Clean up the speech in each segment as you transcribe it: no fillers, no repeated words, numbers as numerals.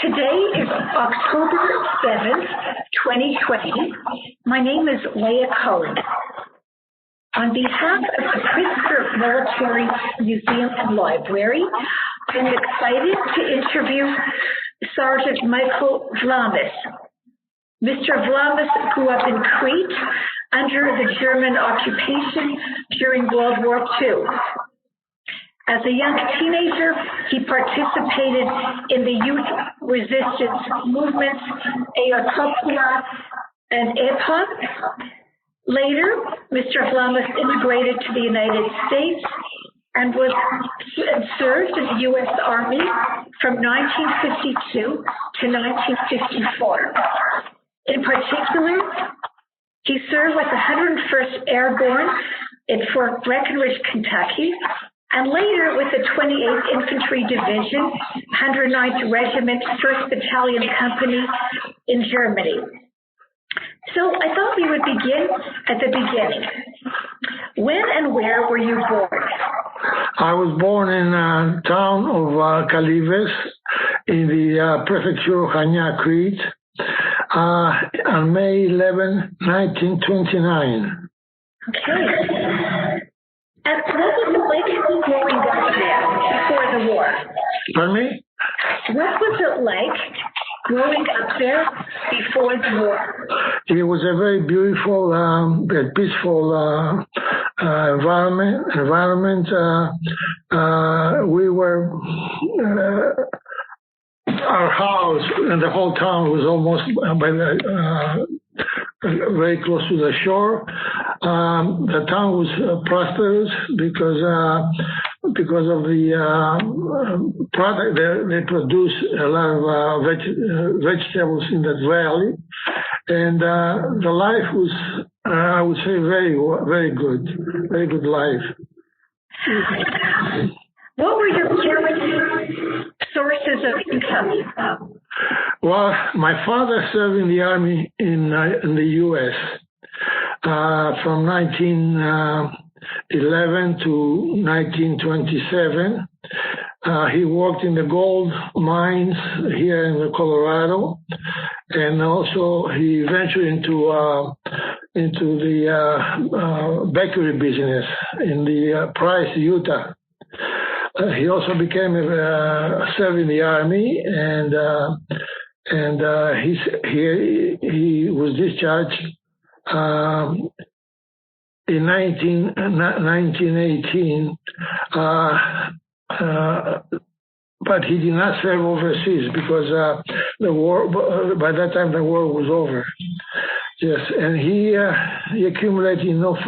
Today is October 7th, 2020. My name is Leah Cohen. On behalf of the Crete Military Museum and Library, I'm excited to interview Sergeant Michael Vlamis. Mr. Vlamis grew up in Crete under the German occupation during World War II. As a young teenager, he participated in the youth resistance movements Ayatollah and EPOC. Later, Mr. Vlamis immigrated to the United States and served in the U.S. Army from 1952 to 1954. In particular, he served with the 101st Airborne in Fort Breckenridge, Kentucky, and later with the 28th Infantry Division, 109th Regiment, 1st Battalion Company in Germany. So I thought we would begin at the beginning. When and where were you born? I was born in a town of Kalyves in the prefecture of Hania, Crete, on May 11, 1929. Okay. And what was it like growing up there before the war? Pardon me? What was it like growing up there before the war? It was a very beautiful, peaceful environment. We were, our house and the whole town was almost very close to the shore. The town was prosperous because of the product. They produce a lot of vegetables in that valley, and the life was, I would say, very good life. What were your parents' sources of income? Well, my father served in the army in the U.S. From 1911 to 1927. He worked in the gold mines here in Colorado, and also he ventured into the bakery business in the Price, Utah. He also became served in the army, and he was discharged in 1918. But he did not serve overseas because the war. By that time, the war was over. Yes, and he accumulated enough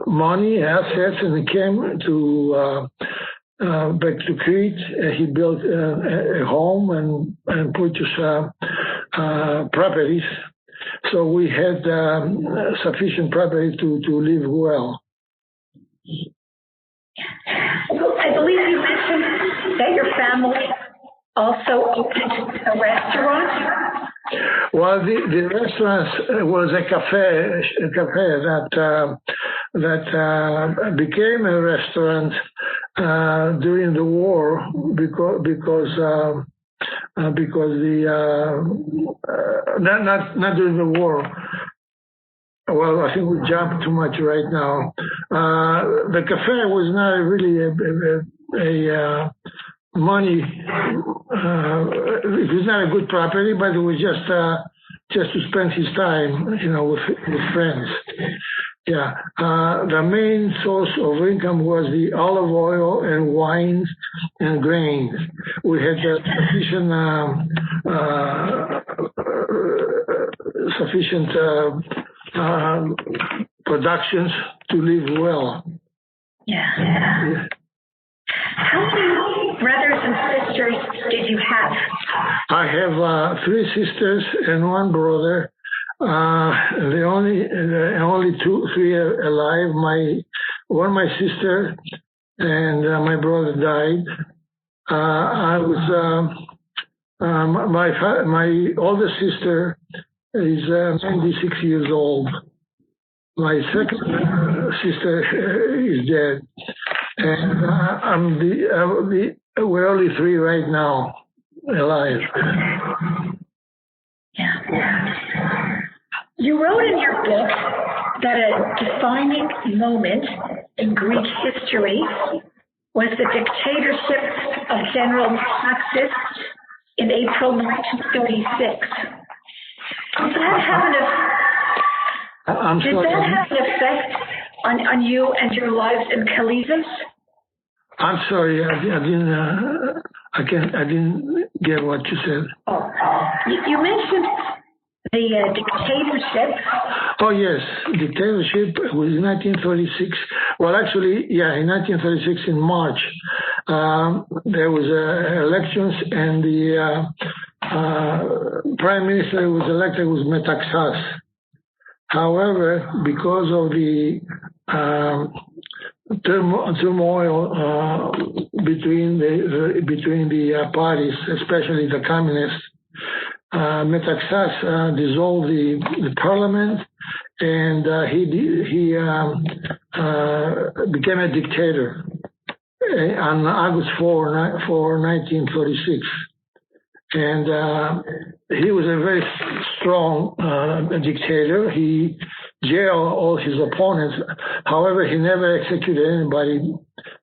money, assets, and he came to back to Crete. He built a home and purchased properties. So we had sufficient property to live well. I believe you mentioned that your family also opened a restaurant. Well, the restaurant was a cafe that became a restaurant during the war because the not during the war. Well, I think we jumped too much right now. The cafe was not really a money. It was not a good property, but it was just to spend his time, with friends. Yeah. The main source of income was the olive oil and wines and grains. We had sufficient productions to live well. Yeah. How many brothers and sisters did you have? I have 3 sisters and 1 brother. The only 3 are alive. My sister and my brother died. My older sister is 96 years old. My second sister is dead. And we're only 3 right now alive. Yeah. You wrote in your book that a defining moment in Greek history was the dictatorship of General Vlamis in April 1936. Did that have an effect on you and your lives in Kalyves? I'm sorry, I didn't get what you said. Oh, you mentioned the dictatorship. Oh yes, dictatorship was in 1936. Well, actually, yeah, in 1936 in March, there was elections, and the prime minister who was elected was Metaxas. However, because of the turmoil between the parties, especially the communists, Metaxas dissolved the parliament, and he became a dictator on August 4, 1936. And he was a very strong dictator. He jailed all his opponents. However, he never executed anybody,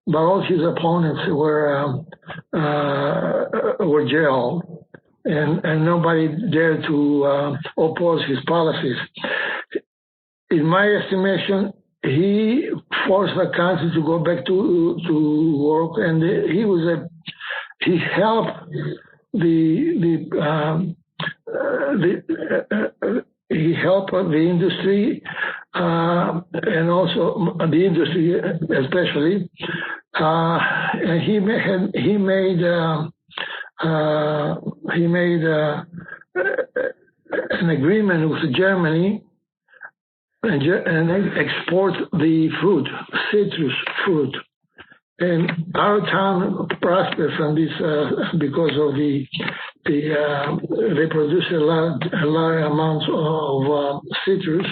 but all his opponents were jailed, and nobody dared to oppose his policies. In my estimation, he forced the country to go back to work, and he helped he helped the industry, and also the industry especially, and he made an agreement with Germany and export the fruit, citrus fruit. And our town prospered from this because of they produced a large amounts of citrus,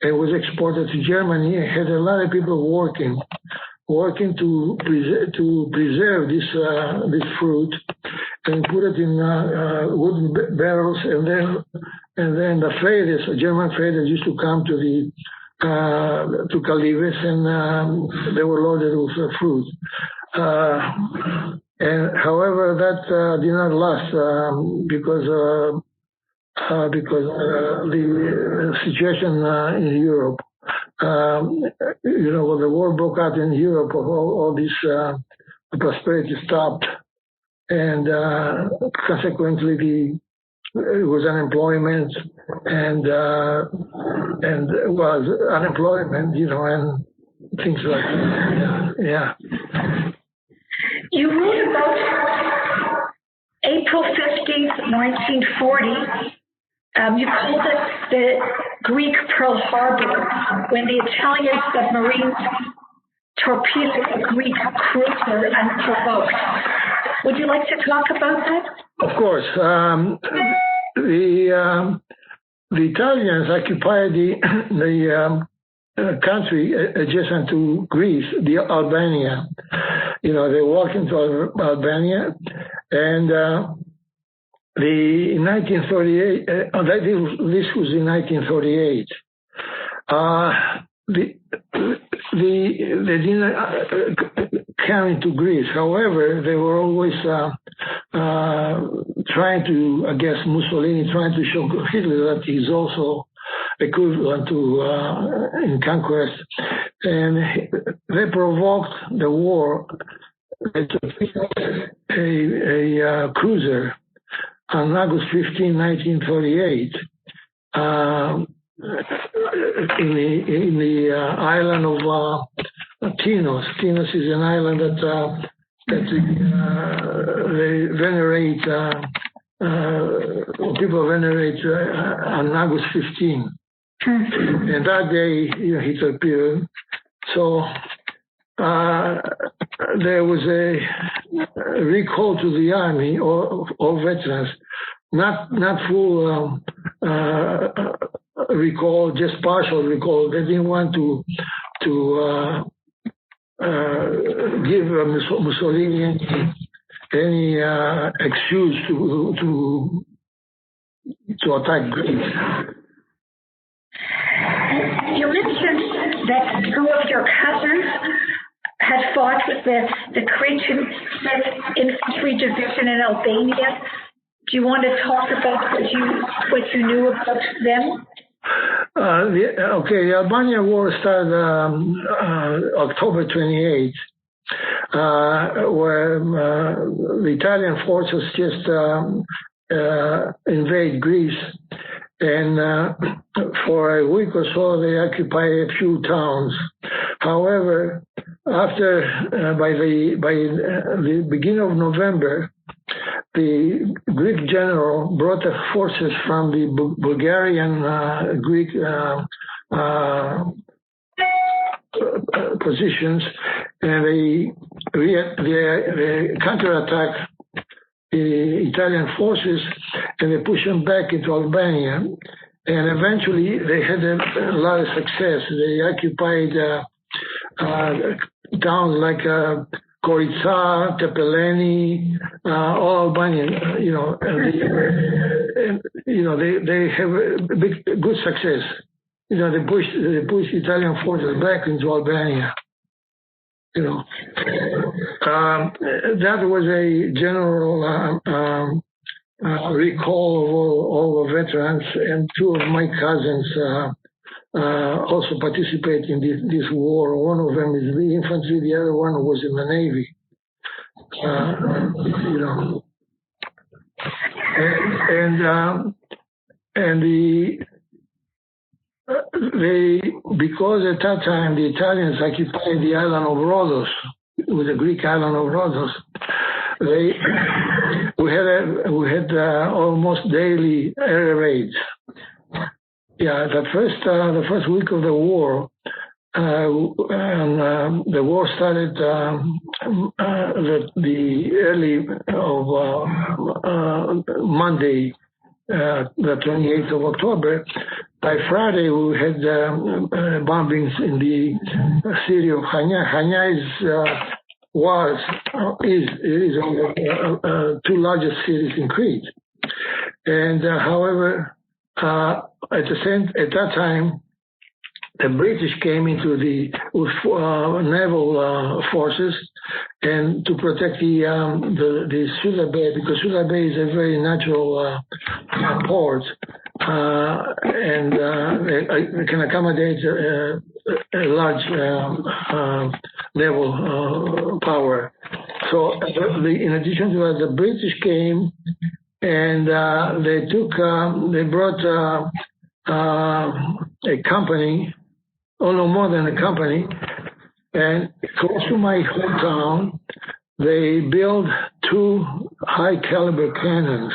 and was exported to Germany. It had a lot of people working to preserve this fruit and put it in wooden barrels, and then the traders, German traders, used to come to Kalyves, and they were loaded with fruit. And however, that did not last because the situation in Europe. When the war broke out in Europe, all this prosperity stopped, and consequently it was unemployment, and was unemployment, and things like that. Yeah. You wrote about April 15th, 1940. You called it the Greek Pearl Harbor, when the Italian submarines torpedoed a Greek cruiser unprovoked. Would you like to talk about that? Of course. The Italians occupied the country adjacent to Greece, the Albania. They walked into Albania, and in 1938, this was in 1938. They didn't come into Greece. However, they were always trying to, I guess, Mussolini trying to show Hitler that he's also equivalent to in conquest, and they provoked the war. They took a cruiser on August 15, 1938, in the island of Tinos. Tinos is an island that they venerate. People venerate on August 15. And that day, he torpedoed. So there was a recall to the army, all veterans, not full recall, just partial recall. They didn't want to give Mussolini any excuse to attack Greece. You mentioned that two of your cousins had fought with the Cretan Infantry Division in Albania. Do you want to talk about what you knew about them? The Albania War started October 28th, where the Italian forces just invade Greece, and for a week or so they occupy a few towns. However, after by the beginning of November, the Greek general brought the forces from the Bulgarian Greek positions, and they counterattack the Italian forces, and they push them back into Albania. And eventually they had a lot of success. They occupied towns like Gorica, Tepeleni, all Albanian, they have a good success. They push Italian forces back into Albania. That was a general recall of all the veterans, and two of my cousins also participate in this war. One of them is the infantry, the other one was in the Navy. Because at that time the Italians occupied the island of Rhodos, it was the Greek island of Rhodos. We had almost daily air raids. Yeah, the first week of the war, the war started the early of Monday, the 28th of October. By Friday, we had bombings in the city of Chania. Chania is one of the two largest cities in Crete. And however, at that time, the British came into the naval forces and to protect the Sula Bay, because Sula Bay is a very natural port, and it can accommodate a large naval power. So in addition to that, the British came and they brought a company, no more than a company, and close to my hometown, they built two high caliber cannons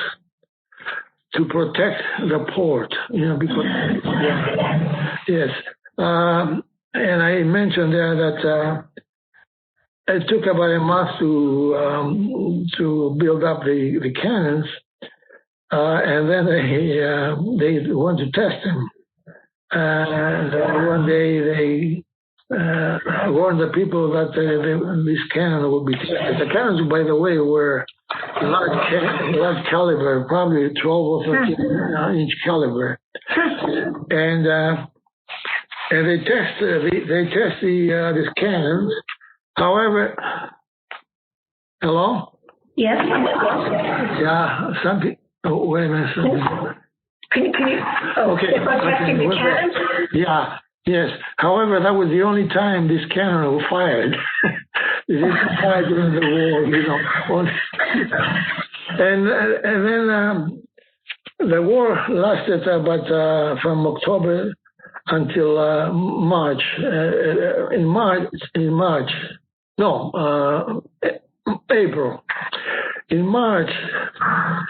to protect the port, because, yes. And I mentioned there that it took about a month to build up the cannons, and then they want to test them. And one day they warned the people that this cannon would be tested. The cannons, by the way, were large caliber, probably 12 or 13 inch caliber, and they test these cannons. However, hello? Yes. Yeah, some people. Oh, wait a minute. Can you? Okay. Testing the cannons? Yeah. Yes. However, that was the only time this cannon was fired. It didn't fire during the war, And then the war lasted about from October until March. April. In March,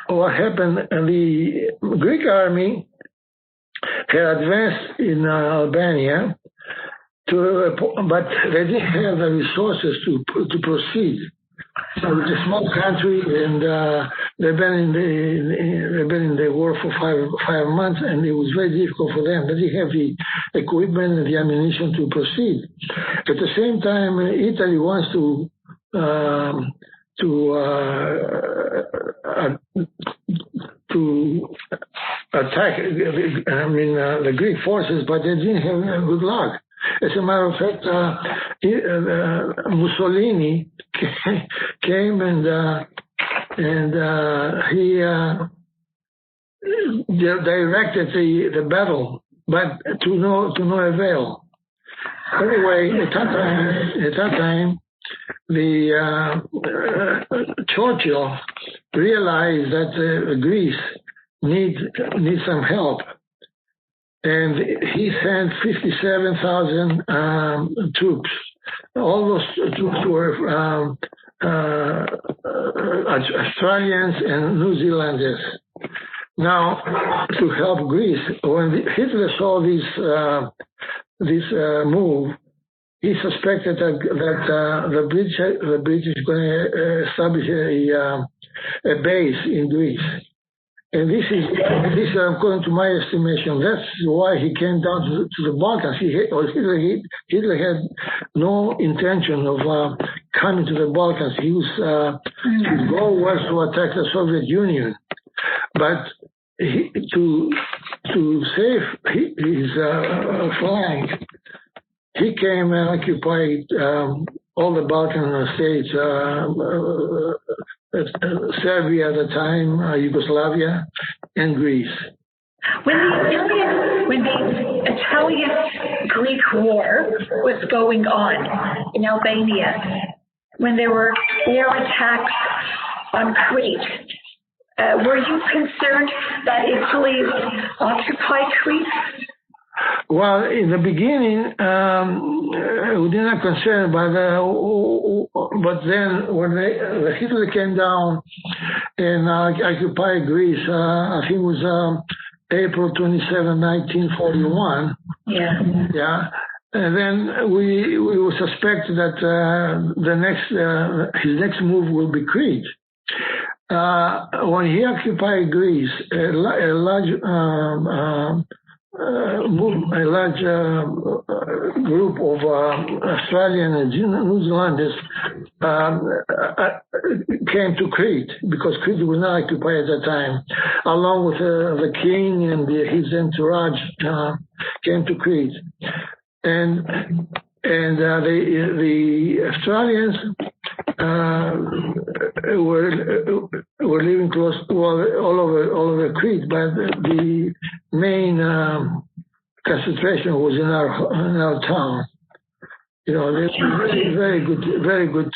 what happened? The Greek army had advanced in Albania, but they didn't have the resources to proceed. So it's a small country, and they've been in the war for five months, and it was very difficult for them. They didn't have the equipment and the ammunition to proceed. At the same time, Italy wants to attack the Greek forces, but they didn't have good luck. As a matter of fact, Mussolini came and he directed the battle, but to no avail. Anyway, at that time, the Churchill realized that Greece needs some help, and he sent 57,000 troops. All those troops were Australians and New Zealanders. Now, to help Greece, when Hitler saw this move, he suspected that the British were going to establish a base in Greece. And this is according to my estimation. That's why he came down to the Balkans. Hitler had no intention of coming to the Balkans. His goal was to attack the Soviet Union, but to save his flank, he came and occupied all the Balkan states, Serbia at the time, Yugoslavia, and Greece. When the Italian-Greek War was going on in Albania, when there were air attacks on Crete, were you concerned that Italy occupied Crete? Well, in the beginning, we did not concern, but then when the Hitler came down and occupied Greece, I think it was April 27, 1941. Yeah. Yeah. And then we will suspect that his next move will be Crete. When he occupied Greece, a large group of Australian and New Zealanders came to Crete, because Crete was not occupied at that time, along with the king and his entourage came to Crete. And the Australians were living close all over Crete, but the main concentration was in our town. You know, they're very good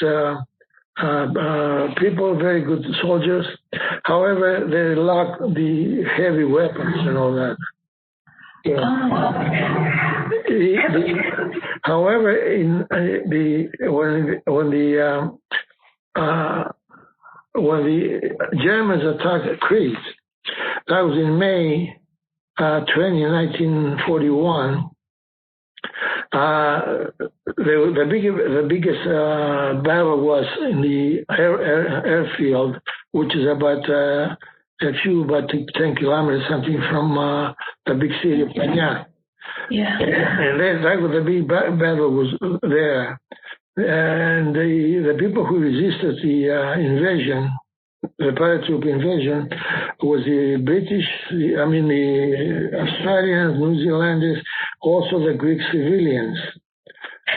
people, very good soldiers. However, they lack the heavy weapons and all that. Yeah. However, when the Germans attacked Crete, that was in May 1941. The biggest battle was in the airfield, which is about 10 kilometers something from the big city of Panya. Yeah. And then that was the big battle was there. And the people who resisted the invasion, the paratroop invasion, was the British, the Australians, New Zealanders, also the Greek civilians.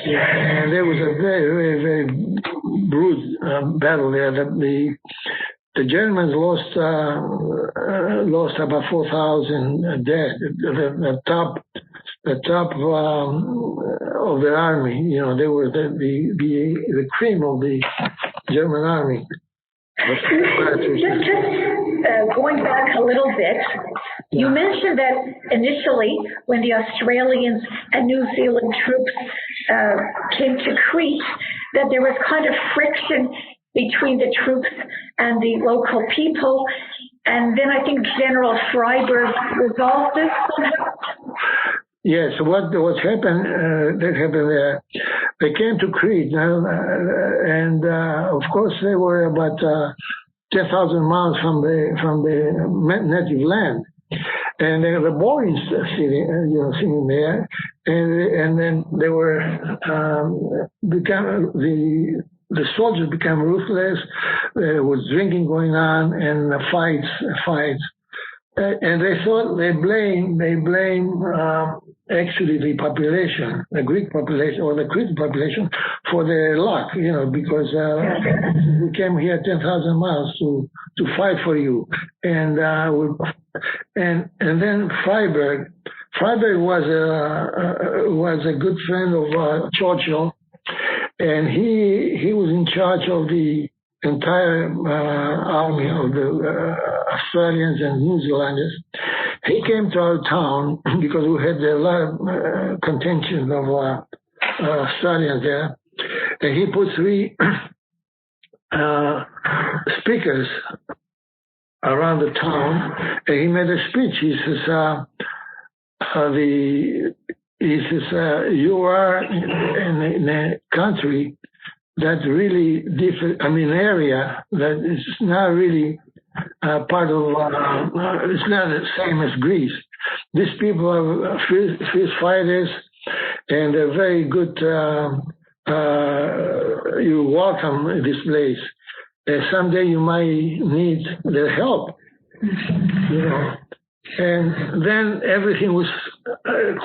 And there was a very, very, very brutal battle there. The Germans lost about 4,000 dead. The top of the army, you know, they were the cream of the German army. Just going back a little bit, you mentioned that initially when the Australians and New Zealand troops came to Crete, that there was kind of friction between the troops and the local people. And then I think General Freiberg resolved this somehow. Yes, what happened? That happened there. They came to Crete, and of course they were about 10,000 miles from the native land. And there were boys sitting there, and then they were the soldiers became ruthless. There was drinking going on and fights, and they thought they blame actually the population, the Greek population or the Cretan population, for their luck, because we came here 10,000 miles to fight for you, and then Freiberg was a good friend of Churchill, and he was in charge of the entire army of the Australians and New Zealanders. He came to our town because we had a lot of contingent of Australians there, and he put 3 speakers around the town, and he made a speech. He says, you are in a country that really different. Area that is not really part of. It's not the same as Greece. These people are fierce fighters, and they're very good. You welcome this place. Someday you might need their help. And then everything was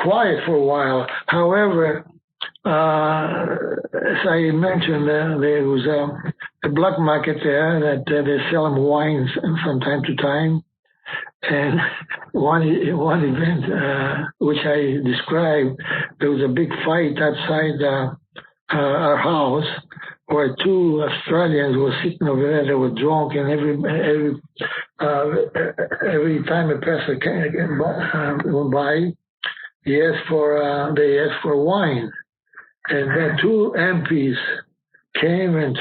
quiet for a while. However, as I mentioned, there was a black market there that they sell them wines from time to time. And one event which I described, there was a big fight outside our house, where 2 Australians were sitting over there. They were drunk, and every time a person went by, they asked for wine. And then 2 MPs came and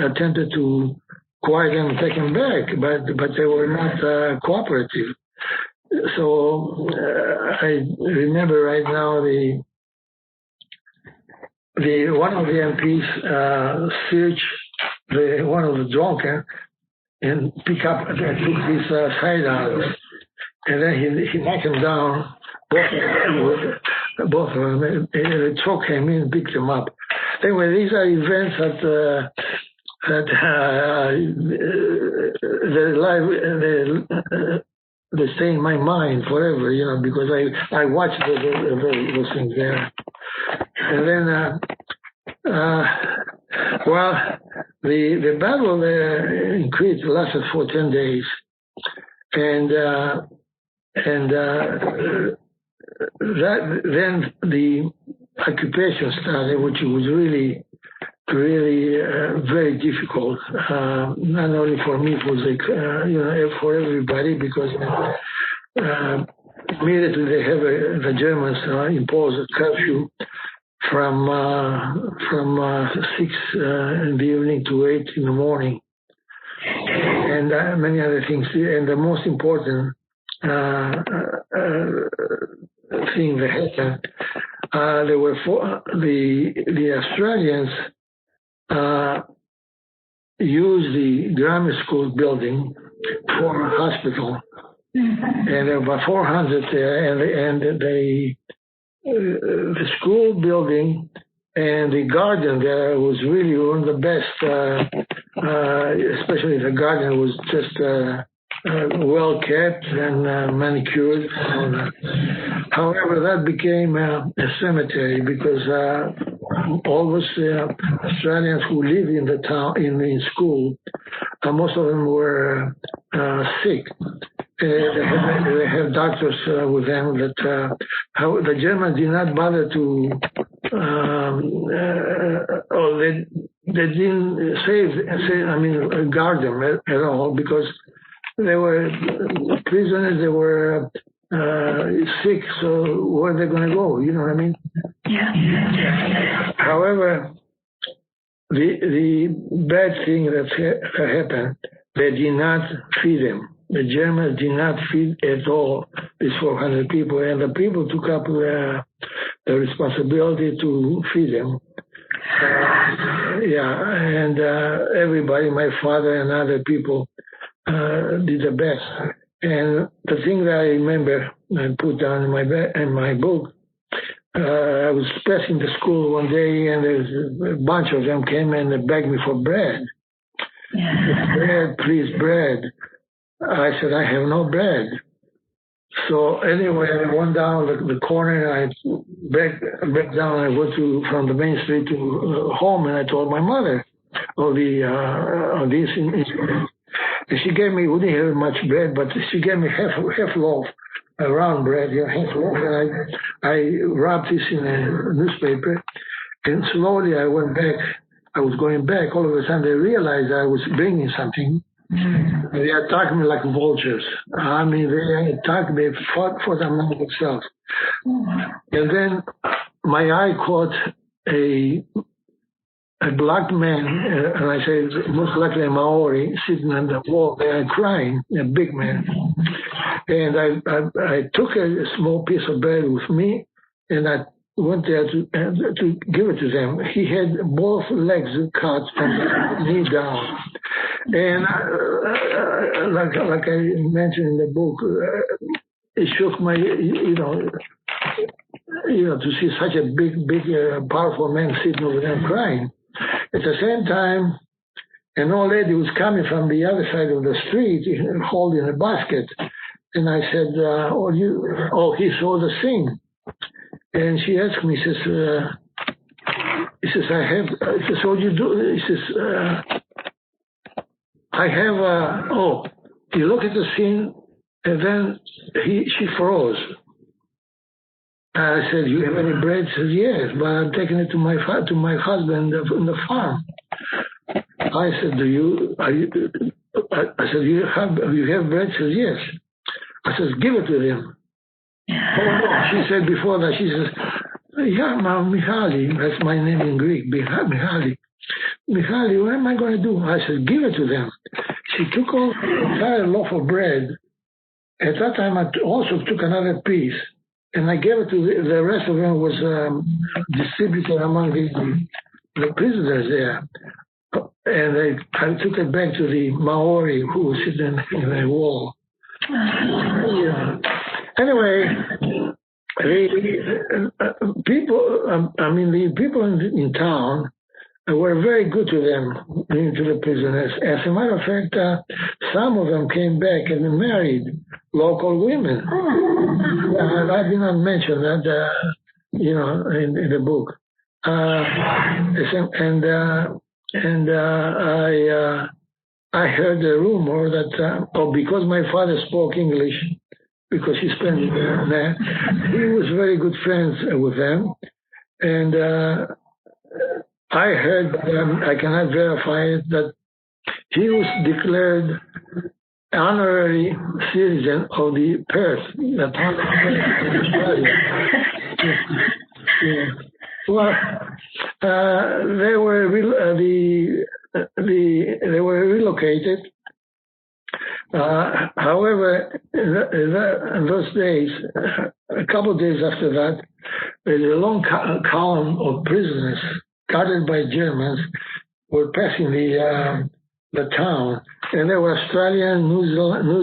attempted to quiet them and take them back, but they were not cooperative. So I remember right now one of the MPs searched one of the drunken and took his sidearms, and then he knocked him down. Both of them, and the truck came in and picked them up. Anyway, these are events they stay in my mind forever, because I watched those things there. And then, the battle in Crete lasted for 10 days, and then the occupation started, which was really very difficult. Not only for me, it was for everybody, because immediately the Germans imposed a curfew from 6 in the evening to 8 in the morning, and many other things. And the most important thing that happened, there were the Australians used the grammar school building for a hospital, and there were about 400 there, and the school building and the garden there was really one of the best, especially the garden was just well kept and manicured. However, that became a cemetery, because all those Australians who lived in the town, in school, most of them were sick. They have doctors with them that the Germans did not bother to, they didn't guard them at all, because they were prisoners, they were sick, so where are they going to go? You know what I mean? Yeah. However, the bad thing that happened, they did not feed them. The Germans did not feed at all these 400 people, and the people took up the responsibility to feed them. And everybody, my father and other people, did the best. And the thing that I remember I put down in my book, I was passing the school one day, and there's a bunch of them came and they begged me for bread. Bread, please, bread. I said, I have no bread. So anyway, I went down the corner, and I back down. I went from the main street to home, and I told my mother of this. And she gave me, we didn't have much bread, but she gave me half loaf, a round bread, half loaf. And I wrapped this in a newspaper, and slowly I went back. I was going back. All of a sudden, they realized I was bringing something. They attacked me like vultures. I mean, they attacked me, fought among themselves. And then my eye caught a black man, and I said, most likely a Maori, sitting on the wall there crying, a big man. And I took a small piece of bread with me, and I went there to give it to them. He had both legs cut from the knee down. And like I mentioned in the book, it shook my, to see such a big, powerful man sitting over there crying. At the same time, an old lady was coming from the other side of the street holding a basket. And I said, he saw the thing. And she asked me, she says, what do you do? He says, I have, you look at the scene, and then she froze. I said, you have any bread? She says, yes, but I'm taking it to my husband in the farm. I said, I said, you have bread? She says, yes. I says, give it to them. Oh, no. She said before that, she says, yeah, Mihaly, that's my name in Greek, Mihaly, what am I going to do? I said, give it to them. She took an entire loaf of bread. At that time, I also took another piece, and I gave it to the rest of them was distributed among the prisoners there. And I took it back to the Maori who was sitting in the wall. Anyway, the people in town were very good to them, to the prisoners. As a matter of fact, some of them came back and married local women. I did not mention that, in the book. I heard the rumor that, because my father spoke English, because he spent it there, he was very good friends with them. And I heard, I cannot verify it, that he was declared honorary citizen of the Perth, the town of Australia. Well, they were relocated. However, in those days, a couple of days after that, there's a long column of prisoners guarded by Germans were passing the town, and there were Australian, New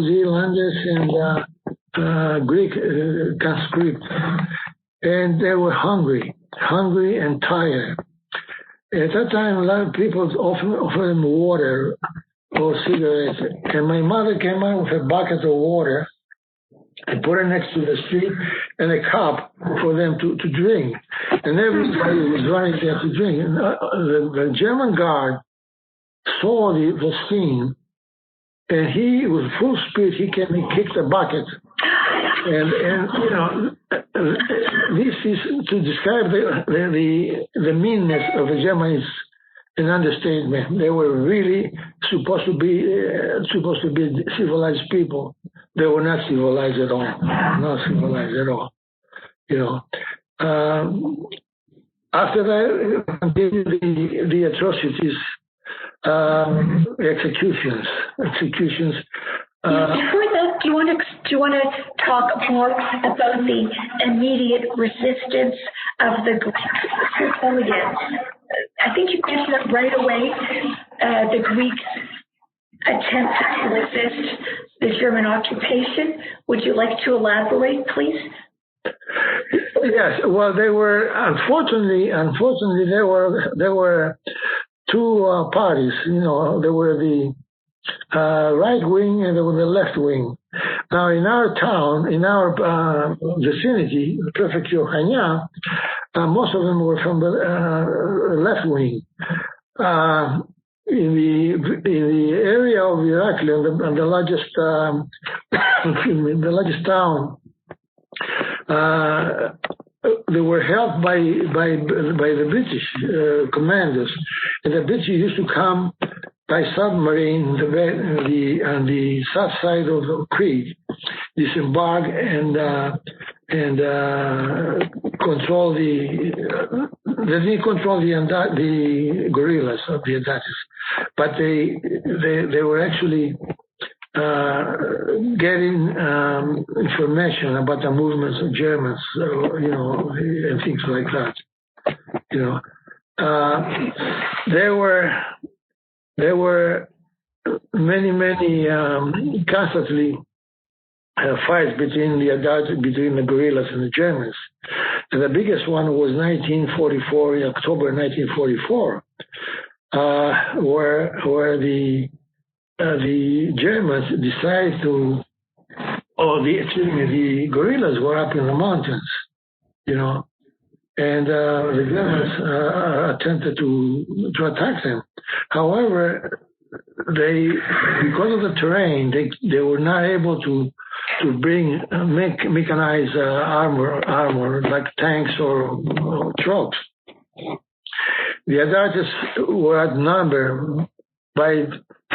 Zealanders, and Greek conscripts, and they were hungry and tired. At that time, a lot of people offered them water or cigarettes, and my mother came out with a bucket of water and put it next to the street and a cup for them to drink. And everybody was running there to drink. And the German guard saw the scene, and he, with full speed, he came and kicked the bucket. And this is to describe the meanness of the Germans, an understatement. They were really supposed to be civilized people. They were not civilized at all. Not civilized at all. After that, the atrocities, executions. Before that, do you want to talk more about the immediate resistance of the Greeks? Come again. I think you mentioned it right away. The Greeks attempted to resist the German occupation. Would you like to elaborate, please? Yes. Well, they were unfortunately there were two parties. You know, there were the right wing and there was the left wing. Now, in our town, in our vicinity, the prefecture of Hainan, most of them were from the left wing. In the area of Irakli, and the largest the largest town, they were held by the British commanders, and the British used to come by submarine on the south side of Crete, disembark and control they didn't control the guerrillas of the Adatis, but they were actually getting information about the movements of Germans, you know, and things like that. You know, there were many constantly fights between the guerrillas and the Germans. And the biggest one was October 1944, where the Germans decided the guerrillas were up in the mountains, you know, and the Germans attempted to attack them. However, because of the terrain, they were not able to bring mechanized armor like tanks or trucks. The Adatis were outnumbered by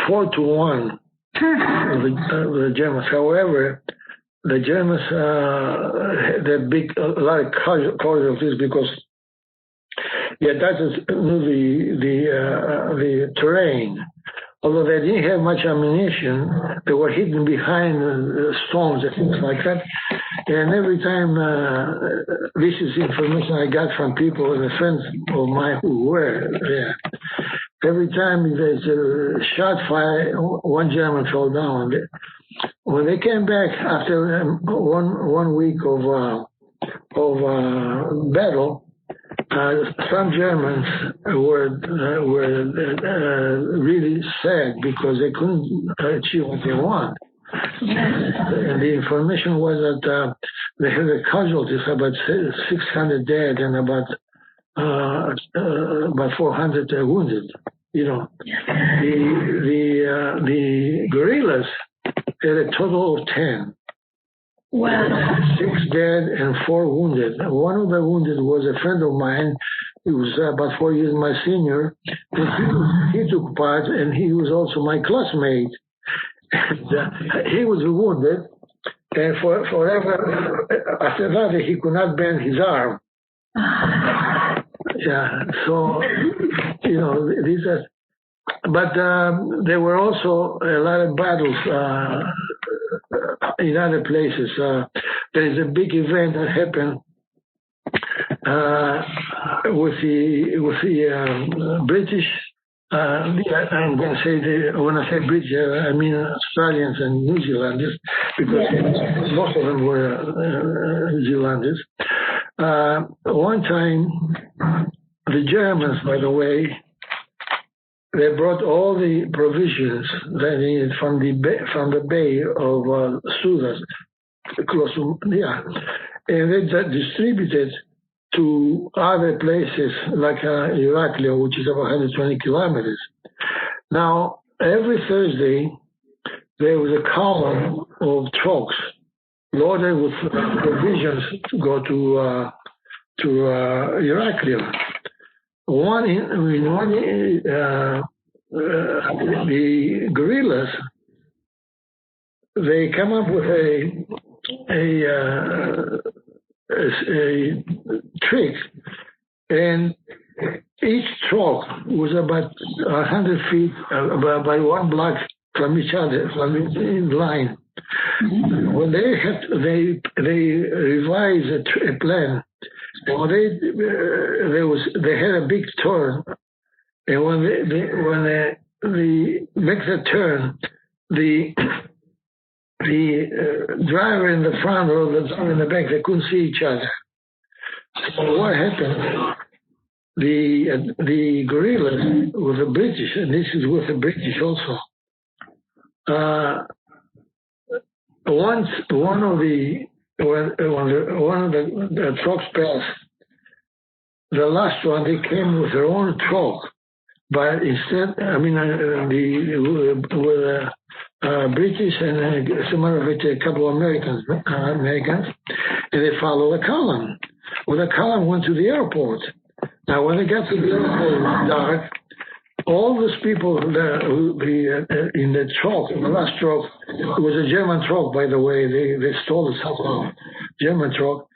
4-1 the Germans. However, the Germans had a lot of casualties because the Adatis knew the terrain. Although they didn't have much ammunition, they were hidden behind stones and things like that. And every time, this is information I got from people and friends of mine who were there. Every time there's a shot fired, one German fell down. When they came back after one week of battle, some Germans were really sad because they couldn't achieve what they want. And the information was that they had a casualties, about 600 dead and about 400 wounded. You know, the guerrillas had a total of 10. Wow. 6 dead and 4 wounded. One of the wounded was a friend of mine. He was about 4 years my senior. And he took part, and he was also my classmate. And, he was wounded, and forever after that he could not bend his arm. Yeah, so you know these are. But there were also a lot of battles in other places. There is a big event that happened with the British. I'm going to say when I say British, I mean Australians and New Zealanders, because most of them were New Zealanders. One time, the Germans, by the way, they brought all the provisions they needed from the bay of Suez, close to and they distributed to other places like Irakli, which is about 120 kilometers. Now, every Thursday there was a column of trucks loaded with provisions to go to Irakli. The guerrillas, they come up with a trick, and each truck was about 100 feet by one block from each other, in line. When they revised a plan, And when they had a big turn, and when they make the turn, the driver in the front or the driver in the back, they couldn't see each other. So what happened? The guerrillas with the British, and this is with the British also. Once one of the trucks passed, the last one, they came with their own truck, but instead, British and some of it, a couple of Americans, and they followed a column. Well, the column went to the airport. Now, when they got to the airport, it was dark. All those people in the truck, in the last truck, it was a German truck, by the way. They stole it somehow. German truck.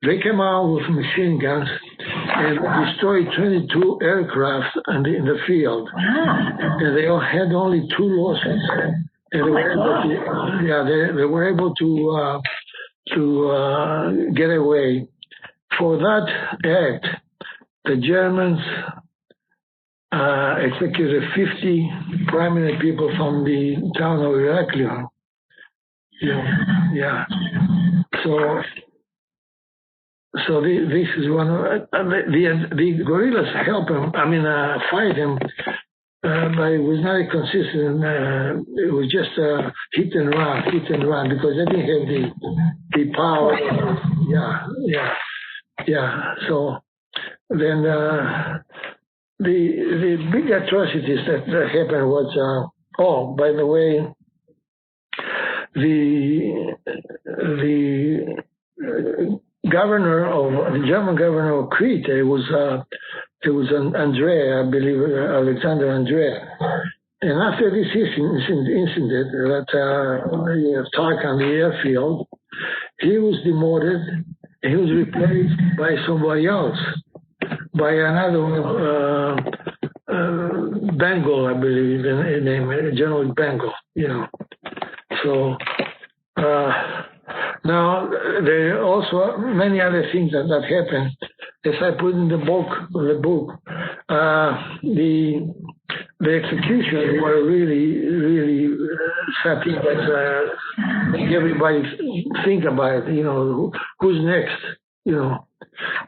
They came out with machine guns and destroyed 22 aircraft in the field. And they all had only 2 losses. And they were able to get away. For that act, the Germans executed 50 prominent people from the town of Heraklion. Yeah. So this is one of the guerrillas help him. Fight him, but it was not consistent. It was just hit and run because they didn't have the power. Yeah. So then the big atrocities that happened was by the way, the German governor of Crete, it was Andrea, I believe, Alexander Andrea. And after this incident that attack on the airfield, he was demoted and he was replaced by somebody else, by another Bengal, I believe, the name, General Bengal, So now there are also many other things that happened. As I put in the book, the execution were really something that make everybody think about it. Who's next?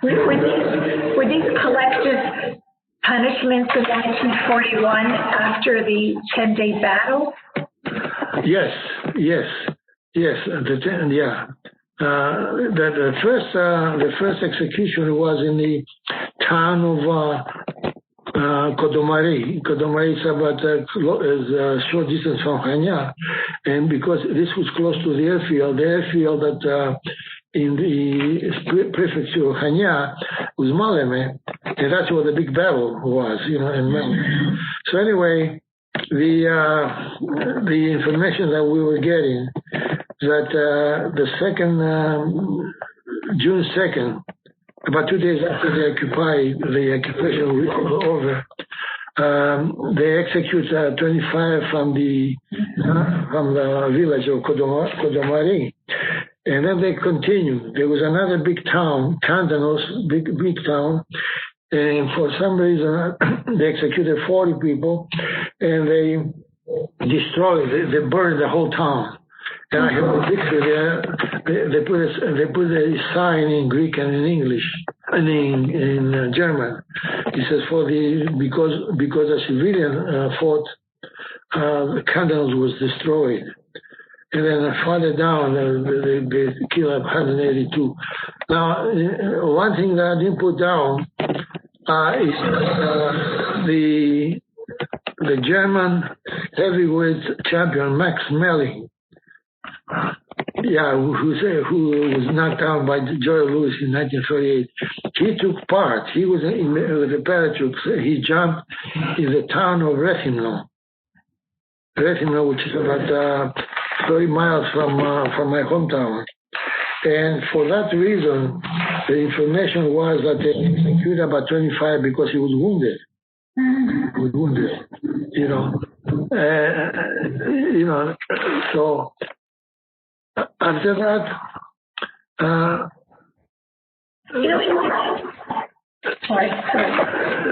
Were these collective punishments in 1941 after the 10-day battle? Yes. The first execution was in the town of Kodomari. Kodomari is about a short distance from Chania, and because this was close to the airfield that in the prefecture of Chania was Maleme, and that's where the big battle was, in Maleme. So anyway, the information that we were getting that the June 2nd, about 2 days after the occupation was over, they executed 25 from the village of Kodomari. And then they continued. There was another big town, Kandanos, big town, and for some reason they executed 40 people, and they they burned the whole town. And I have a picture there. They put a sign in Greek and in English, and in German. It says because a civilian fought, the Kandanos was destroyed. And then farther down, they killed 182. Now, one thing that I didn't put down is the German heavyweight champion Max Melling, who was knocked down by Joy Lewis in 1938. He took part. He was with the paratroops. He jumped in the town of Rethymno, which is about 30 miles from my hometown. And for that reason, the information was that they executed about 25 because he was wounded. So after that, You know, sorry.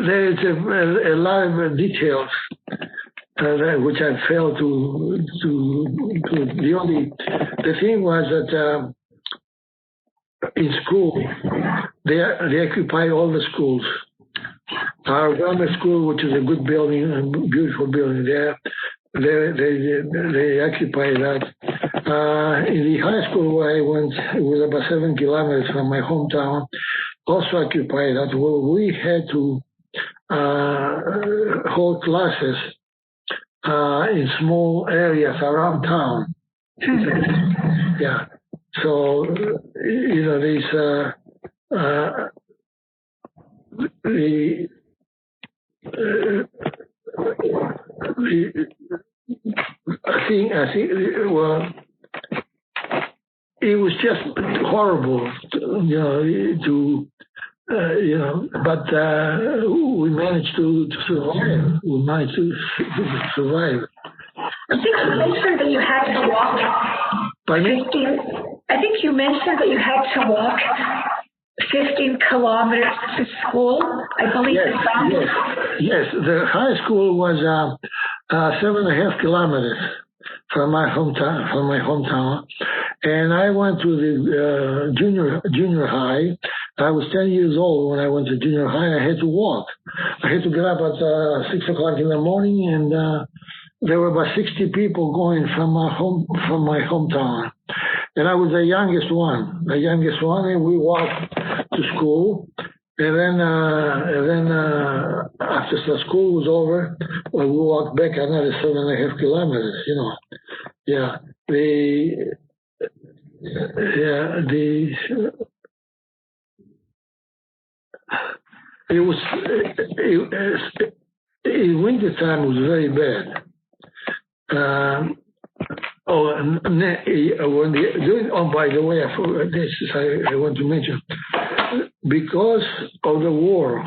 There is a lot of details which I failed to. The thing was that in school they occupy all the schools. Our grammar school, which is a good building, a beautiful building, they occupy that. In the high school where I went, it was about 7 kilometers from my hometown, also occupied that. Well, we had to hold classes in small areas around town. Yeah. So, you know, there's I think, well, it was just horrible, but we managed to survive. We managed to survive. I think you mentioned that you had to walk. Pardon me? I think you mentioned that you had to walk 15 kilometers to school. I believe Yes. The high school was 7.5 kilometers from my hometown, and I went to the junior high. I was 10 years old when I went to junior high. I had to walk. I had to get up at 6 o'clock in the morning, and there were about 60 people going from my hometown, and I was the youngest one. And we walked to school, and then after the school was over, we walked back another 7.5 kilometers. In winter time it was very bad. By the way, I want to mention, because of the war,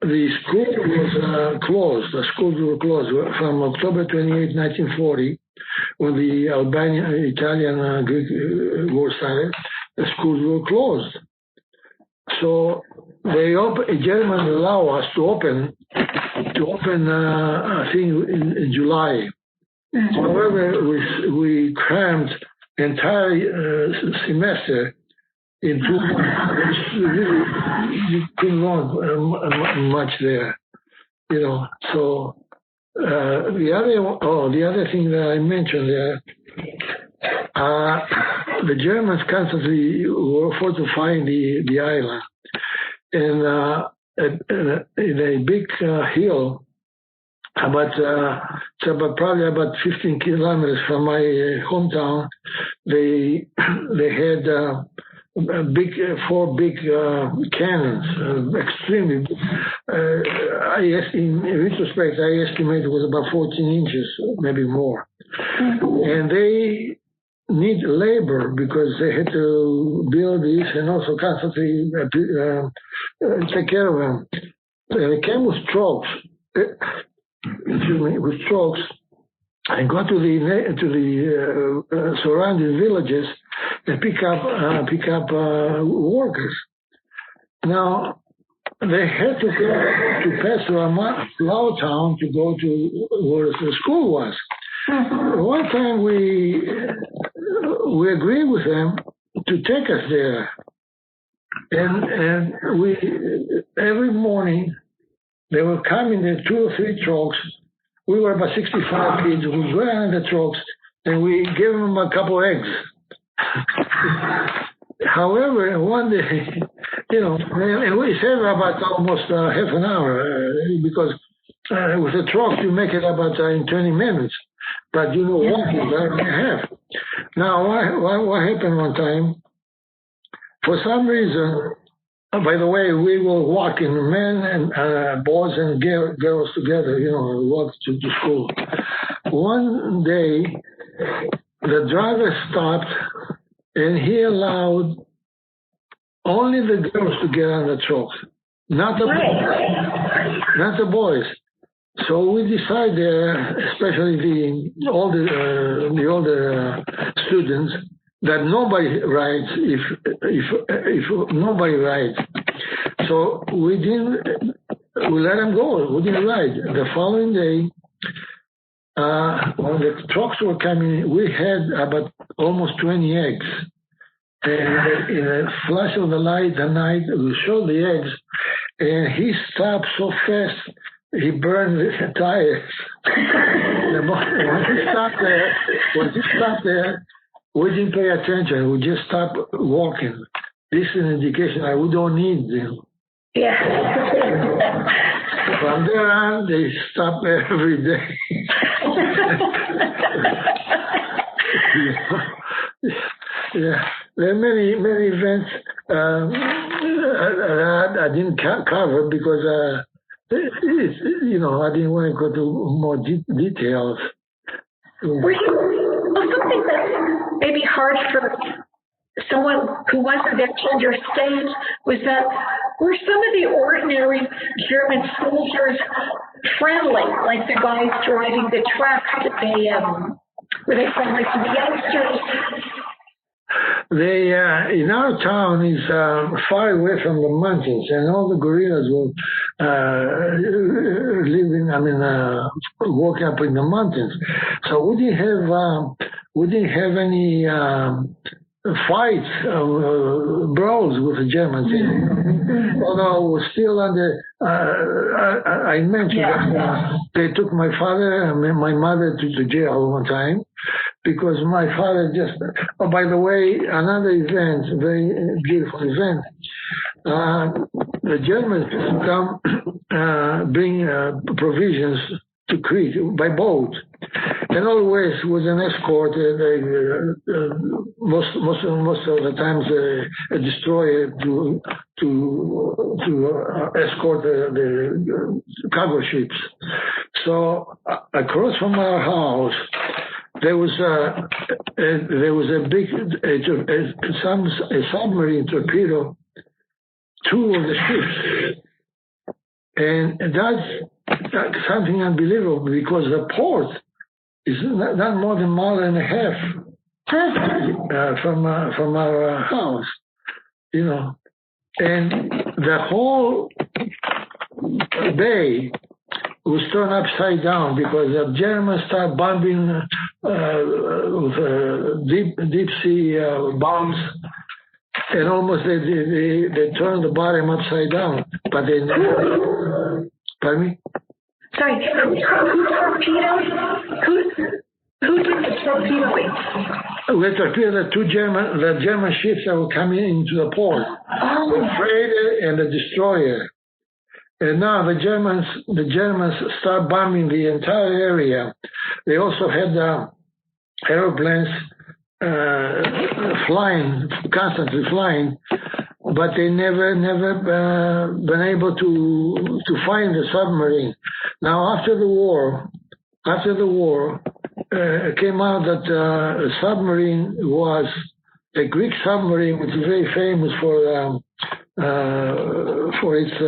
the school was closed. The schools were closed from October 28, 1940, when the Italian-Greek war started. The schools were closed. So Germans allow us to open I think in July. However, we crammed the entire semester in 2 months. You couldn't run much there, So the other thing that I mentioned there, the Germans constantly were fortifying the island, and in a big hill, probably about 15 kilometers from my hometown, they had 4 big cannons, extremely big. In retrospect, I estimate it was about 14 inches, maybe more. And they need labor because they had to build these and also constantly take care of them. They came with trucks. With strokes, and go to the surrounding villages and pick up workers. Now they had to go to pass through our town to go to where the school was. One time we agreed with them to take us there, and we every morning. They were coming in 2 or 3 trucks. We were about 65 kids. We ran in the trucks and we gave them a couple eggs. However, one day, and we saved about almost half an hour because with the truck you make it about in 20 minutes. But walking is hour and a half. Now, what happened one time? For some reason. By the way, we were walking, men and boys and girls together, walk to school. One day, the driver stopped and he allowed only the girls to get on the trucks, not the boys. So we decided, especially the older students, that nobody rides if nobody rides. So we let them go. We didn't ride. The following day, when the trucks were coming, we had about almost 20 eggs. And in a flash of the light at night, we showed the eggs, and he stopped so fast, he burned the tires. When he stopped there, we didn't pay attention. We just stopped walking. This is an indication that we don't need them. Yeah. From there on, they stop every day. Yeah, there are many events I didn't cover because I didn't want to go to more details. Something that's maybe hard for someone who wasn't there to understand was that were some of the ordinary German soldiers friendly, like the guys driving the trucks? Were they friendly to the youngsters? They in our town is far away from the mountains, and all the guerrillas will walking up in the mountains. So we didn't have any fights, brawls with the Germans. Although we're still under, I mentioned that they took my father and my mother to jail one time because my father just. Oh, by the way, another event, very beautiful event. The Germans come bring provisions to Crete by boat. And always with an escort, most of the times a destroyer to escort the cargo ships. So across from our house, there was a big a submarine torpedo two of the ships, and that's something unbelievable because the port is not more than a mile and a half from our house, and the whole bay was turned upside down because the Germans started bombing with deep sea bombs, and almost they turned the bottom upside down, but they never. Pardon me? Sorry, who torpedoed? Who did the torpedoing? We torpedoed the German ships that were coming into the port, the freighter and the destroyer. And now the Germans start bombing the entire area. They also had aeroplanes constantly flying, but they never been able to find the submarine. Now after the war, it came out that a submarine was a Greek submarine, which is very famous for its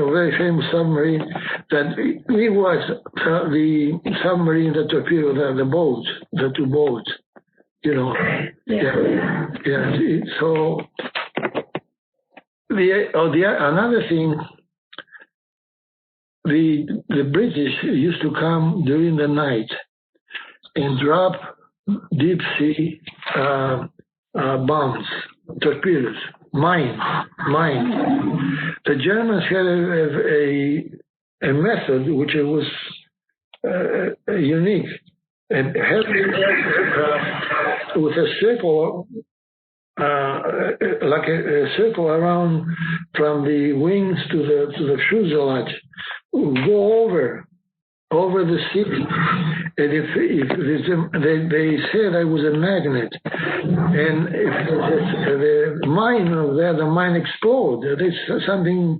very famous submarine. That it was the submarine that torpedoed the two boats. So another thing, the British used to come during the night and drop deep sea bombs, torpedoes, mines. The Germans had a method which was unique. And heavy aircraft with a circle, like a circle around from the wings to the fuselage, go over the city. And if they said I was a magnet, and if the mine over there, the mine exploded. It's something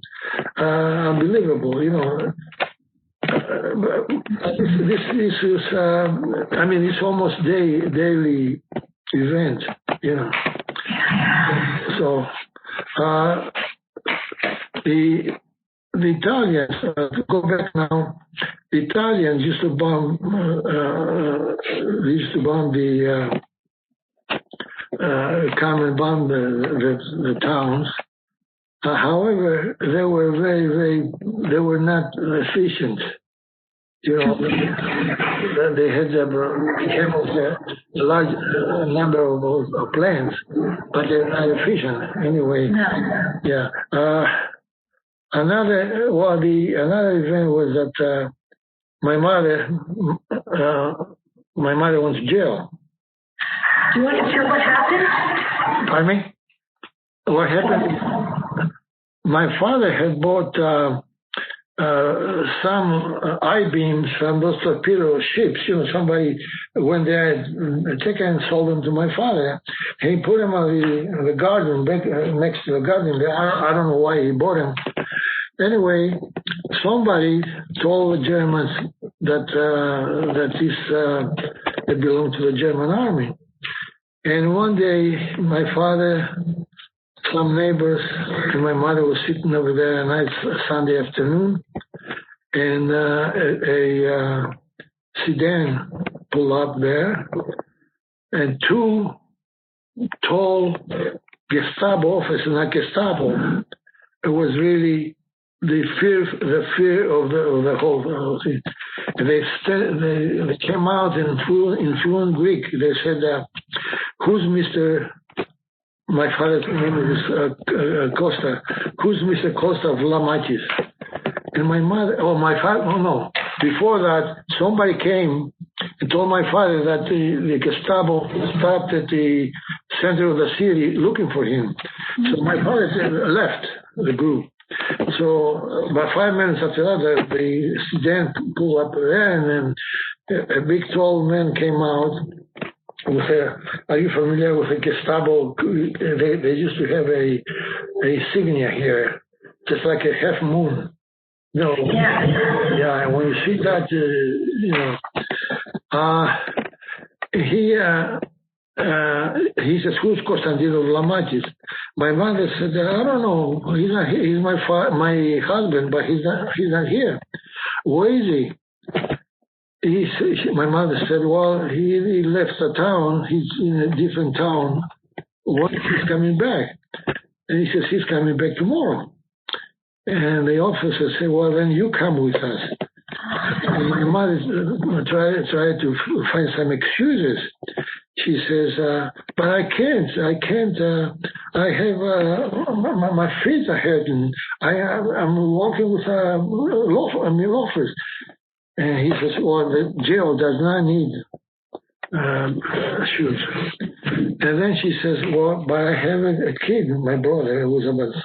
unbelievable, This is, it's almost daily event, So the Italians, to go back now, the Italians used to bomb, come and bomb the towns. However, they were they were not efficient. You know, they had a large number of planes, but they're not efficient anyway. No. Yeah. Another event was that my mother went to jail. Do you want to hear what happened? Pardon me? What happened? My father had bought some I-beams from those torpedo ships. You know, somebody, when they had taken and sold them to my father, he put them on the garden, back, next to the garden. I don't know why he bought them. Anyway, somebody told the Germans that it belonged to the German army. And one day, my father, some neighbors, and my mother was sitting over there a nice Sunday afternoon, and a sedan pulled up there, and two tall Gestapo officers, not Gestapo. It was really the fear of the whole thing. They came out in fluent Greek. They said, "Who's Mr." My father's name is Costa. Who's Mr. Costa Vlamis? And my mother, no. Before that, somebody came and told my father that the Gestapo stopped at the center of the city looking for him. So my father left the group. So about 5 minutes after that, the sedan pulled up there, and then a big tall man came out. Are you familiar with the Gestapo? They used to have a insignia here, just like a half moon. No. Yeah. And when you see that, he says, "Who's Constantino Vlamis?" My mother said, "I don't know. He's my husband, but he's not here. Where is he?" My mother said, "Well, he left the town. He's in a different town. When he's coming back?" And he says, "He's coming back tomorrow." And the officer said, "Well, then you come with us." And my mother tried to find some excuses. She says, "But I can't. I have my feet are hurting. I'm walking with loafers." And he says, "Well, the jail does not need shoes." And then she says, "Well, but I have a kid, my brother, who was about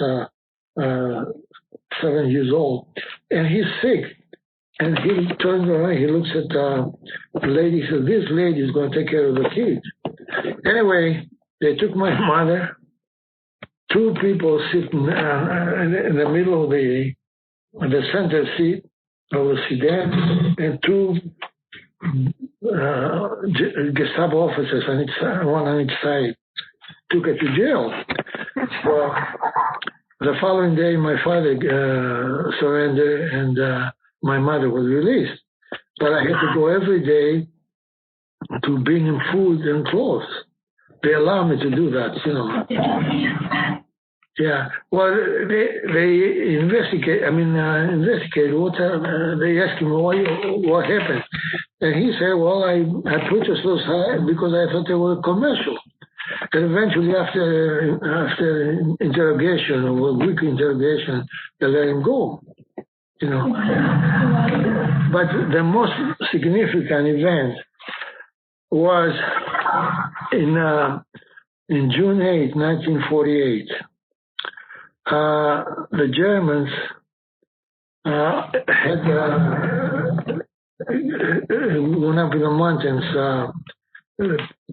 7 years old, and he's sick." And he turns around, he looks at the lady, says, "This lady is going to take care of the kid." Anyway, they took my mother, two people sitting in the middle of the center seat of the sedan, and two Gestapo officers one on each side, took her to jail. Well, the following day, my father surrendered, and my mother was released. But I had to go every day to bring him food and clothes. They allowed me to do that, you know. Yeah. Well, they investigate. What they asked him what happened, and he said, "Well, I purchased those because I thought they were commercial." And eventually, after interrogation, or weekly interrogation, they let him go. You know. But the most significant event was in June 8, 1948. The Germans had went up in the mountains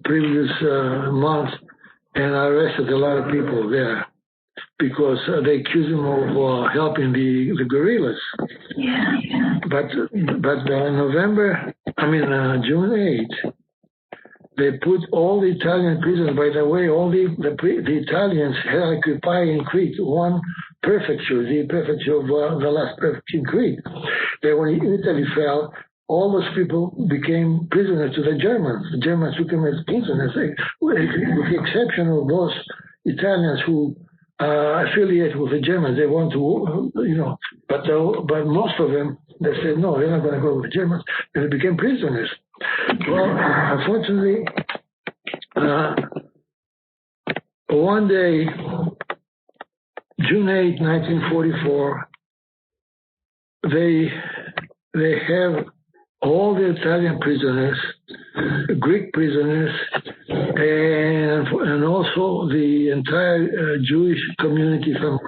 previous month and arrested a lot of people there because they accused them of helping the guerrillas. Yeah. But June 8, they put all the Italian prisoners. By the way, all the Italians had occupied in Crete one prefecture, the prefecture of the last prefecture in Crete. And when Italy fell, all those people became prisoners to the Germans. The Germans took them as prisoners, with the exception of those Italians who affiliate with the Germans. They want to, but most of them, they said, no, they're not going to go with the Germans, and they became prisoners. Well, unfortunately, one day, June 8, 1944, they have all the Italian prisoners, Greek prisoners, and also the entire Jewish community from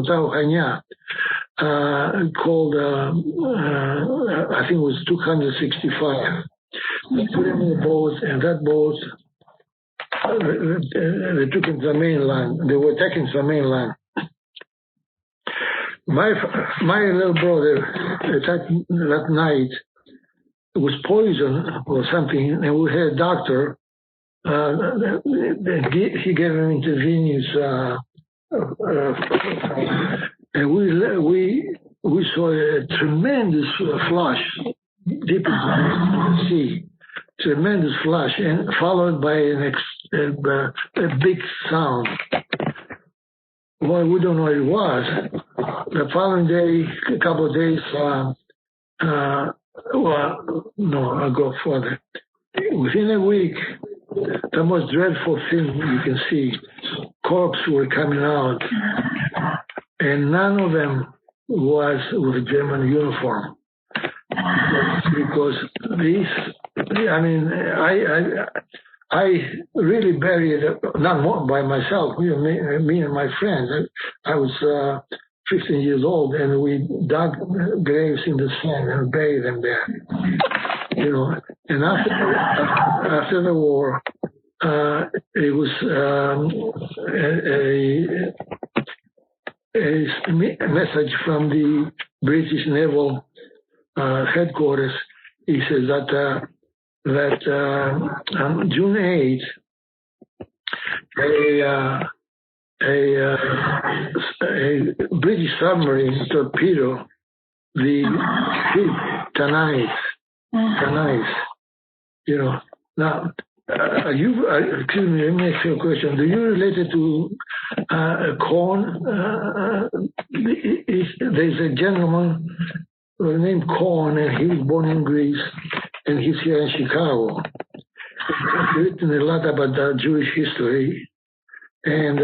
Tauhania, called, I think it was 265. They put them in a boat, and that boat, they took him to the mainland. They were taken to the mainland. My little brother, that night, was poisoned or something, and we had a doctor. He gave him intravenous, and we saw a tremendous flush deep into the sea, tremendous flush, and followed by a big sound. Well, we don't know what it was. The following day, a couple of days, I'll go further. Within a week, the most dreadful thing you can see, corpses were coming out, and none of them was with a German uniform. Because I really buried, not more by myself, me and my friends. I was 15 years old, and we dug graves in the sand and buried them there. And after the war, it was a message from the British Naval headquarters. He says that on June 8th, a British submarine torpedo the ship Kalyves. Now, excuse me, let me ask you a question. Do you relate it to Korn? There's a gentleman named Korn, and he was born in Greece, and he's here in Chicago. He's written a lot about Jewish history, and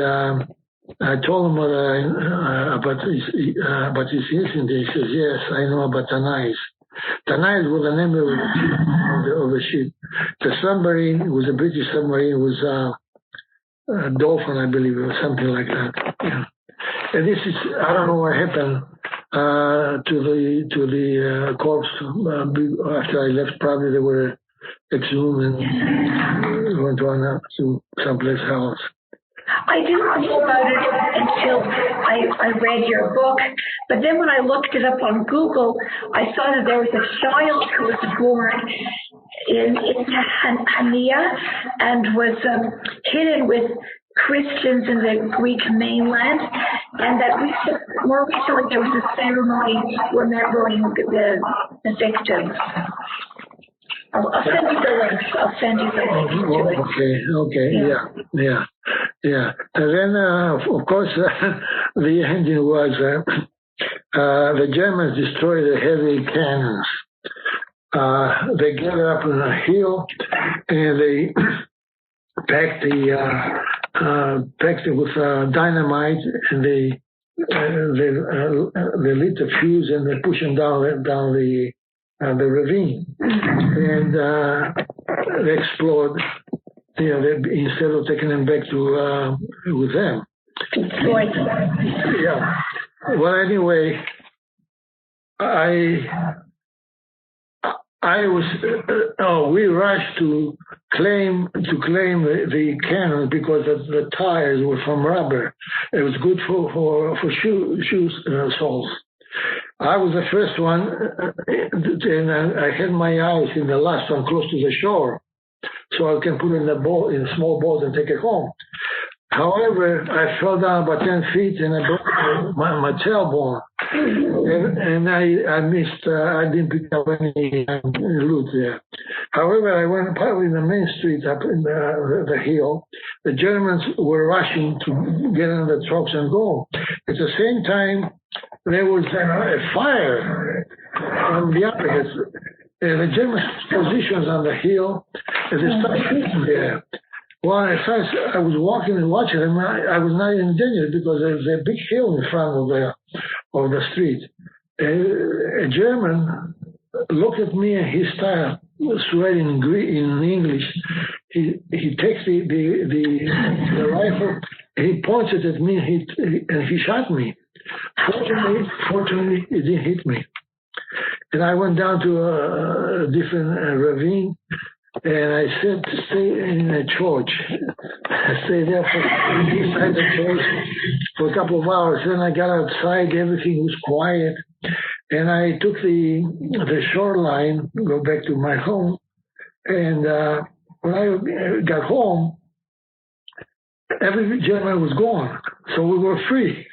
I told him about his incident. He says, yes, I know about Tanais. Tanais was the name of the ship. The submarine was a British submarine. It was a Dolphin, I believe, or something like that. Yeah. And this is, I don't know what happened to the corpse after I left. Probably they were exhumed and went on to someplace else. I didn't know about it until I read your book, but then when I looked it up on Google, I saw that there was a child who was born in Hania and was hidden with Christians in the Greek mainland, and that more recently there was a ceremony remembering the victims. I'll send you the links. Okay. Yeah. And then, of course, the ending was the Germans destroyed the heavy cannons. They gathered up on a hill, and they packed it with dynamite, and they lit the fuse, and they pushed them down the ravine, and they explode. Instead of taking them back to with them. Yeah. Well, anyway, we rushed to claim the cannon because the tires were from rubber. It was good for shoe soles. I was the first one, and I had my eyes in the last one close to the shore, so I can put it in a small boat and take it home. However, I fell down about 10 feet and I broke my tailbone. And I missed, I didn't pick up any loot there. However, I went probably in the main street up in the hill. The Germans were rushing to get on the trucks and go. At the same time, there was a fire on the opposite. The German positions on the hill, and they started shooting there. Well, at first I was walking and watching, and I was not in danger because there's a big hill in front of the street. A German looked at me and he started swearing in English. He takes the rifle, he points it at me, and he shot me. Fortunately, it didn't hit me. And I went down to a different ravine. And I said to stay in a church. I stayed there inside the church for a couple of hours. Then I got outside, everything was quiet. And I took the shoreline, go back to my home. And when I got home, every German was gone. So we were free.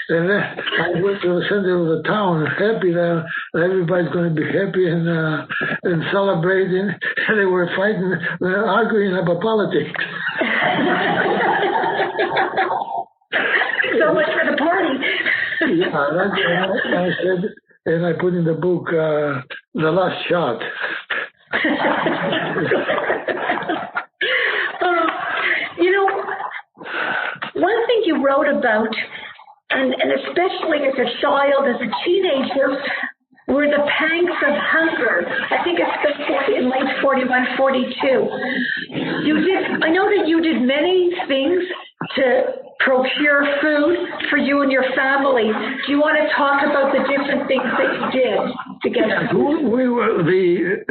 And then I went to the center of the town, happy that everybody's going to be happy and celebrating. And they were fighting, arguing about politics. So much for the party. Yeah, I said, and I put in the book, The Last Shot. One thing you wrote about, and especially as a child, as a teenager, were the pangs of hunger. I think especially in late 41, 42. I know that you did many things to procure food for you and your family. Do you want to talk about the different things that you did to get food? We were the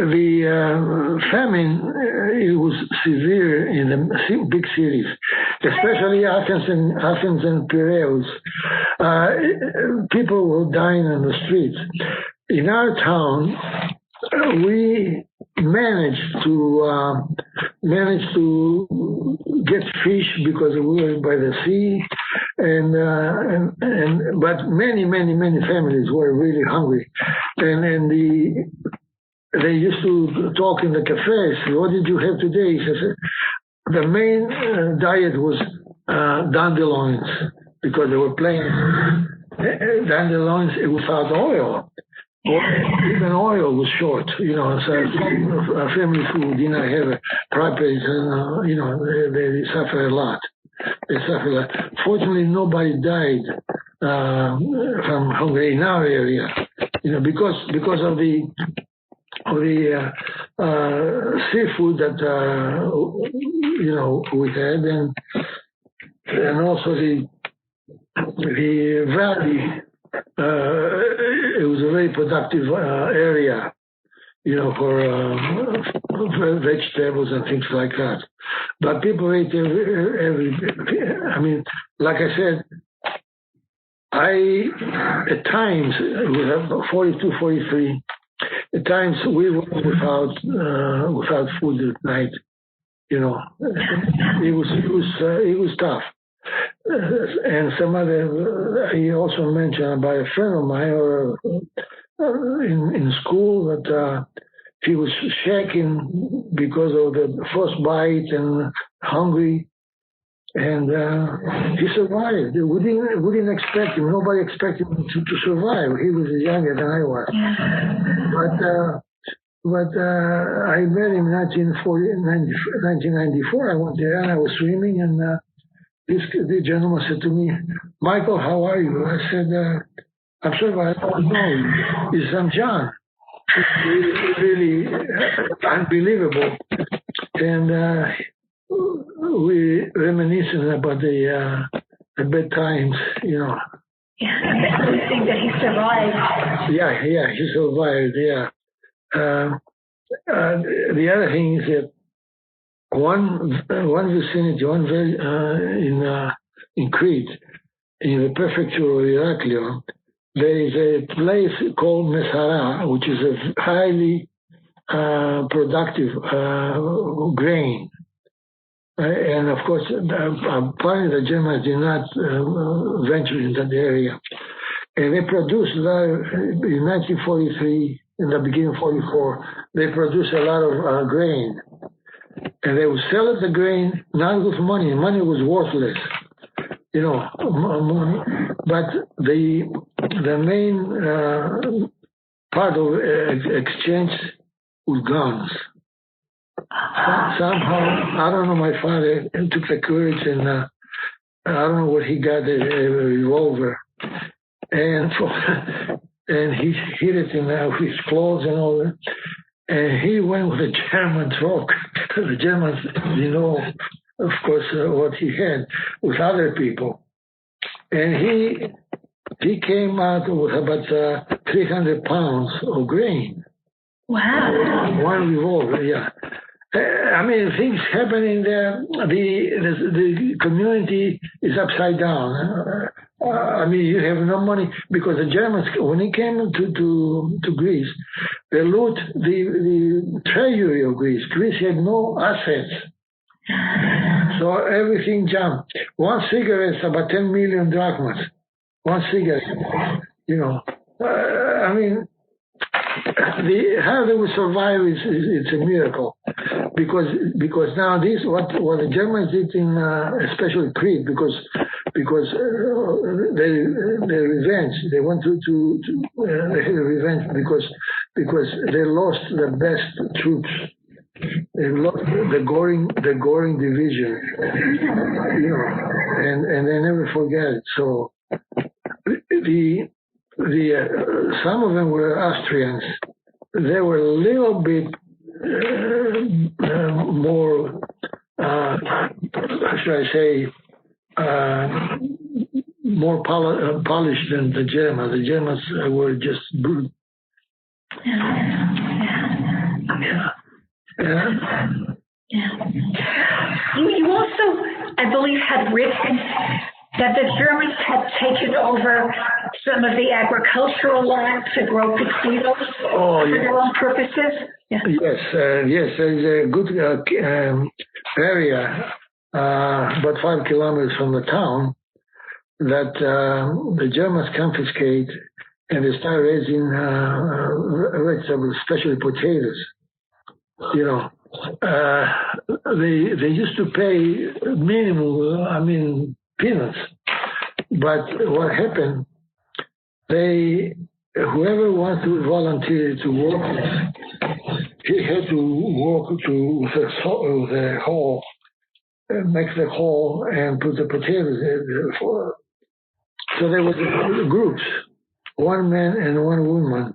famine. It was severe in the big cities, especially Athens and Piraeus. People were dying in the streets. In our town, we managed to get fish because we were by the sea, but many families were really hungry, and they used to talk in the cafes. What did you have today? He says the main diet was dandelions because they were plain dandelions without oil. Even oil was short, so families who did not have properties, they suffer a lot. Fortunately, nobody died from hunger in our area, because of the seafood that we had, and also the valley. It was a very productive area, for vegetables and things like that. But people ate like I said, at times, we have 42, 43, at times we were without food at night, it was tough. And some other, he also mentioned about a friend of mine in school that he was shaking because of the frostbite and hungry, and he survived. We didn't expect him. Nobody expected him to survive. He was younger than I was. But I met him in 1994. I went there and I was swimming, and the gentleman said to me, "Michael, how are you?" I said, "I'm sorry, but I don't know. He said, "I'm John." It's really unbelievable. And we reminiscing about the bad times, Yeah, I think that he survived. Yeah, he survived, yeah. The other thing is that one vicinity, in Crete, in the prefecture of Heraklion, there is a place called Messara, which is a highly productive grain. And of course, apparently the Germans did not venture in that area. And they produced, in 1943, in the beginning of 44, they produced a lot of grain. And they would sell the grain, not with money. Money was worthless, money. But the main part of exchange was guns. Somehow, I don't know, my father took the courage and I don't know where he got a revolver. And he hid it in his clothes and all that. And he went with a German truck. The Germans, of course, what he had with other people. And he came out with about 300 pounds of grain. Wow. One revolver, yeah. Things happening there. The community is upside down. You have no money because the Germans, when they came to Greece, they loot the treasury of Greece. Greece had no assets. So everything jumped. One cigarette is about 10 million drachmas. One cigarette, how they would survive it's a miracle, because now this what the Germans did in especially Crete because they revenge. They want to they had a revenge because they lost the best troops. They lost the Goring division, and they never forget it. So some of them were Austrians. They were a little bit more, how should I say, more polished than the Germans. The Germans were just brute. You also, I believe, had written that the Germans had taken over some of the agricultural lands to grow potatoes for their own purposes. Yeah. Yes, there's a good area about 5 kilometers from the town that the Germans confiscate, and they start raising vegetables, especially potatoes. They used to pay minimum, peanuts. But what happened, whoever wants to volunteer to work, he had to walk to the hole, make the hole and put the potatoes there. So there was groups, one man and one woman.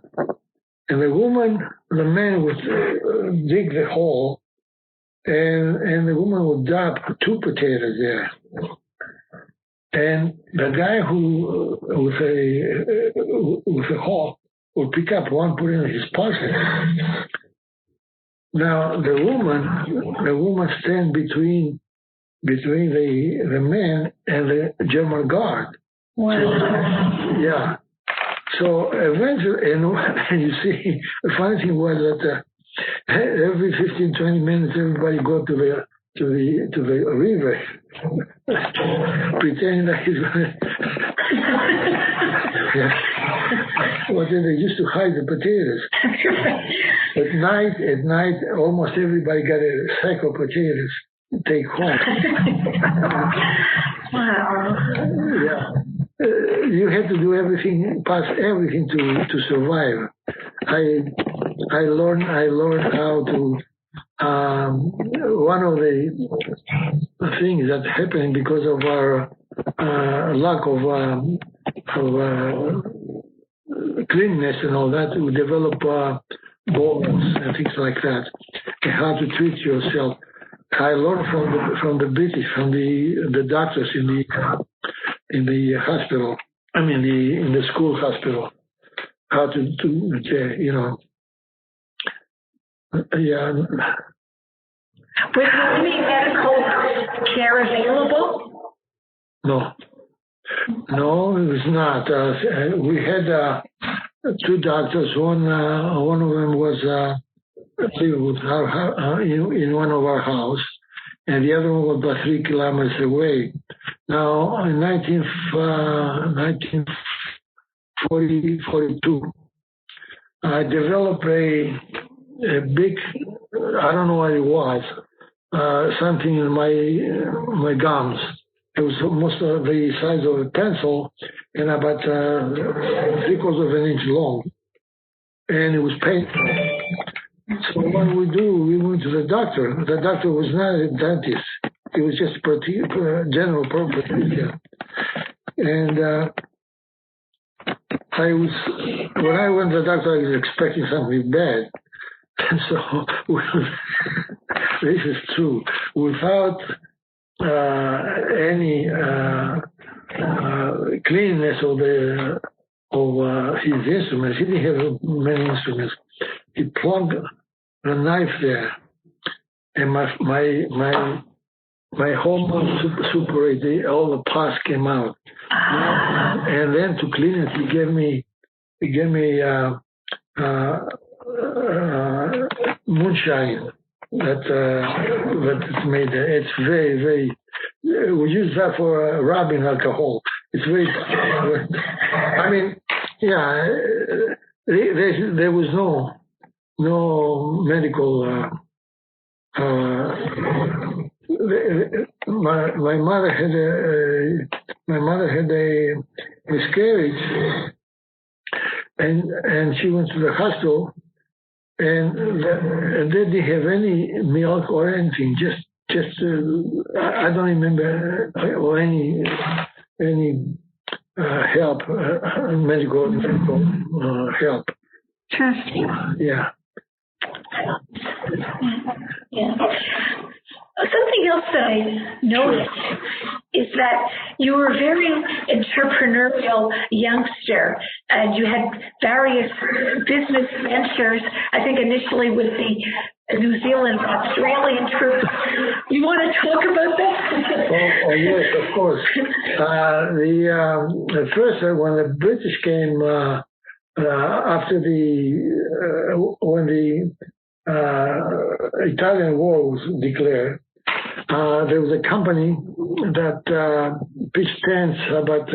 And the man would dig the hole, and the woman would drop 2 potatoes there. And the guy who with a hole would pick up one, put it in his pocket. Now the woman stand between the man and the German guard. Wow. Yeah. So eventually, and you see, the funny thing was that every 15, 20 minutes, everybody go to the river, pretending that he's going to. Well, then they used to hide the potatoes. At night, almost everybody got a sack of potatoes to take home. Wow. Yeah. You had to do everything, pass everything to survive. I learned how to. One of the things that happened because of our lack of cleanness and all that, we develop boils and things like that, and how to treat yourself. I learned from the British, from the doctors in the hospital. I mean, in the school hospital, how to yeah. Was there any medical care available? No, it was not. We had 2 doctors. One of them was lived with in one of our house, and the other one was about 3 kilometers away. Now, in 1942, I developed a big, I don't know what it was, something in my gums. It was almost the size of a pencil and about 3/4 of an inch long. And it was painful. So what we went to the doctor. The doctor was not a dentist. It was just general purpose. And when I went to the doctor, I was expecting something bad. And so this is true. Without any cleanness of his instruments, he didn't have many instruments. He plugged the knife there, and my whole mouth suppurated. All the pus came out, and then to clean it, he gave me moonshine that it's made. It's very, very. We use that for rubbing alcohol. It's very. I mean, yeah. There was no medical. My mother had a miscarriage, and she went to the hospital, and they didn't have any milk or anything. Just I don't remember or any help, medical help. Yeah. Yeah. Something else that I noticed is that you were a very entrepreneurial youngster, and you had various business ventures, I think initially with the New Zealand Australian troops. You want to talk about that? Oh yes, of course. The first, when the British came, after when the Italian War was declared, there was a company that pitched tents about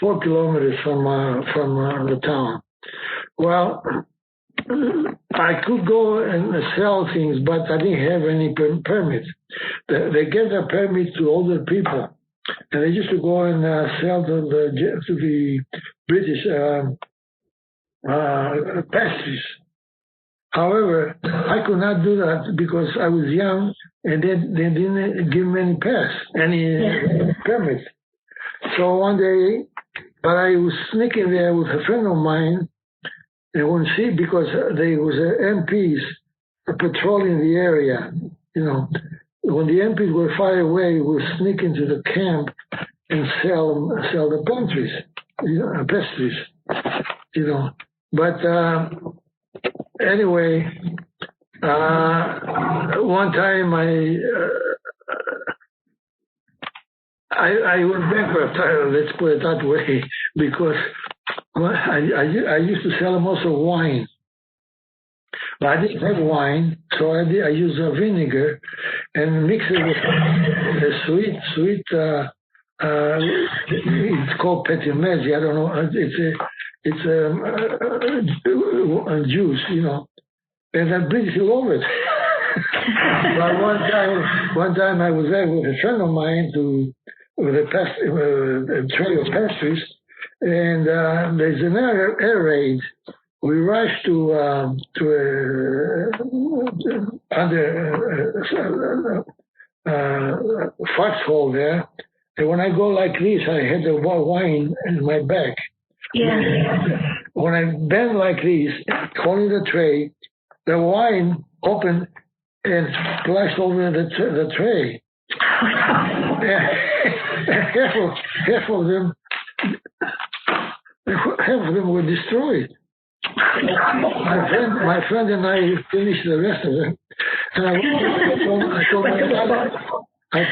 4 kilometers from the town. Well, I could go and sell things, but I didn't have any permits. They gave a permit to older people, and they used to go and sell to the British pastries. However, I could not do that because I was young, and they didn't give me any permits. So one day, but I was sneaking there with a friend of mine. They wouldn't see because there was MPs patrolling the area. You know, when the MPs were far away, we would sneak into the camp and sell the pastries. You know, but anyway, one time I went bankrupt. Let's put it that way, because I used to sell them also wine, but I didn't have wine, so I used vinegar and mix it with a sweet. It's called petit maître. I don't know. It's a juice, you know, and the British love it. But one time I was there with a friend of mine with a tray of pastries, and there's an air raid. We rushed to under foxhole there, and when I go like this, I had the wine in my back. Yeah. When I bend like this, holding the tray, the wine opened and splashed over the tray. Half of them were destroyed. My friend and I finished the rest of them. And I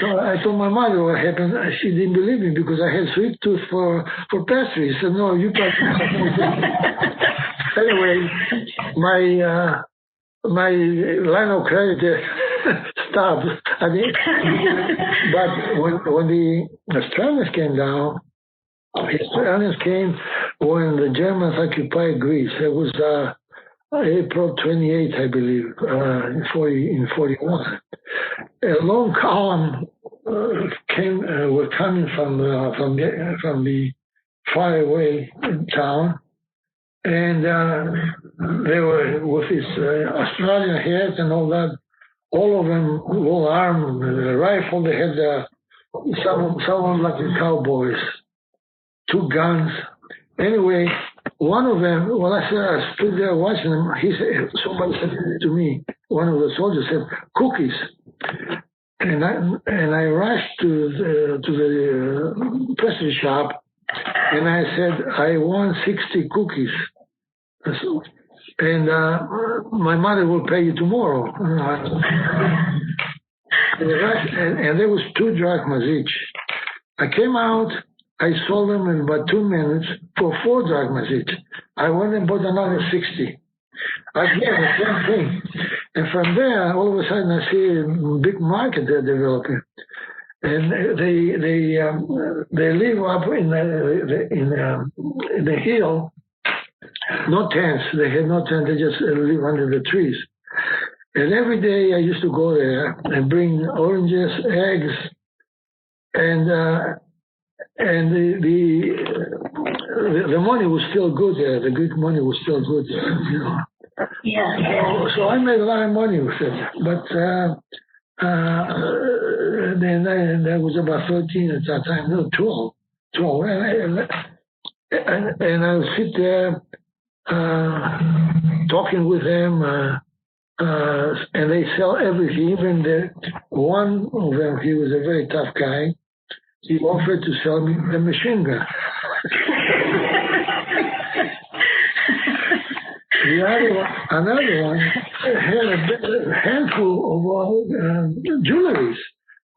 told my mother what happened. She didn't believe me because I had sweet tooth for pastries. She said, no, you can't. Anyway, my line of credit stopped. I mean, but when the Australians came down, the Australians came when the Germans occupied Greece. It was April 28th, I believe, in 41. A long column were coming from the faraway town, and they were with his Australian hats and all that. All of them well armed, with a rifle. They had someone like the cowboys, 2 guns. Anyway, one of them, when I stood there watching them, somebody said to me, one of the soldiers said, "Cookies." And I rushed to the pastry shop, and I said, "I want 60 cookies. And my mother will pay you tomorrow." And there was 2 drachmas each. I came out, I sold them in about 2 minutes for 4 drachmas each. I went and bought another 60. Again, the same thing. And from there, all of a sudden, I see a big market they're developing. And they live up in the hill. No tents. They had no tent. They just live under the trees. And every day I used to go there and bring oranges, eggs, and the money was still good there. The Greek money was still good there, you know. Yeah. So I made a lot of money with it. But then I was about 13 at that time. No, 12. And I would sit there talking with them, and they sell everything. Even one of them, he was a very tough guy. He offered to sell me a machine gun. Another one had a handful of jewelries.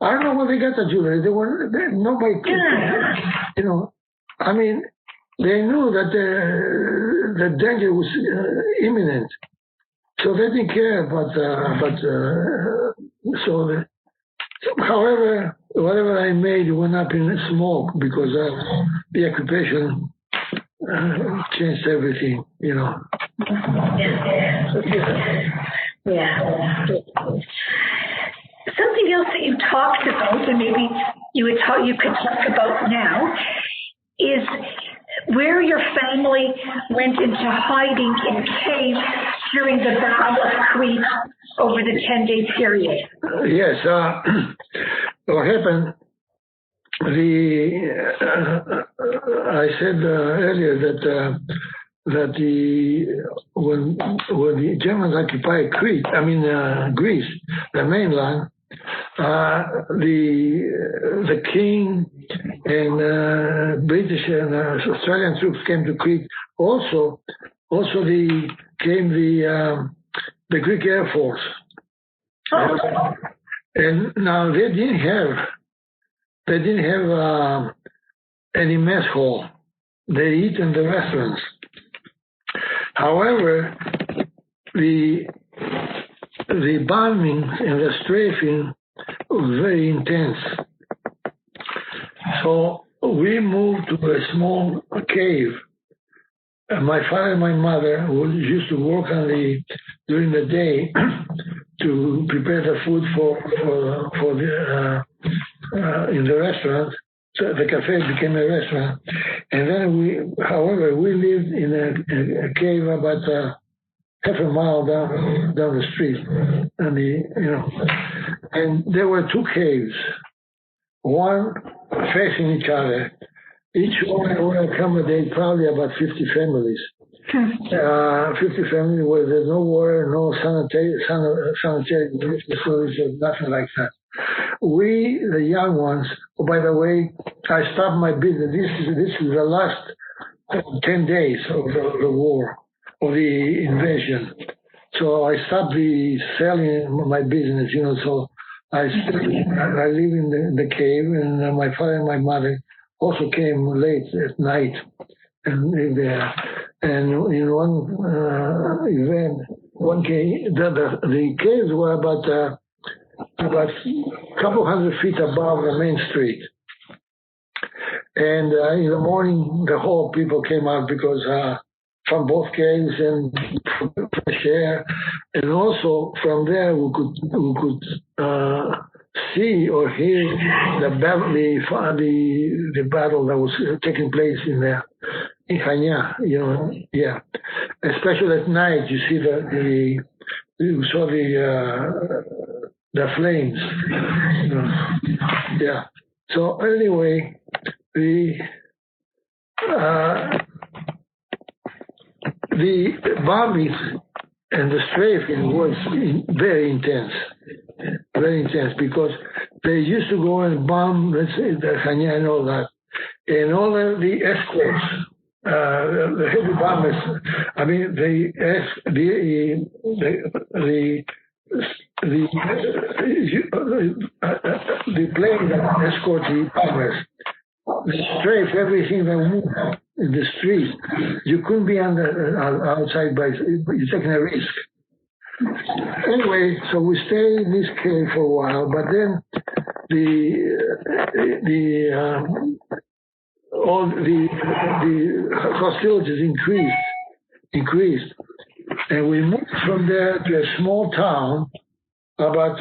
I don't know where they got the jewelry. Nobody could, you know. I mean, they knew that the danger was imminent, so they didn't care about. However, whatever I made went up in smoke because the occupation changed everything, you know. Yeah. Something else that you talked about, and maybe you could talk about now, is where your family went into hiding in caves during the Battle of Crete over the 10-day period. Yes. What happened? I said earlier that when the Germans occupied Crete, Greece, the mainland, the king and British and Australian troops came to Crete. Also came the Greek Air Force. And now they didn't have any mess hall. They eat in the restaurants. However, the bombing and the strafing was very intense. So we moved to a small cave. My father and my mother used to work during the day to prepare the food in the restaurant. So the cafe became a restaurant, and then we lived in a cave about half a mile down the street, and there were 2 caves, one facing each other. Each one would accommodate probably about 50 families. 50 families where there's no water, no sanitary facilities, nothing like that. We, the young ones, by the way, I stopped my business. This is the last 10 days of the war, of the invasion. So I stopped selling my business, so I live in the cave, and my father and my mother also came late at night and lived there. And in one event, one cave. The caves were about a couple hundred feet above the main street. And in the morning, the whole people came out because from both caves and fresh air, and also from there we could see or hear the battle that was taking place in Hanya, yeah. Especially at night, you see you saw the flames, yeah. So anyway, the bombing and the strafing was very intense because they used to go and bomb, let's say, the Hanya and all that, and all of the escorts, the heavy bombers. I mean, the plane that escort the bombers, they strafe everything that moved in the street. You couldn't be outside you're taking a risk. Anyway, so we stayed in this cave for a while, but then all the hostilities increased, and we moved from there to a small town about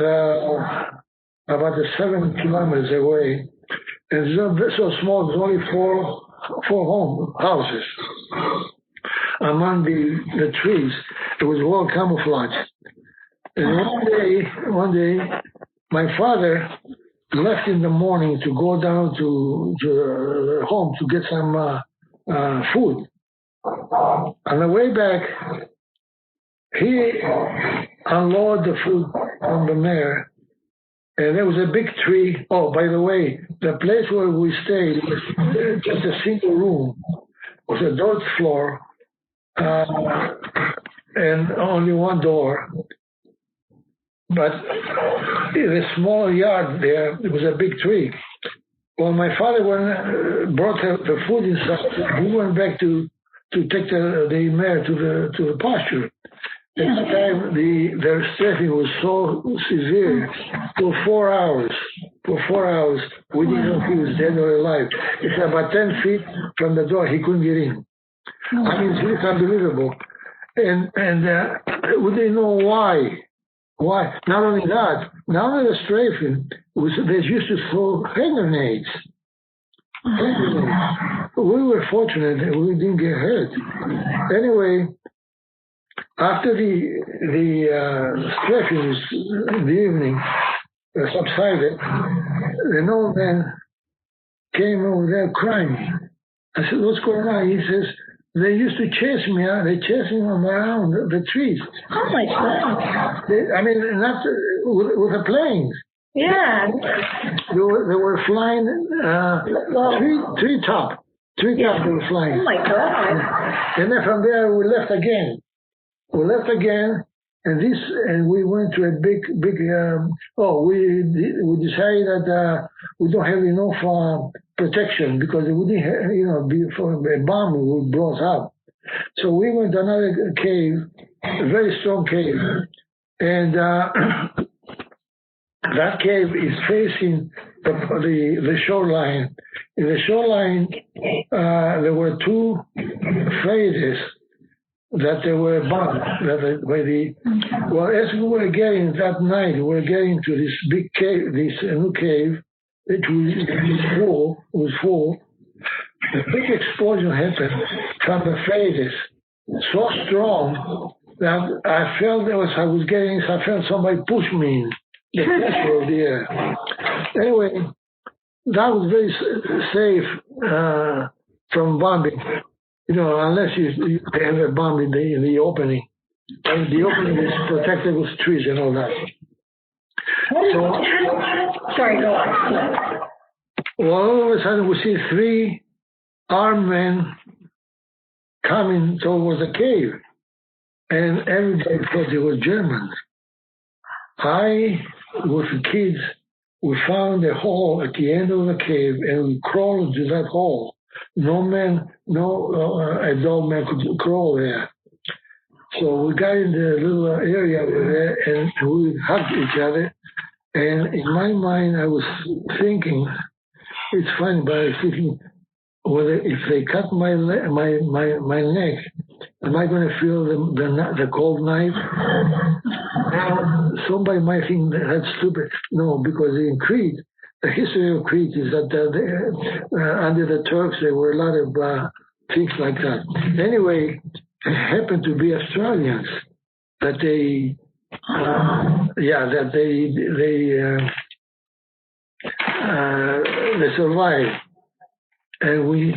7 kilometers away, and so small. There's only four houses among the trees. It was well camouflaged. And one day, my father left in the morning to go down to home to get some food. On the way back, he unloaded the food from the mare, and there was a big tree. Oh, by the way, the place where we stayed was just a single room. It was a dirt floor, and only one door. But in a small yard there was a big tree. Well, my father brought the food inside. He went back to take the mare to the pasture. At the time, the strafing was so severe. For 4 hours, we didn't know if he was dead or alive. It's about 10 feet from the door. He couldn't get in. I mean, it's unbelievable. And we didn't know why. Why? Not only that, now that the strafing they used to throw hand grenades. We were fortunate that we didn't get hurt. Anyway, after the strafing in the evening subsided, an old man came over there crying. I said, "What's going on?" He says, "They used to chase me. They chased me around the trees." Oh my God! I mean, not with the planes. Yeah. They were flying tree top. They were flying. Oh my God! And then from there we left again. And we went to a big. We decided that we don't have enough protection because it wouldn't, before a bomb would blow us up. So we went to another cave, a very strong cave, and that cave is facing the shoreline. In the shoreline, there were two phases that they were bombed. Well, as we were getting that night, we were getting to this big cave, this new cave. It was full. A big explosion happened from the phases, so strong that I felt I felt somebody push me in the pressure of the air. Anyway, that was very safe from bombing, unless you have a bomb in the opening. And the opening is protected with trees and all that. Sorry, go on. Well, all of a sudden we see 3 armed men coming towards the cave, and everybody thought they were Germans. With the kids, we found a hole at the end of the cave, and we crawled into that hole. No adult man could crawl there. So we got in the little area over there and we hugged each other. And in my mind, I was thinking, it's funny, but I was thinking, whether if they cut my neck, am I going to feel the cold knife? Now, somebody might think that's stupid. No, because in Crete, the history of Crete is that under the Turks there were a lot of things like that. Anyway, it happened to be Australians that they survived, and we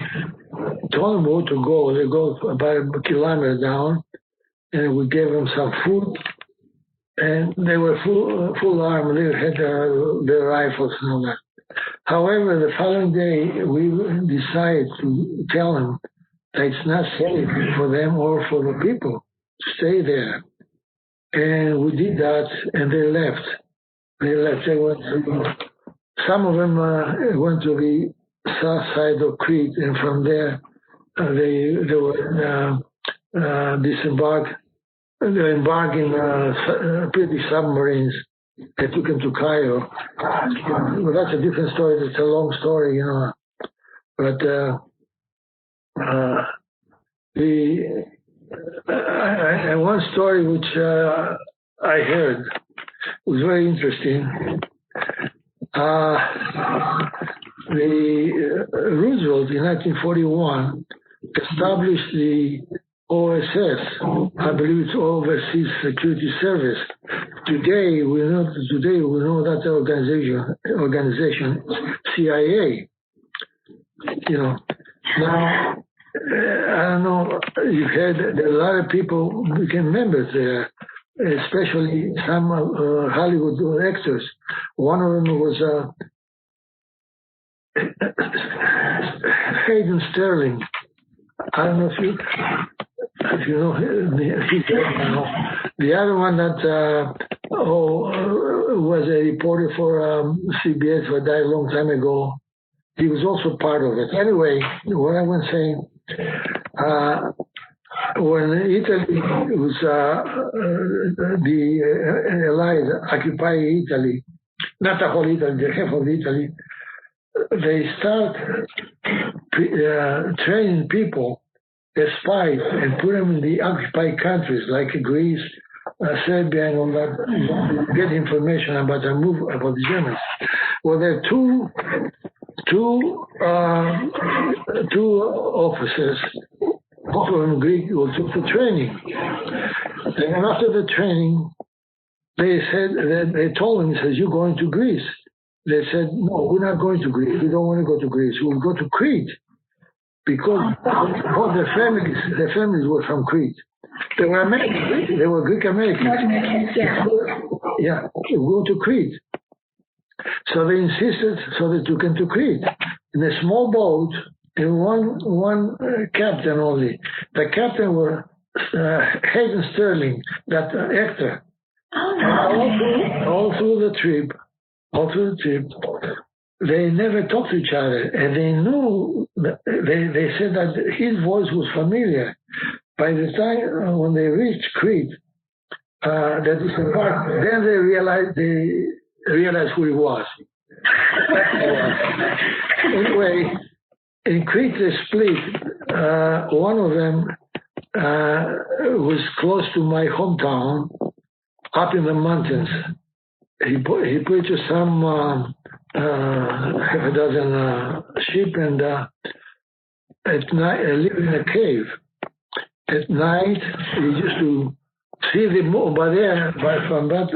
told them where to go. They go about a kilometer down, and we gave them some food. And they were full armed. They had their rifles and all that. However, the following day, we decided to tell them that it's not safe for them or for the people to stay there. And we did that, and they left. They went to, some of them went to the south side of Crete, and from there they were disembarked. They embarked in pretty submarines. They took them to Cairo. Well, that's a different story. It's a long story, you know. But and one story which I heard was very interesting. Roosevelt in 1941 established the OSS, I believe it's Overseas Security Service. Today we know that organization CIA. You know, now I don't know. You've heard that a lot of people became members there, especially some Hollywood actors. One of them was Hayden Sterling. I don't know if you know, he's dead now. The other one that was a reporter for CBS who died a long time ago, he was also part of it. Anyway, what I was saying, when Italy was the Allies occupying Italy, not the whole Italy, the half of Italy, they start training people as spies and put them in the occupied countries like Greece, Serbia, and all that, get information about the move about the Germans. Well, there are two officers, both of them Greek, who took the training. And after the training, they told him, he says, "You're going to Greece." They said, "No, we're not going to Greece. We don't want to go to Greece. We'll go to Crete." Because all their families were from Crete. They were Americans. They were Greek Americans. North Americans, yeah. Yeah, we'll go to Crete. So they insisted, so they took him to Crete in a small boat, and one captain only. The captain was Hayden Sterling, that actor. And all through the trip, they never talked to each other, and they knew. They said that his voice was familiar. By the time when they reached Crete, that disembarked, then they realized who he was. Anyway, in Crete they split. One of them was close to my hometown, up in the mountains. He purchased some half a dozen sheep, and at night lived in a cave. At night, he used to see from that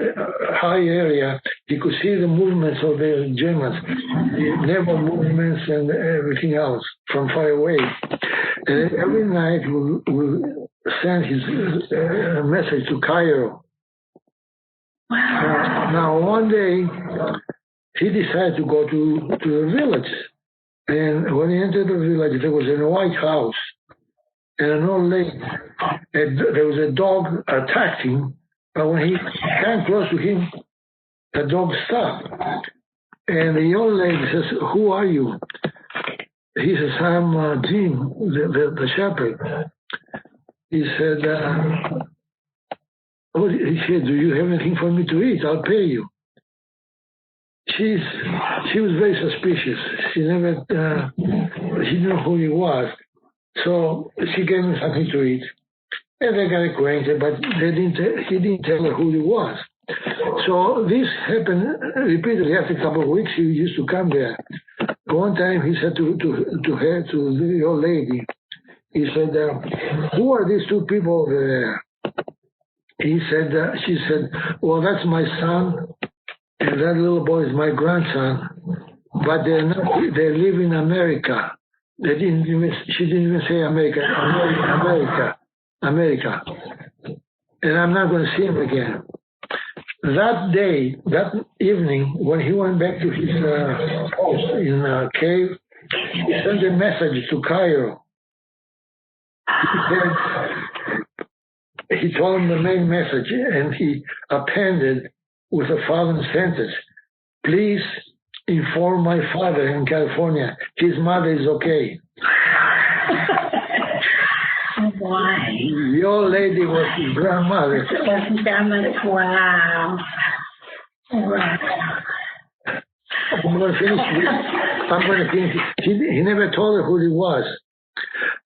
high area, he could see the movements of the Germans, the naval movements and everything else from far away. And every night we'll send his message to Cairo. Wow. Now, one day, he decided to go to the village. And when he entered the village, there was a white house and an old lady. And there was a dog attacked him, but when he came close to him, the dog stopped. And the old lady says, "Who are you?" He says, "I'm Jim, the shepherd." He said, He said, do you have anything for me to eat? I'll pay you. She was very suspicious. She didn't know who he was. So she gave him something to eat. And they got acquainted, but he didn't tell her who he was. So this happened repeatedly. After a couple of weeks, he used to come there. One time he said to the old lady, he said, who are these two people over there? She said, well, that's my son, and that little boy is my grandson, but they live in America. She didn't even say America. And I'm not going to see him again. That evening, when he went back to his post in a cave, he sent a message to Cairo. He told him the main message, and he appended with the following sentence: please inform my father in California his mother is okay. Why? The old lady was his grandmother. Wow. I'm going to finish. He never told her who he was.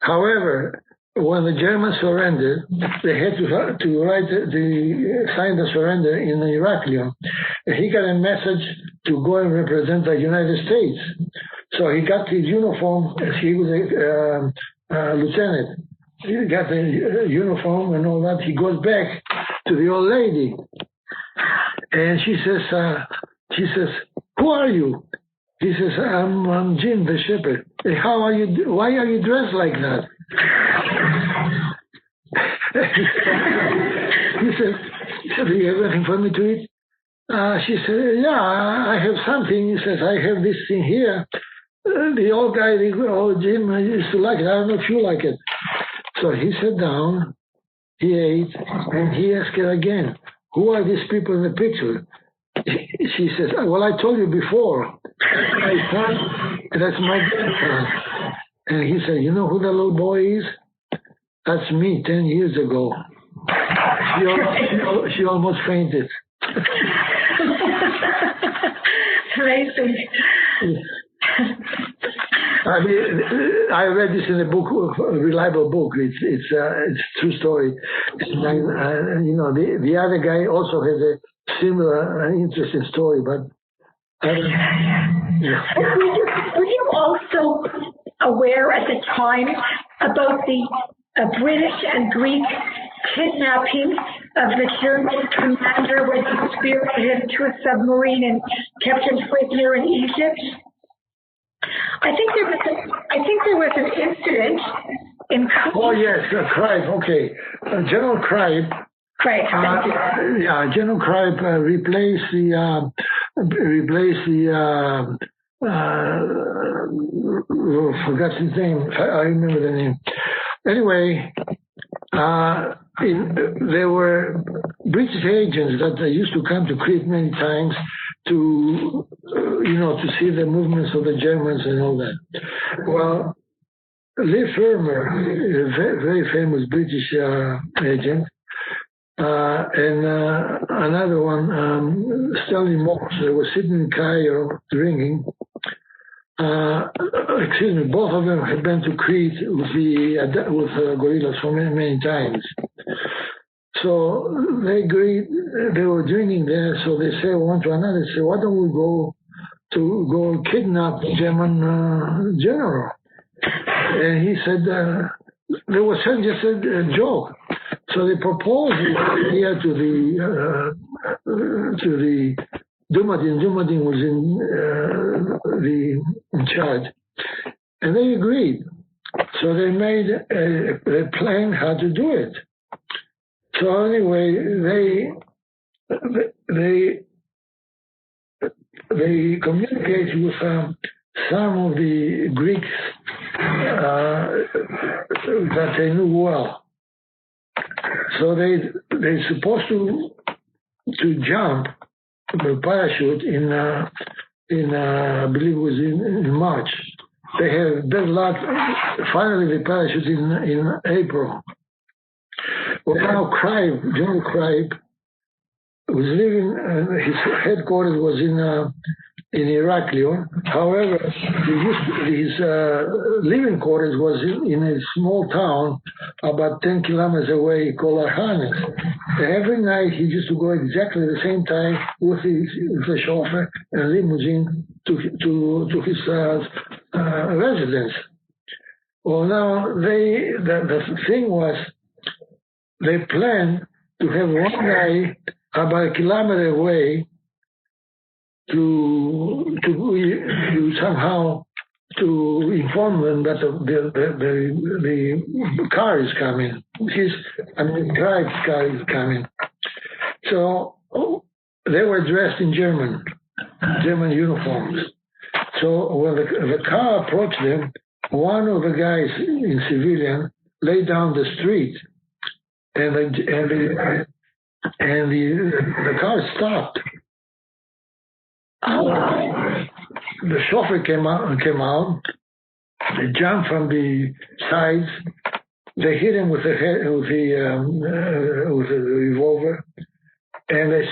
However, when the Germans surrendered, they had to sign the surrender in Heraklion. He got a message to go and represent the United States. So he got his uniform. He was a lieutenant. He got the uniform and all that. He goes back to the old lady, and she says, "Who are you?" He says, "I'm Jim the shepherd." "Hey, how are you? Why are you dressed like that?" He said, "Do you have anything for me to eat?" She said, "Yeah, I have something." He says, "I have this thing here. The old guy, old Jim, used to like it. I don't know if you like it." So he sat down, he ate, and he asked her again, "Who are these people in the picture?" She says, "Well, I told you before. My son, that's my grandson." And he said, "You know who the little boy is? That's me 10 years ago." She almost fainted. Amazing. I mean, I read this in a book, a reliable book. It's a true story. And the other guy also has a similar interesting story, but I don't know. Yeah. Were you also aware at the time about the British and Greek kidnapping of the German commander when he spirited him to a submarine and kept him prisoner in Egypt? I think there was an incident in Crete. Oh yes, Cripe. Okay, General Cripe. Cripe. General Cripe replaced the forgot his name. I remember the name. Anyway, there were British agents that used to come to Crete many times to see the movements of the Germans and all that. Well, Lee Fermer, a very famous British agent, and another one, Stanley Morse, they were sitting in Cairo drinking. Both of them had been to Crete with gorillas for many, many times. So they agreed, they were drinking there, so they said one to another, they said, "Why don't we go kidnap the German general?" And he said, they were saying just a joke. So they proposed here to the Dumadin. Dumadin was in charge, and they agreed. So they made a plan how to do it. So anyway, they communicated with some of the Greeks that they knew well. So they're supposed to jump the parachute in I believe it was in March. They had bad luck. Finally, the parachute in April. Well, now General Cripe was living, his headquarters was in Heraklion. However, his living quarters was in a small town about 10 kilometers away called Arhanes. Every night he used to go exactly the same time with the chauffeur and limousine to his residence. Well, now the thing was they planned to have one guy about a kilometer away to somehow to inform them that the car is coming. Cripe's car is coming. So they were dressed in German uniforms. So when the car approached them, one of the guys in civilian lay down the street, and the car stopped. The chauffeur came out. They jumped from the sides. They hit him with the revolver, and they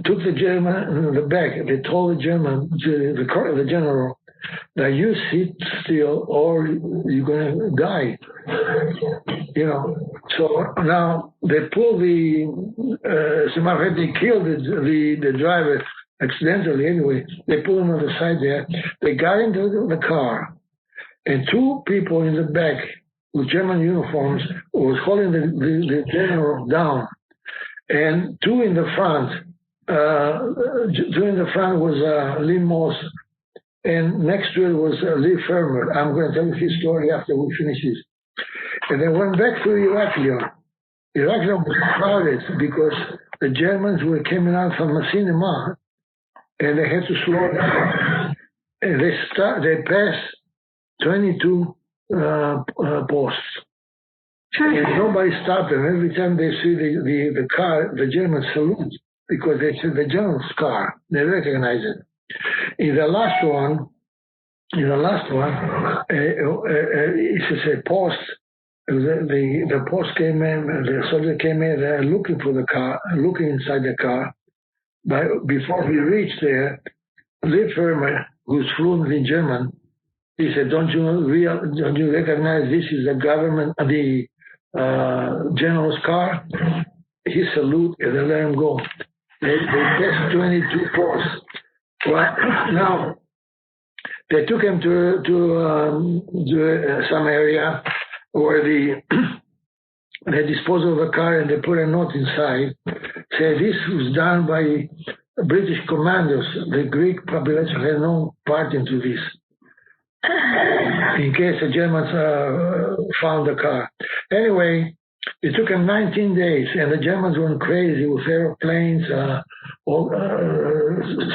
took the German in the back. They told the German, the general, that you sit still or you're gonna die. So now they pulled as a matter of fact, they killed the driver accidentally anyway. They pulled him on the side there. They got into the car, and two people in the back with German uniforms was holding the general down, and two in the front. Two in the front was Lee Moss, and next to it was Lee Fermer. I'm going to tell you his story after we finish this. And they went back to Heraklion. Heraklion was crowded because the Germans were coming out from a cinema, and they had to slow down. And they passed 22 posts. And nobody stopped them. Every time they see the car, the Germans salute because they see the general's car. They recognize it. In the last one, it's a post. The post came in, the soldier came in, they're looking for the car, looking inside the car. But before he reached there, Lee Fermer, who's fluent in German, he said, don't you recognize this is the government, the general's car? He saluted and they let him go. They passed 22 posts. Well, now, they took him to some area where they disposed of the car and they put a note inside. Say this was done by British commandos. The Greek population had no part into this. In case the Germans found the car. Anyway, it took them 19 days, and the Germans went crazy with airplanes,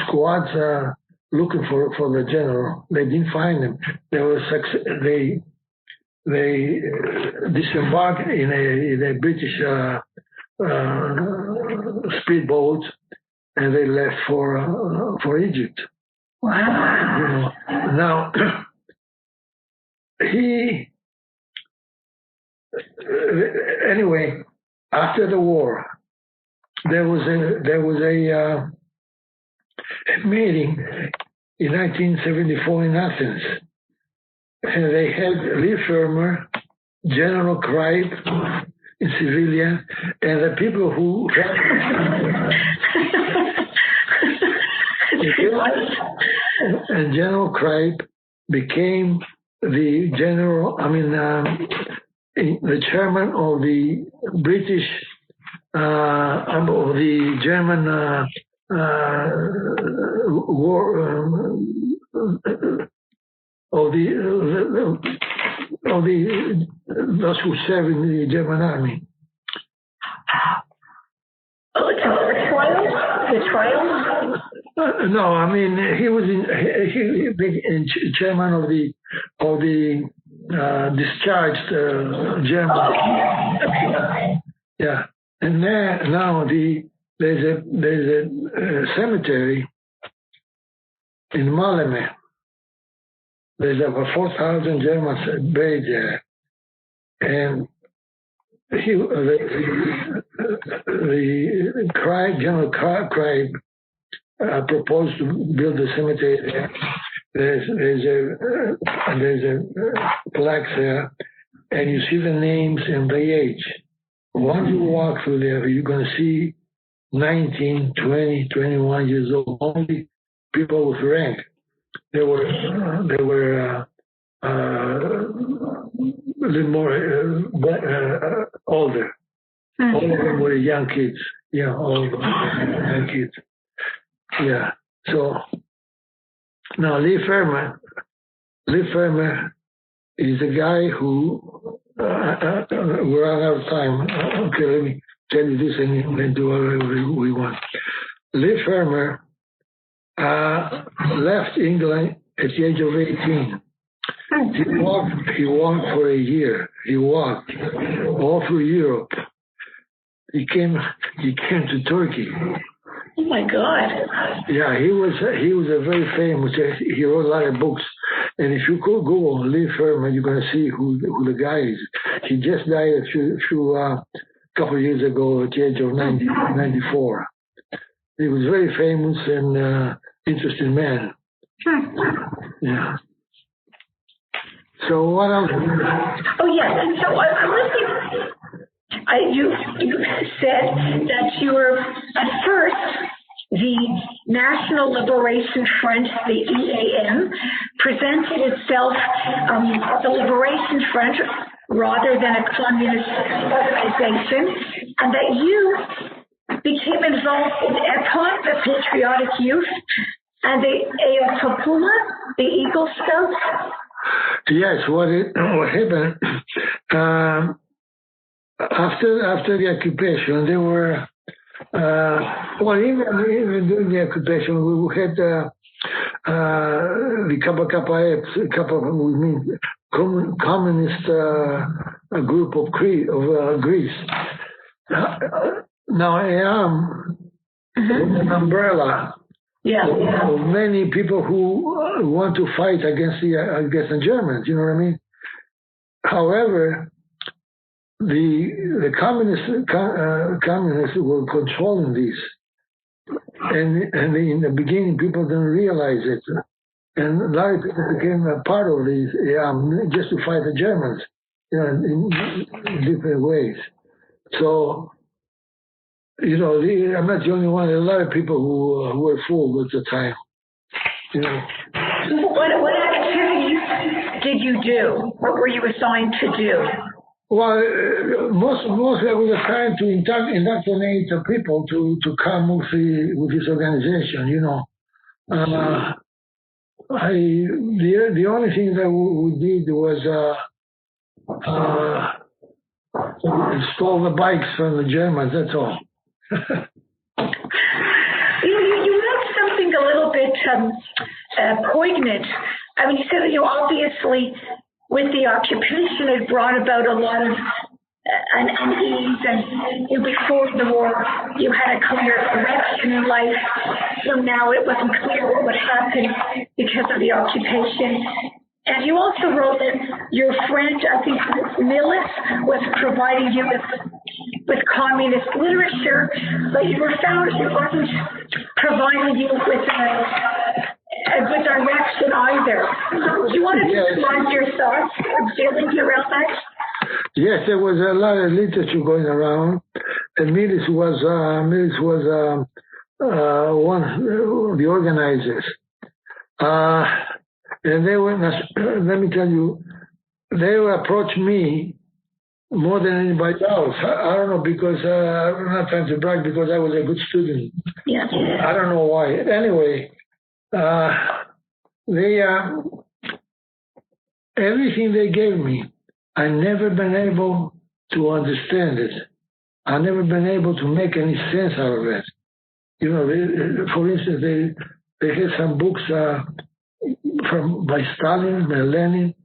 squads looking for the general. They didn't find him. They disembarked in a British speedboat, and they left for Egypt. Wow. Now anyway, after the war, there was a meeting in 1974 in Athens. And they had Lee Fermer, General Cripe in civilian, and the people who and General Cripe became the the chairman of the British of the German war. Of those who serve in the German army. The trials? No, I mean he was chairman of the discharged German. Yeah, and now there's a cemetery in Maleme. There's over 4,000 Germans buried there. And the General Crete proposed to build a cemetery there. There's a plaque there, and you see the names and the age. Once you walk through there, you're going to see 19, 20, 21 years old, only people with rank. They were a little more older. All of them were young kids. Yeah, all of them young kids. Yeah. So now Lee Fermer is a guy who we're out of time. Okay, let me tell you this and then do whatever we want. Lee Fermer left England at the age of 18. He walked for a year. He walked all through Europe. He came to Turkey. Oh my God! Yeah, he was a very famous. He wrote a lot of books, and if you could Google Lee Fermer, you're going to see who the guy is. He just died a couple of years ago at the age of 94. He was very famous and interesting man. Yeah. So what else? Oh yes. So you said that you were at first the National Liberation Front, the EAM, presented itself as a liberation front rather than a communist organization, and that you became involved in EPON, the Patriotic Youth, and the Ayatollah, the Eagle Scouts. Yes, what happened after the occupation, there were even during the occupation, we had the communist group of Greece. Now I am an umbrella. Yeah. Of many people who want to fight against the Germans. You know what I mean? However, the communists were controlling this, and in the beginning people didn't realize it, and a lot of people became a part of this just to fight the Germans, in different ways. So, I'm not the only one. There are a lot of people who were fooled at the time. What activities did you do? What were you assigned to do? Well, mostly I was assigned to indoctrinate the people to come with this organization. The only thing that we did was stole the bikes from the Germans. That's all. You wrote something a little bit poignant. I mean, you said that obviously with the occupation it brought about a lot of unease, and before the war you had a clear direction in life, so now it wasn't clear what would happen because of the occupation. And you also wrote that your friend, I think Millis, was providing you with communist literature, but you were found it wasn't providing you with a good direction either. So do you want to describe your thoughts and feelings around that? Yes, there was a lot of literature going around, and Millis was one of the organizers. And they were, let me tell you, they approached me more than anybody else. I don't know, because I'm not trying to brag, because I was a good student. Yeah. I don't know why. Anyway, everything they gave me, I never been able to understand it. I never been able to make any sense out of it. For instance, they had some books by Stalin, by Lenin,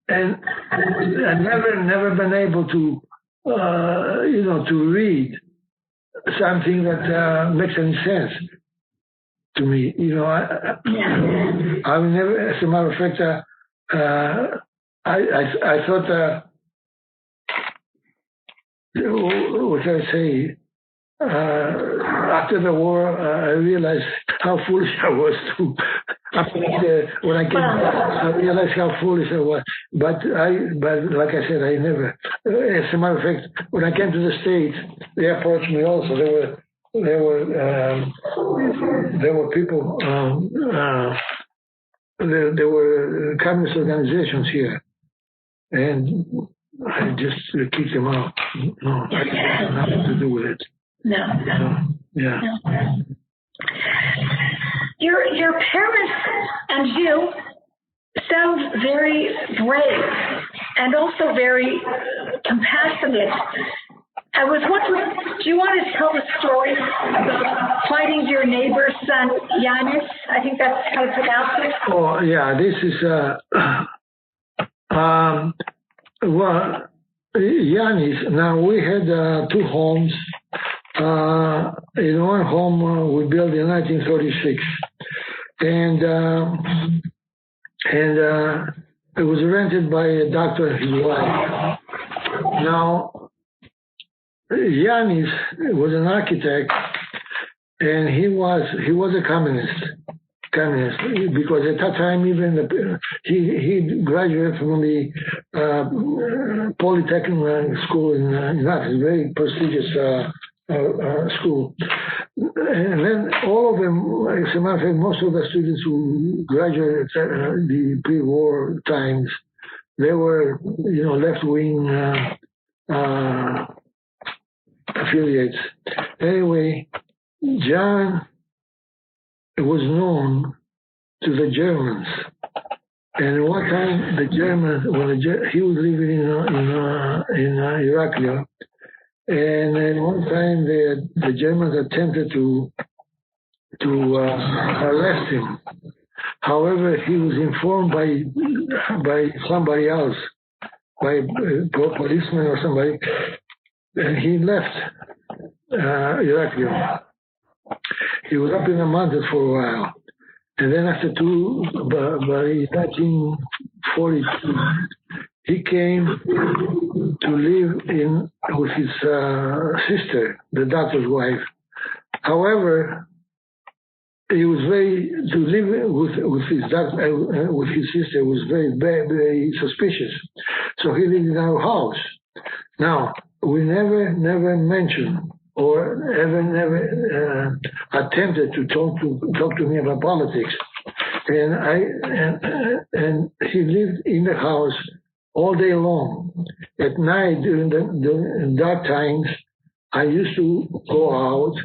and I never been able to, to read something that makes any sense to me. I never, as a matter of fact, I thought what can I say? After the war, I realized how foolish I was too. When I came, I realized how foolish I was. But like I said, I never. As a matter of fact, when I came to the States, they approached me also. There were people. There were communist organizations here, and I just kicked them out. No, I had nothing to do with it. No. Yeah. No. Your parents and you sound very brave and also very compassionate. I was wondering, do you want to tell the story about fighting your neighbor's son, Yanis? I think that's how to pronounce it. Oh, yeah, this is, well, Yanis, now we had 2 homes. In one home we built in 1936, and it was rented by a doctor and his wife. Now, Yanis was an architect, and he was a communist, because at that time even he graduated from the Polytechnic school in Athens, very prestigious school. And then all of them, as a matter of fact, most of the students who graduated the pre-war times, they were, left-wing affiliates. Anyway, John was known to the Germans. And one time, the Germans, he was living in Iraklia, and then one time the Germans attempted to arrest him. However, he was informed by somebody else, by a policeman or somebody, and he left Iraklia. He was up in the mountains for a while. And then after by 1942, he came to live with his sister, the doctor's wife. However, he was to live with his sister was very suspicious. So he lived in our house. Now, we never mentioned or never attempted to talk to me about politics. And he lived in the house all day long. At night, during the dark times, I used to go out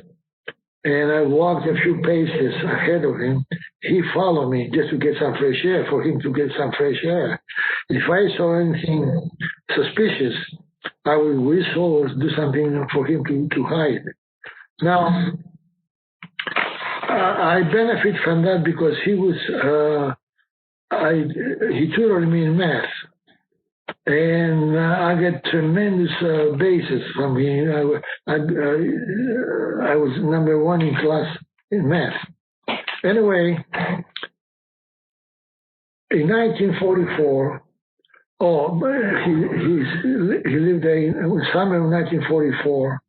and I walked a few paces ahead of him. He followed me just to get some fresh air, for him to get some fresh air. If I saw anything suspicious, I would whistle or do something for him to hide. Now, I benefit from that because he tutored me in math. And I get tremendous basis from him. I was number 1 in class in math. Anyway, in 1944, he lived there in summer of 1944.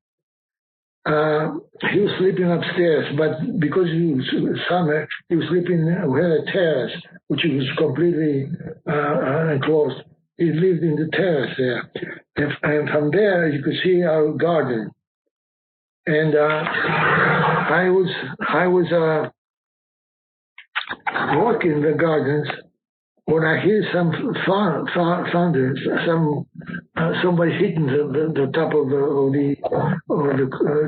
He was sleeping upstairs, but because it was summer, he was sleeping. We had a terrace, which was completely enclosed. He lived in the terrace there, and from there you could see our garden. And I was walking the gardens when I hear some thunder, somebody hitting the top of the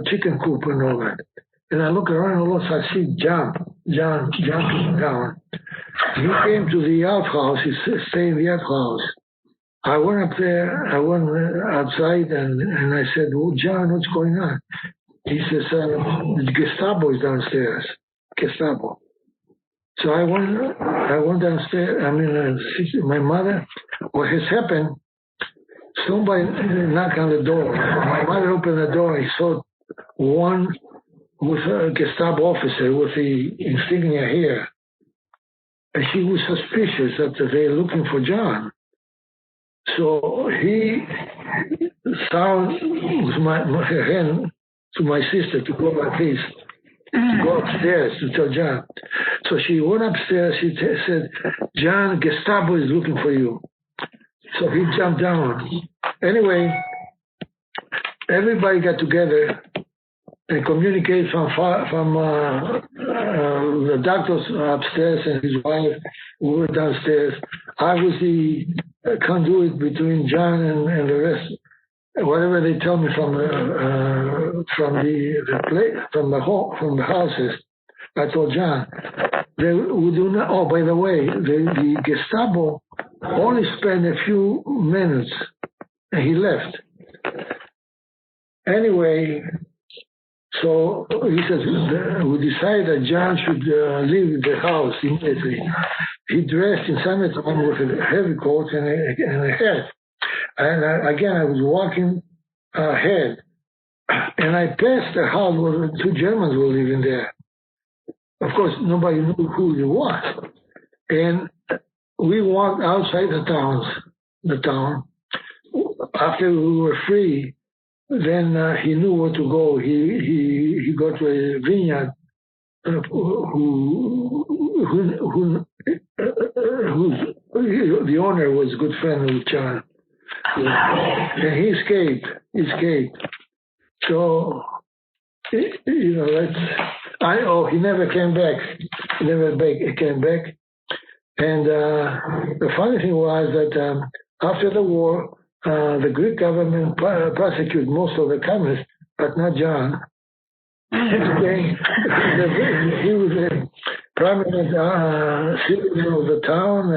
chicken coop and all that. And I look around and all I see John jumping down. He came to the outhouse. He stayed in the outhouse. I went up there. I went outside and I said, "Oh, John, what's going on?" He says, "The Gestapo is downstairs." Gestapo. So I went downstairs. My mother. What has happened? Somebody knocked on the door. My mother opened the door. I saw one with a Gestapo officer with the insignia here. And she was suspicious that they're looking for John. So he sounded her hand to my sister to go like this, to go upstairs to tell John. So she went upstairs. She said, "John, Gestapo is looking for you." So he jumped down. Anyway, everybody got together and communicated from the doctors upstairs and his wife who were downstairs. I was the conduit between John and the rest. Whatever they tell me from the houses, I told John. They would do not. Oh, by the way, the Gestapo only spent a few minutes, and he left. Anyway, so he says we decided that John should leave the house immediately. He dressed in summertime with a heavy coat and a hat. And again, I was walking ahead, and I passed a house where two Germans were living there. Of course, nobody knew who it was. And we walked outside the town. After we were free, then he knew where to go. He got to a vineyard the owner was a good friend of John. And he escaped. So, he never came back. He came back. And the funny thing was that after the war, the Greek government prosecuted most of the communists, but not John. He was a prominent citizen of the town,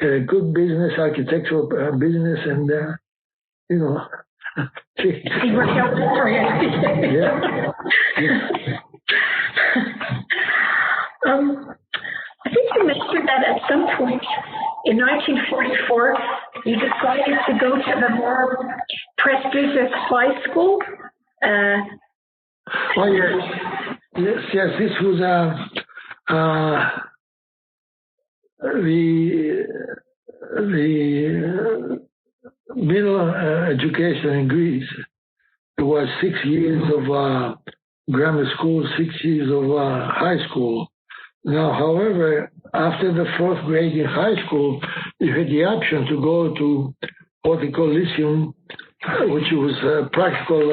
a good business, architectural business, and he worked out for him. Yeah. I think you mentioned that at some point in 1944, you decided to go to the more prestigious high school. Oh yes. This was the middle education in Greece. It was 6 years of grammar school, 6 years of high school. Now, however, after the fourth grade in high school, you had the option to go to what they call Lyceum, which was practical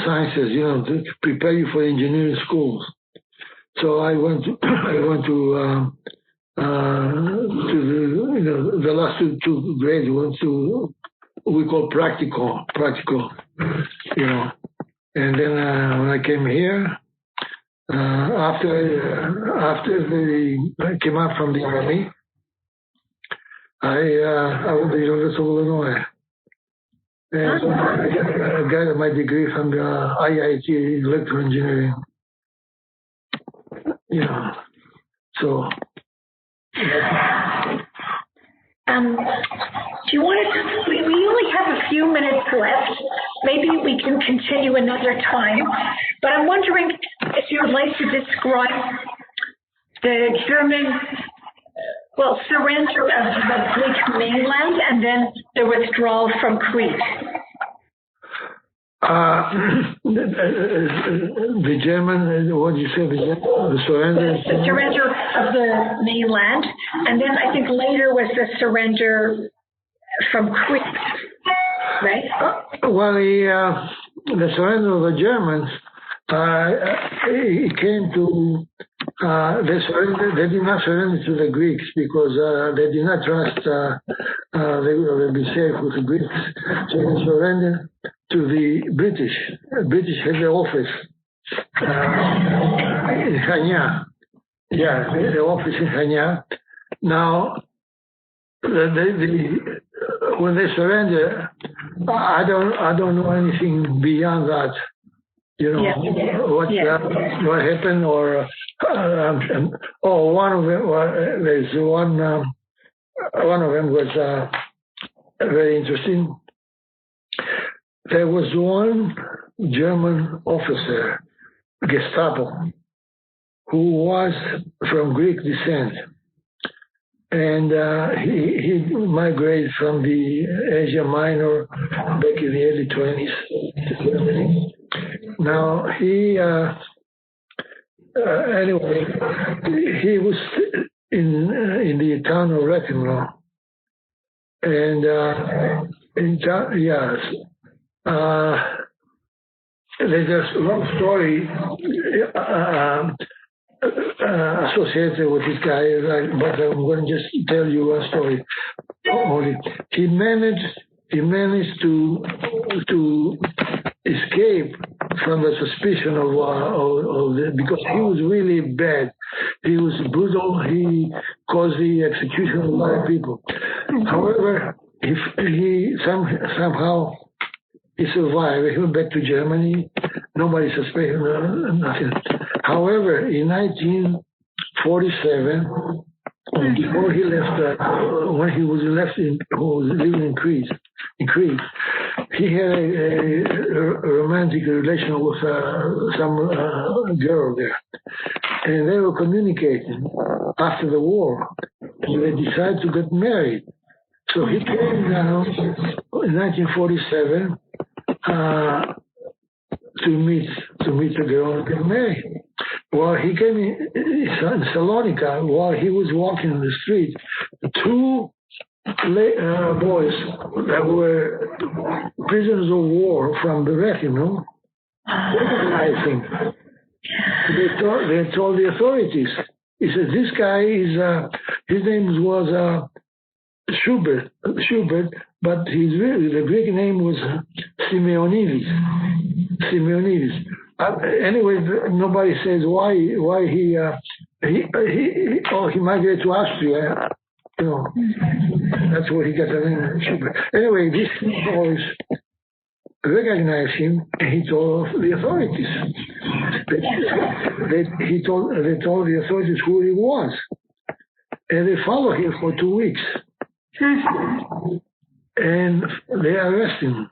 sciences, to prepare you for engineering schools. So I went to the last two grades. Went to what we call practical, And then when I came here, after I came out from the army, I went to the University of Illinois. And I got my degree from the IIT, electrical engineering. So. Do you want to? We only have a few minutes left. Maybe we can continue another time. But I'm wondering if you would like to describe the German, surrender of the Greek mainland and then the withdrawal from Crete. The German, what did you say? The surrender? The surrender of the mainland, and then I think later was the surrender from Crete, right? The surrender of the Germans, it came to, they did not surrender to the Greeks because they did not trust they would be safe with the Greeks. So they surrendered to the British. British had the office in Chania. Yeah, the office in Chania. Now, when they surrender, I don't know anything beyond that. What happened, or one of them. There's one of them was very interesting. There was one German officer, Gestapo, who was from Greek descent, and he migrated from the Asia Minor back in the early 20s to Germany. Now anyway, he was in the town of Reckenlo, and yes. There's a long story associated with this guy, but I'm going to just tell you one story only. He managed to escape from the suspicion of because he was really bad. He was brutal. He caused the execution of a lot of people. However, he somehow he survived. He went back to Germany. Nobody suspected nothing. However, in 1947, before he left, when he was living in Crete, he had a romantic relation with some girl there, and they were communicating after the war. And they decided to get married. So he came down in 1947 to meet the girl and get married. Well, he came in Salonika. While he was walking in the street, two boys that were prisoners of war from the Reckenlo recognized him. They told the authorities. He said, "This guy is his name was Schubert, but the Greek name was Simeonidis. Anyway, nobody says why he migrated to Austria. You know, that's where he got the name Schubert. Anyway, these boys recognized him, and he told the authorities. They told the authorities who he was, and they followed him for 2 weeks. And they arrest him.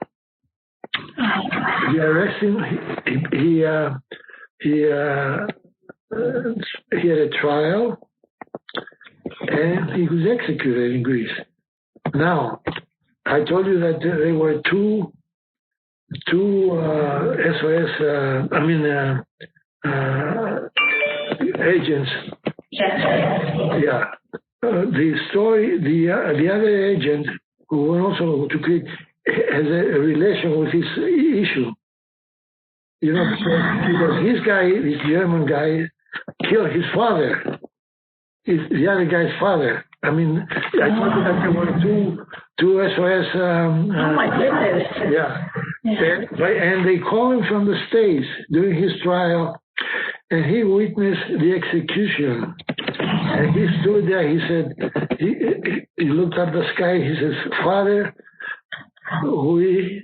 They arrest him. He had a trial, and he was executed in Greece. Now, I told you that there were two SOS. Agents. Yeah. The story, the other agent who went also to Crete has a relation with this issue. You know, because this German guy, killed his father, the other guy's father. I mean, I thought that there were two SOS. Oh my goodness! Yeah. And they called him from the States during his trial, and he witnessed the execution. And he stood there. He said, he looked at the sky. He says, "Father, he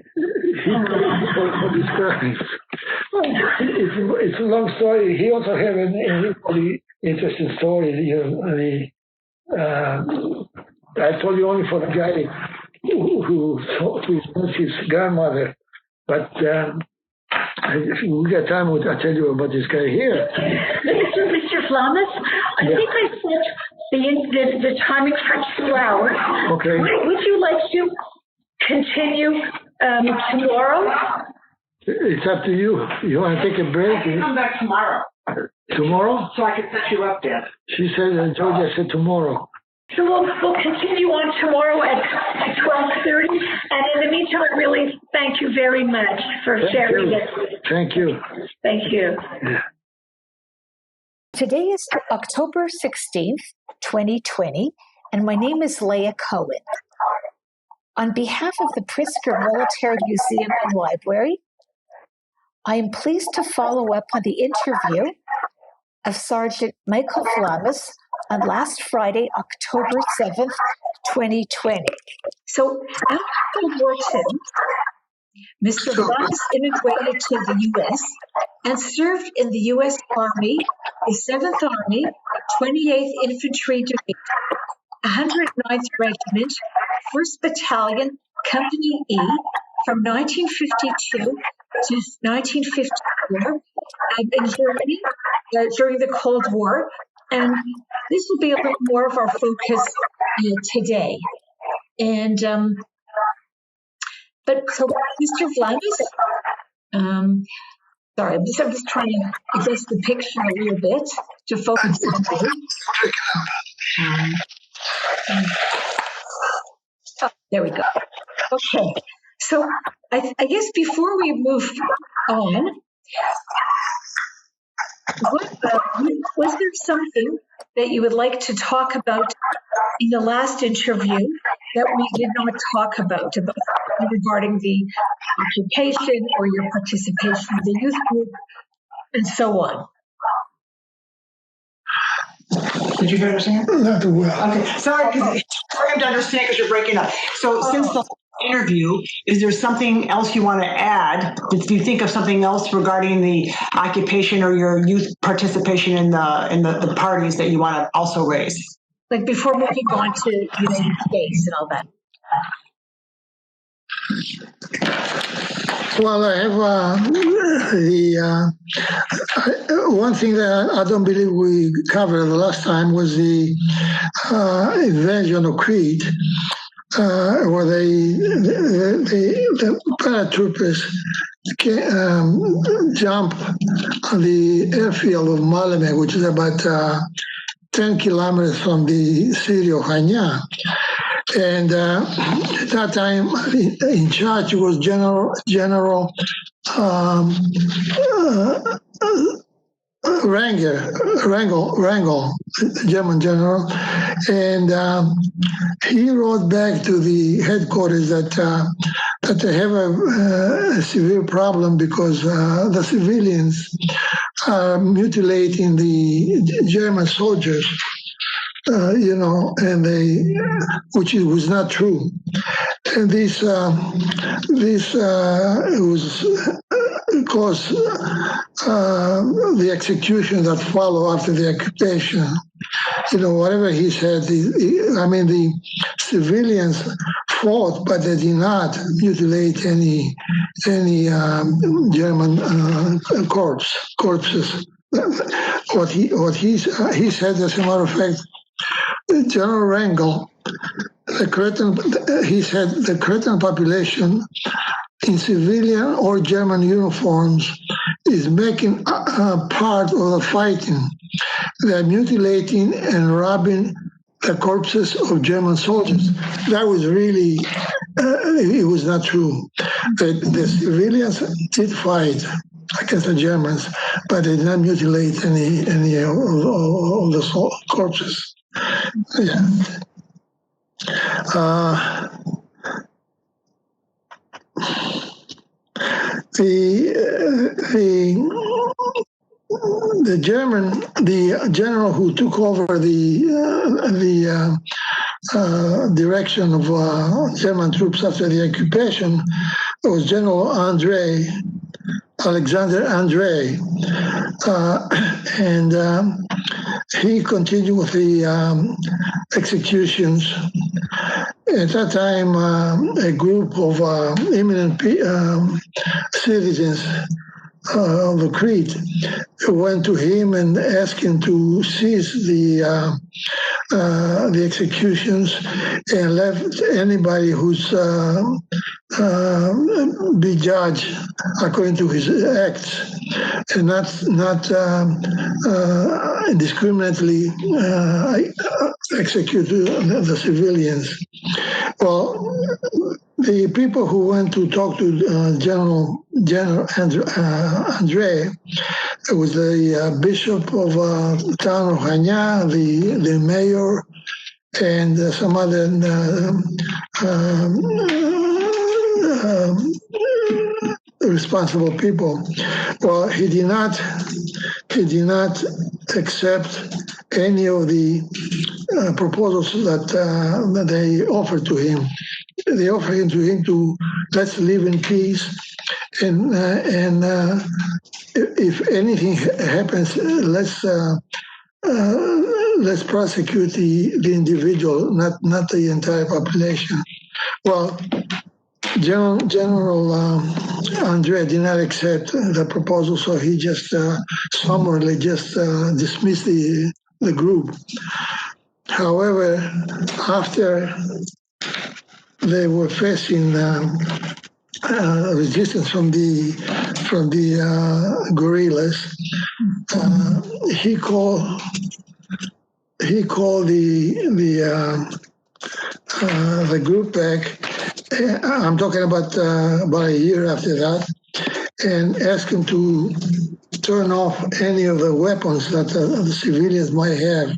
for this crime." It's a long story. He also had a really interesting story. I told you only for the guy who was his grandmother, but if we got time, I'll tell you about this guy here. Mr. Vlamis, I think I set the timing for 2 hours. Okay. Would you like to continue tomorrow? It's up to you. You want to take a break? I can come back tomorrow. Tomorrow? So I can set you up there. She said, Georgia said tomorrow. So we'll continue on tomorrow at 12:30. And in the meantime, I really thank you very much for sharing this. Thank you. Thank you. Yeah. Today is October 16th, 2020, and my name is Leah Cohen. On behalf of the Pritzker Military Museum and Library, I am pleased to follow up on the interview of Sergeant Michael Vlamis on last Friday, October 7th, 2020. So after World War II, Mr. Vlamis immigrated to the U.S. and served in the U.S. Army, the 7th Army, 28th Infantry Division, 109th Regiment, 1st Battalion, Company E, from 1952 to 1954 in Germany during the Cold War. And this will be a little more of our focus today. And but so, Mr. Vlamis, sorry, I'm just trying to adjust the picture a little bit to focus on you. Oh, there we go. Okay, so I guess before we move on, was there something that you would like to talk about in the last interview that we did not talk about regarding the occupation or your participation in the youth group and so on? Did you understand? Not well. Okay, sorry, because it's hard to understand because you're breaking up. So since the interview, is there something else you want to add? Do you think of something else regarding the occupation or your youth participation in the parties that you want to also raise? Like before moving on to United States and all that. Well, I have one thing that I don't believe we covered the last time was the invasion of Crete, where the paratroopers jump on the airfield of Maleme, which is about 10 kilometers from the city of Hanya. And at that time, in charge was General Wrangel, German general, and he wrote back to the headquarters that they have a severe problem because the civilians are mutilating the German soldiers. And which was not true. And this was caused the execution that followed after the occupation. Whatever he said, the civilians fought, but they did not mutilate any German corpses. What he said, as a matter of fact, General Wrangel, he said the Cretan population in civilian or German uniforms is making part of the fighting. They're mutilating and robbing the corpses of German soldiers. That was really, it was not true. The civilians did fight against the Germans, but they did not mutilate any of the corpses. Yeah. The general who took over the direction of German troops after the occupation was General Alexander Andre, and he continued with the executions. At that time, a group of eminent citizens of Crete went to him and asked him to cease the executions and left anybody who's be judged according to his acts and not indiscriminately execute the civilians. Well, the people who went to talk to General Andre was the bishop of the town of Hanya, the mayor, and some other responsible people. Well, he did not accept any of the proposals that they offered to him. They offered to him to let's live in peace, and if anything happens, let's prosecute the individual, not the entire population. Well, General Andre did not accept the proposal, so he just summarily dismissed the group. However, after they were facing resistance from the guerrillas, he called the group back. I'm talking about a year after that, and asked him to turn off any of the weapons that the civilians might have.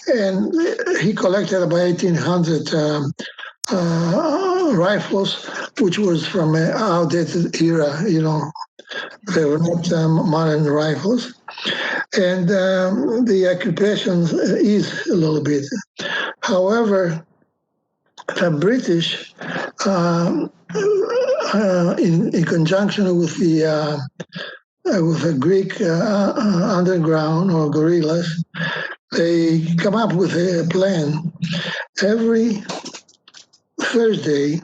And he collected about 1,800 rifles, which was from an outdated era. They were not modern rifles. And the occupation eased a little bit. However, the British, in conjunction with the Greek underground or guerrillas, they come up with a plan. Every Thursday,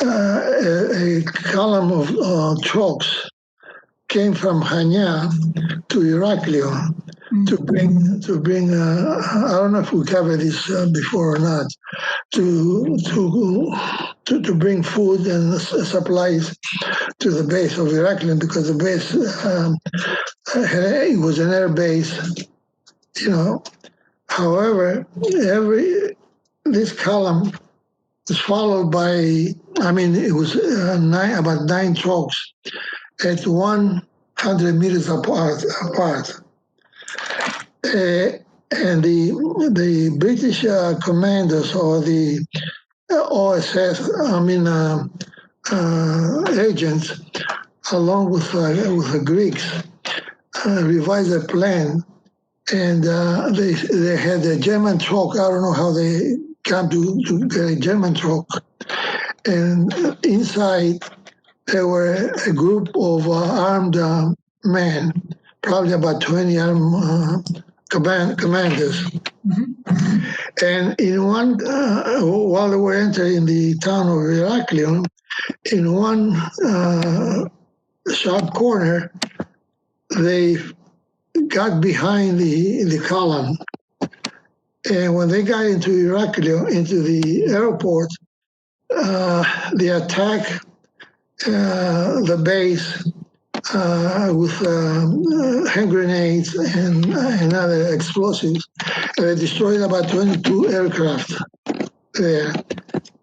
a column of trucks came from Hania to Heraklion to bring. I don't know if we covered this before or not. To bring food and supplies to the base of Heraklion, because the base it was an air base. However, this column was followed by. It was about 9 trucks at 100 meters apart. And the British commanders or the OSS, agents, along with the Greeks, revised a plan, and they had a German truck. I don't know how they came to get a German truck, and inside there were a group of armed men, probably about 20 armed commanders. And in one, while they were entering the town of Heraklion, in one sharp corner, they got behind the column. And when they got into Heraklion, into the airport, they attacked the base with hand grenades and other explosives. They destroyed about 22 aircraft there.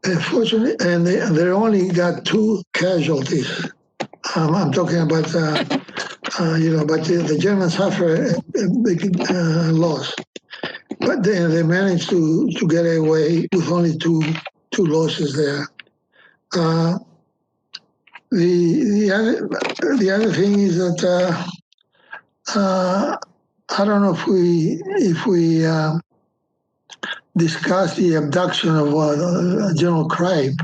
Unfortunately, and they only got 2 casualties. I'm talking about, but the Germans suffered a big loss. But they managed to get away with only two losses there. The other thing is that I don't know if we discussed the abduction of General Crete.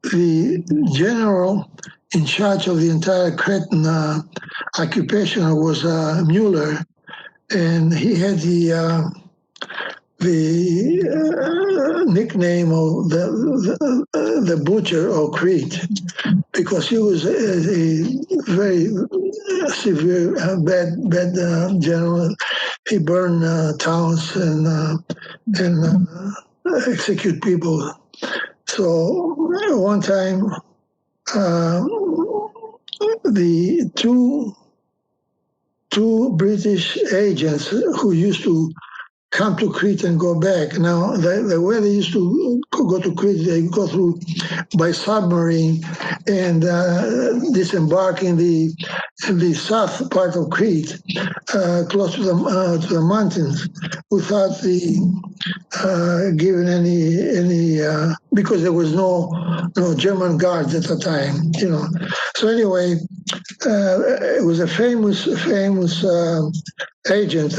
The general in charge of the entire Cretan occupation was Mueller, and he had the nickname of the butcher of Crete, because he was a very severe, bad general. He burned towns and execute people. So one time, the two British agents who used to come to Crete and go back. Now, the way they used to go to Crete, they go through by submarine and disembark in the south part of Crete, close to the mountains, without giving any because there was no German guards at the time, So anyway, it was a famous agent,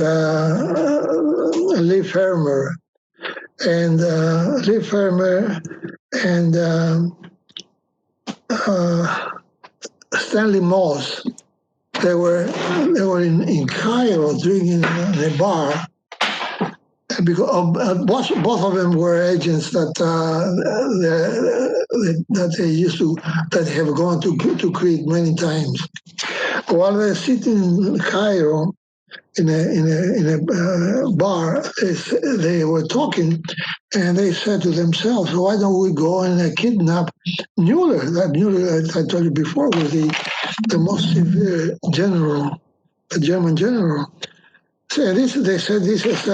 Lee Fermer, and Stanley Moss. They were in Cairo drinking in a bar, because both of them were agents that they used to, that have gone to Crete many times. While they're sitting in Cairo, in a bar. They were talking, and they said to themselves, "Why don't we go and kidnap Mueller?" That Mueller, I told you before, was the most severe general, a German general. So they said this is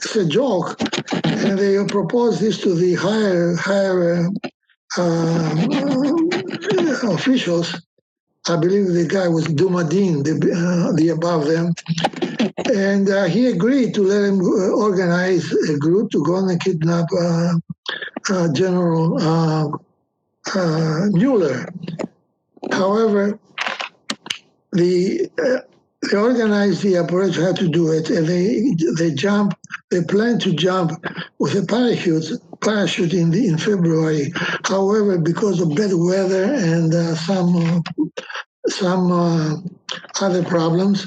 it's a joke, and they proposed this to the higher officials. I believe the guy was Dumadin, the above them, and he agreed to let him organize a group to go and kidnap General Mueller. However, they organized the operation how to do it, and they planned to jump with a parachute in February. However, because of bad weather and some other problems,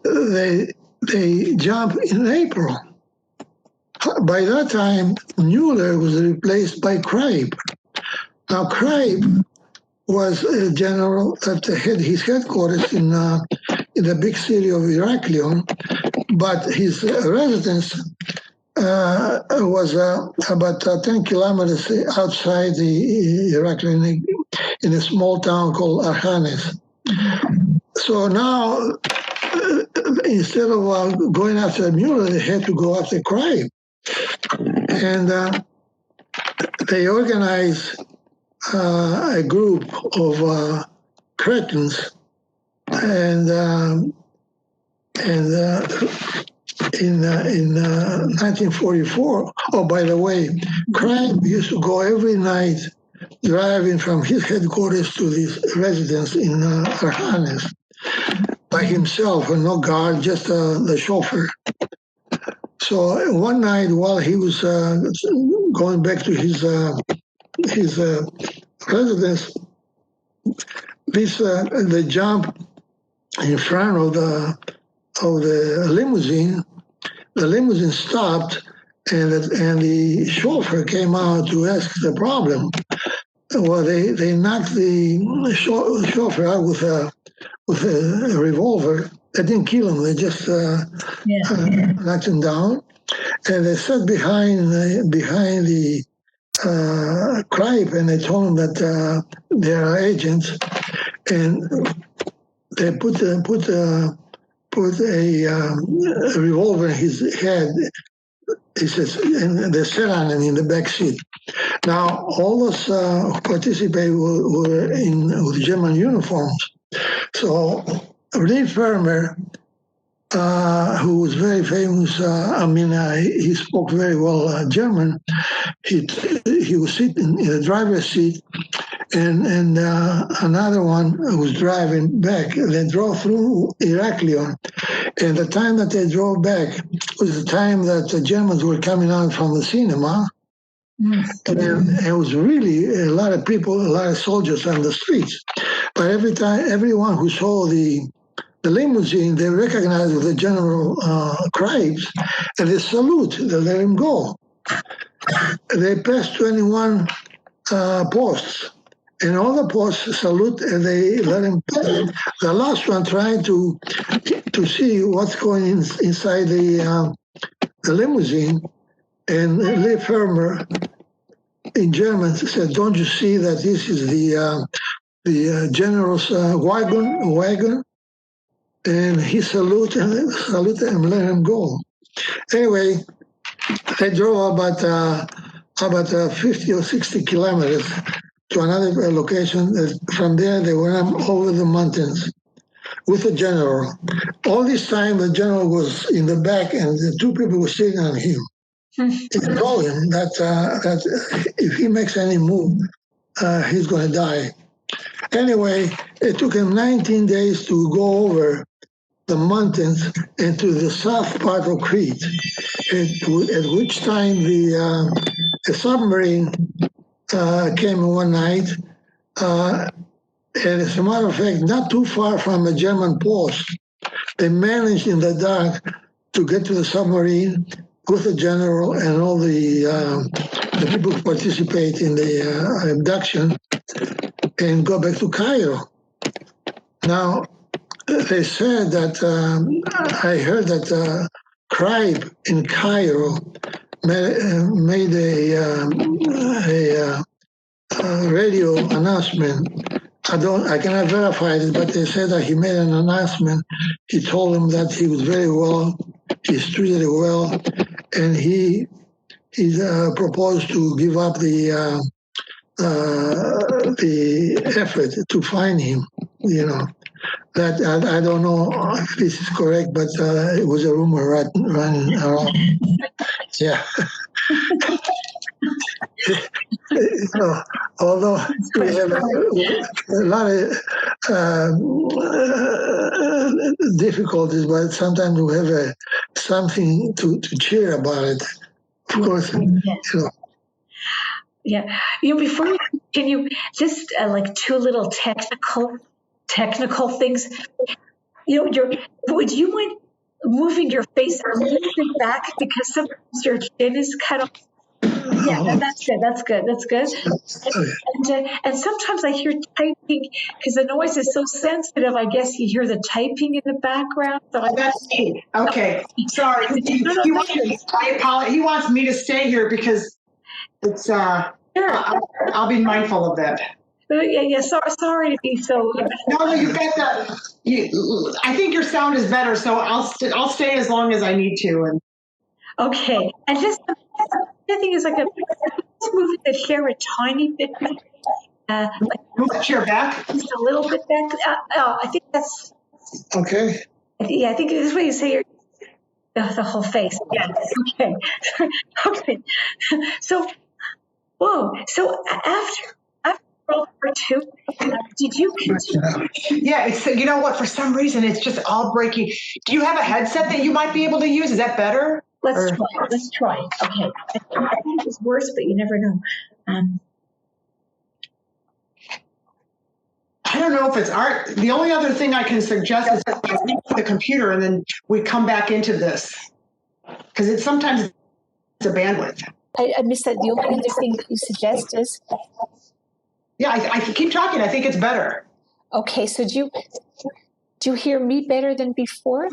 they jumped in April. By that time, Mueller was replaced by Crete. Now, Crete was a general that had his headquarters in the big city of Heraklion, but his residence was about 10 kilometers outside the Heraklion in a small town called Archanes. So now, instead of going after Mueller, they had to go after Crete. And they organized a group of Cretans, and in 1944. Oh, by the way, Crete used to go every night driving from his headquarters to this residence in Archanes by himself, and no guard, just the chauffeur. So one night, while he was going back to his residence, the jump in front of the limousine. The limousine stopped, and the chauffeur came out to ask the problem. Well, they knocked the chauffeur out with a revolver. They didn't kill him. They just knocked him down, and they sat behind the Crete, and they told him that they are agents, and they put a revolver in his head. He says, and they sat on him in the back seat. Now, all those who participated were with German uniforms. So, Lee Fermer, who was very famous, he spoke very well German. He was sitting in the driver's seat, and another one was driving back. They drove through Heraklion, and the time that they drove back was the time that the Germans were coming out from the cinema. And it was really a lot of people, a lot of soldiers on the streets. But everyone who saw the limousine, they recognized the General Crete, and they salute, they let him go. They passed 21 posts, and all the posts salute, and they let him pass. The last one trying to see what's going inside the limousine, and Lee Fermer in German said, "Don't you see that this is the general's wagon?" And he saluted and let him go. Anyway, they drove about 50 or 60 kilometers to another location. From there, they went over the mountains with the general. All this time, the general was in the back, and the two people were sitting on him. He told him that if he makes any move, he's going to die. Anyway, it took him 19 days to go over the mountains into the south part of Crete, at which time a submarine came one night, and as a matter of fact, not too far from a German post. They managed in the dark to get to the submarine with the general and all the people who participate in the abduction and go back to Cairo. Now, they said that I heard that Crete in Cairo made a radio announcement. I cannot verify it, but they said that he made an announcement. He told him that he was very well, he's treated well, and he proposed to give up the effort to find him. You know that I don't know if this is correct, but it was a rumor running around. Yeah. So, although we have a lot of difficulties, but sometimes we have something to cheer about it. Of course, Yeah. Before we continue, just like two little technical things. Would you mind moving your face a little bit back because sometimes your chin is cut off? Yeah, that's good. That's good. And sometimes I hear typing because the noise is so sensitive. I guess you hear the typing in the background. So that's me. Okay, sorry. He wants me to stay here because it's. Sure. I'll be mindful of that. Yeah. Sorry to be so. No, you got that. I think your sound is better, so I'll stay as long as I need to. And okay, and just. The thing is, let's move the chair a tiny bit. Move the chair back? Just a little bit back. I think that's... Okay. Yeah, I think this way you say the whole face. Yeah, okay. Okay. So after World War II, did you continue? Yeah, you know what? For some reason, it's just all breaking. Do you have a headset that you might be able to use? Is that better? Let's try. Okay. I think it was worse, but you never know. I don't know if it's art. The only other thing I can suggest is the computer, and then we come back into this because sometimes it's a bandwidth. I missed that. The only other thing that you suggest is. Yeah, I keep talking. I think it's better. Okay, so do you hear me better than before?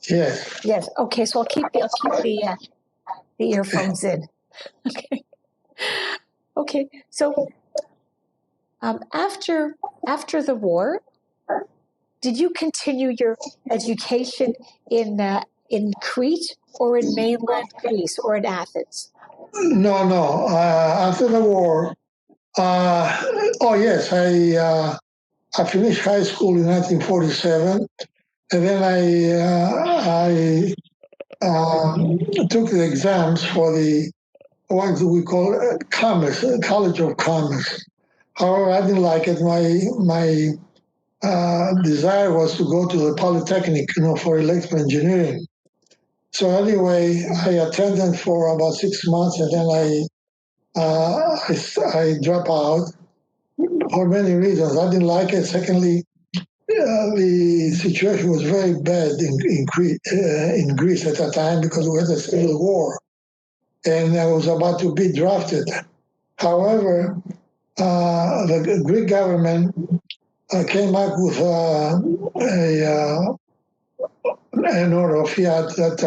Yes. Yes. Okay. So I'll keep the earphones in. Okay. Okay. So after the war, did you continue your education in Crete or in mainland Greece or in Athens? No. After the war, yes, I finished high school in 1947. And then I took the exams for what we call commerce, College of Commerce. However, I didn't like it. My desire was to go to the Polytechnic, for electrical engineering. So anyway, I attended for about 6 months, and then I dropped out for many reasons. I didn't like it. Secondly, the situation was very bad in Greece at that time because we had a civil war, and I was about to be drafted. However, the Greek government came up with an order of fiat that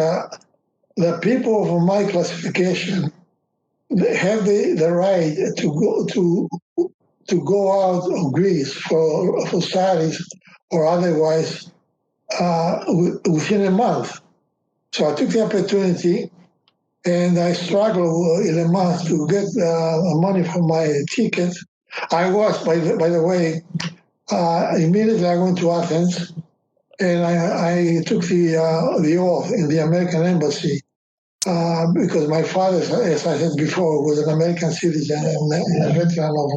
the people of my classification have the right to go out of Greece for studies or otherwise within a month. So I took the opportunity, and I struggled in a month to get money for my ticket. I was, by the way, immediately I went to Athens, and I took the oath in the American embassy because my father, as I said before, was an American citizen and a veteran of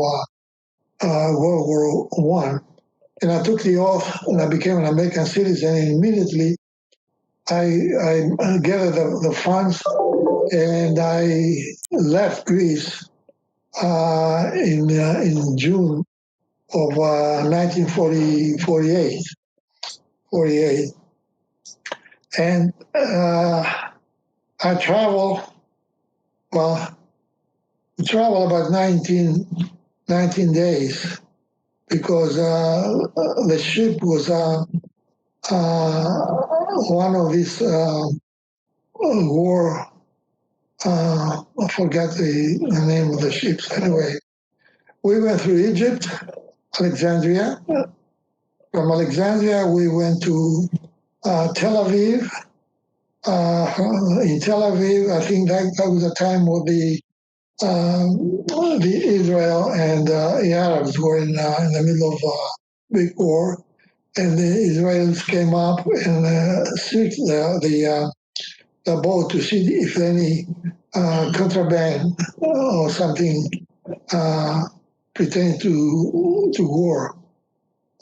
World War I. And I took the oath, and I became an American citizen. And immediately, I gathered the funds, and I left Greece in June of 1948. And I traveled about 19 days because the ship was one of these war, I forgot the name of the ships. Anyway, we went through Egypt, Alexandria. From Alexandria, we went to Tel Aviv. In Tel Aviv, I think that was the time where the Israel and the Arabs were in the middle of a big war, and the Israelis came up and searched the boat to see if any contraband or something pertaining to war.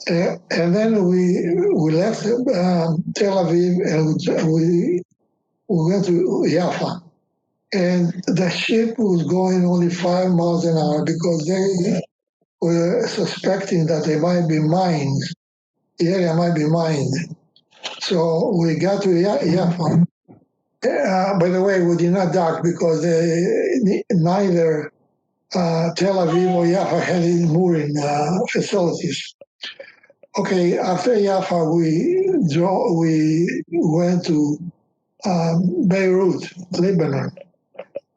And then we left Tel Aviv and we went to Jaffa. And the ship was going only 5 miles an hour because they were suspecting that there might be mines. The area might be mined. So we got to Jaffa. By the way, we did not dock because neither Tel Aviv or Jaffa had any mooring facilities. Okay, after Jaffa, we went to Beirut, Lebanon.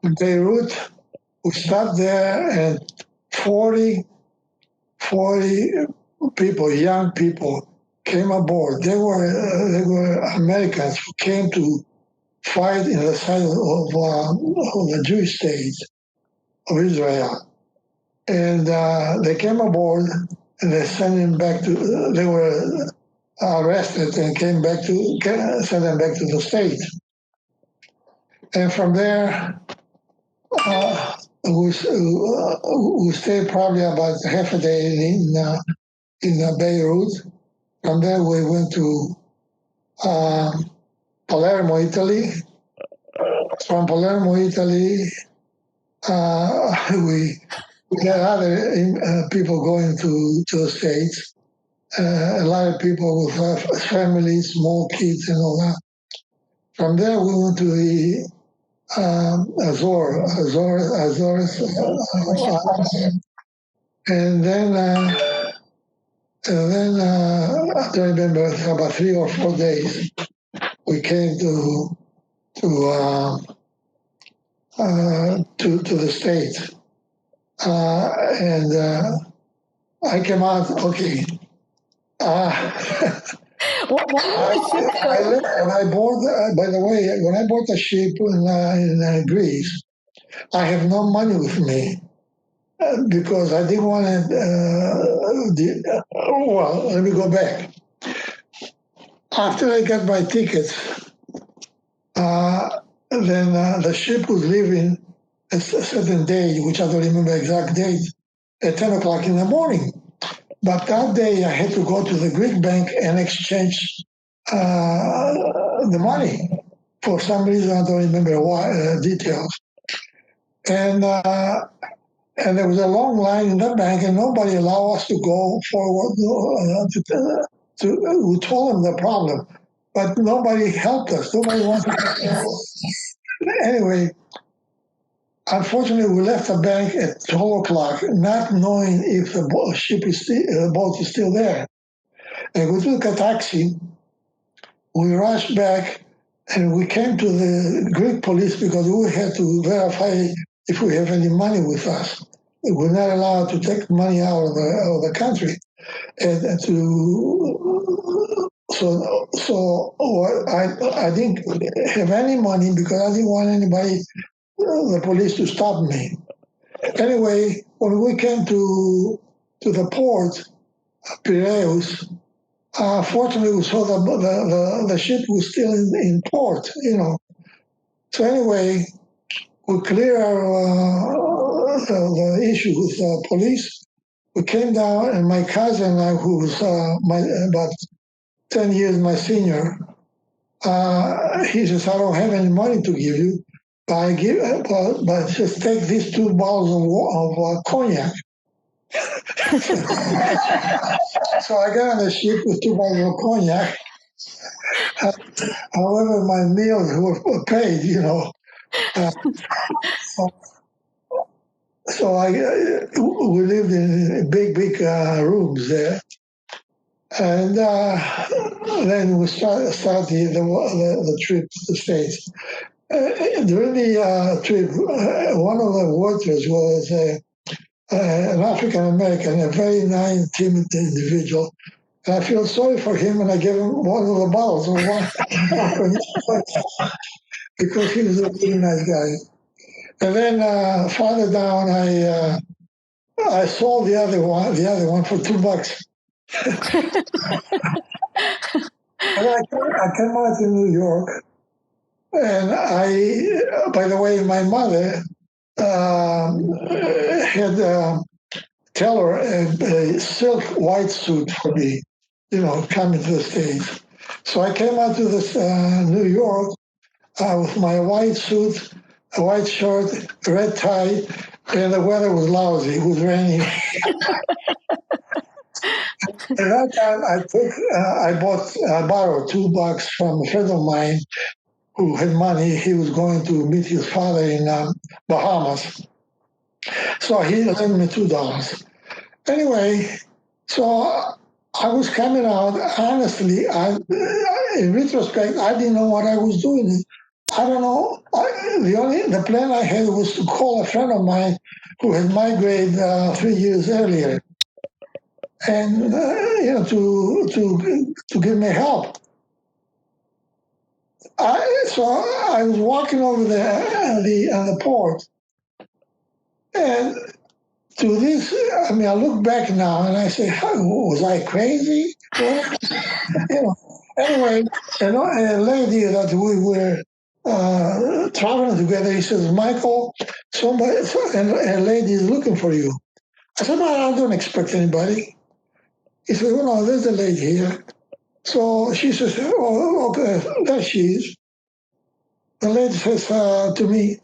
In Beirut, we stopped there, and 40 people, young people, came aboard. They were Americans who came to fight in the side of the Jewish state of Israel. And they came aboard, and they sent them back to. They were arrested and sent them back to the States. And from there, we stayed probably about half a day in Beirut. From there, we went to Palermo, Italy. From Palermo, Italy, we had other people going to the States. A lot of people with families, small kids, and all that. From there, we went to the Azores, and then I don't remember, about 3 or 4 days, we came to the States, and I came out. Okay. When I board, by the way, when I bought the ship in Greece, I have no money with me because I didn't want to. Well, let me go back. After I got my tickets, then the ship was leaving a certain day, which I don't remember the exact date, at 10 o'clock in the morning. But that day I had to go to the Greek bank and exchange the money. For some reason, I don't remember why details. And there was a long line in the bank, and nobody allowed us to go forward. We told them the problem, but nobody helped us. Nobody wanted to. Anyway, unfortunately, we left the bank at 12 o'clock, not knowing if the boat is still there. And we took a taxi. We rushed back, and we came to the Greek police because we had to verify if we have any money with us. We're not allowed to take money out of the country, and I didn't have any money because I didn't want anybody, the police, to stop me. Anyway, when we came to the port, Piraeus, fortunately we saw the ship was still in port, So anyway, we cleared the issue with the police. We came down, and my cousin, who was about 10 years my senior, he says, "I don't have any money to give you, but just take these 2 bottles of cognac." So I got on the ship with 2 bottles of cognac. However, my meals were paid, So we lived in big rooms there. And then we start the trip to the States. During the trip, one of the workers was an African American, a very nice, timid individual. And I feel sorry for him, and I gave him one of the bottles of wine because he was a really nice guy. And then farther down, I sold the other one for $2. And I came out to New York, and by the way, my mother had tell her a silk white suit for me, coming to the States. So I came out to this New York with my white suit, a white shirt, a red tie, and the weather was lousy. It was raining. At that time, I borrowed $2 from a friend of mine who had money. He was going to meet his father in Bahamas. So he lent me $2. Anyway, so I was coming out. Honestly, in retrospect, I didn't know what I was doing. I don't know. The plan I had was to call a friend of mine who had migrated 3 years earlier, and to give me help. So I was walking over there on the port, and to this, I look back now and I say, was I crazy? Anyway, a lady that we were traveling together, he says, Michael, a lady is looking for you. I said, I don't expect anybody. He said, well, no, there's a lady here. So she says, oh, okay, there she is. The lady says to me,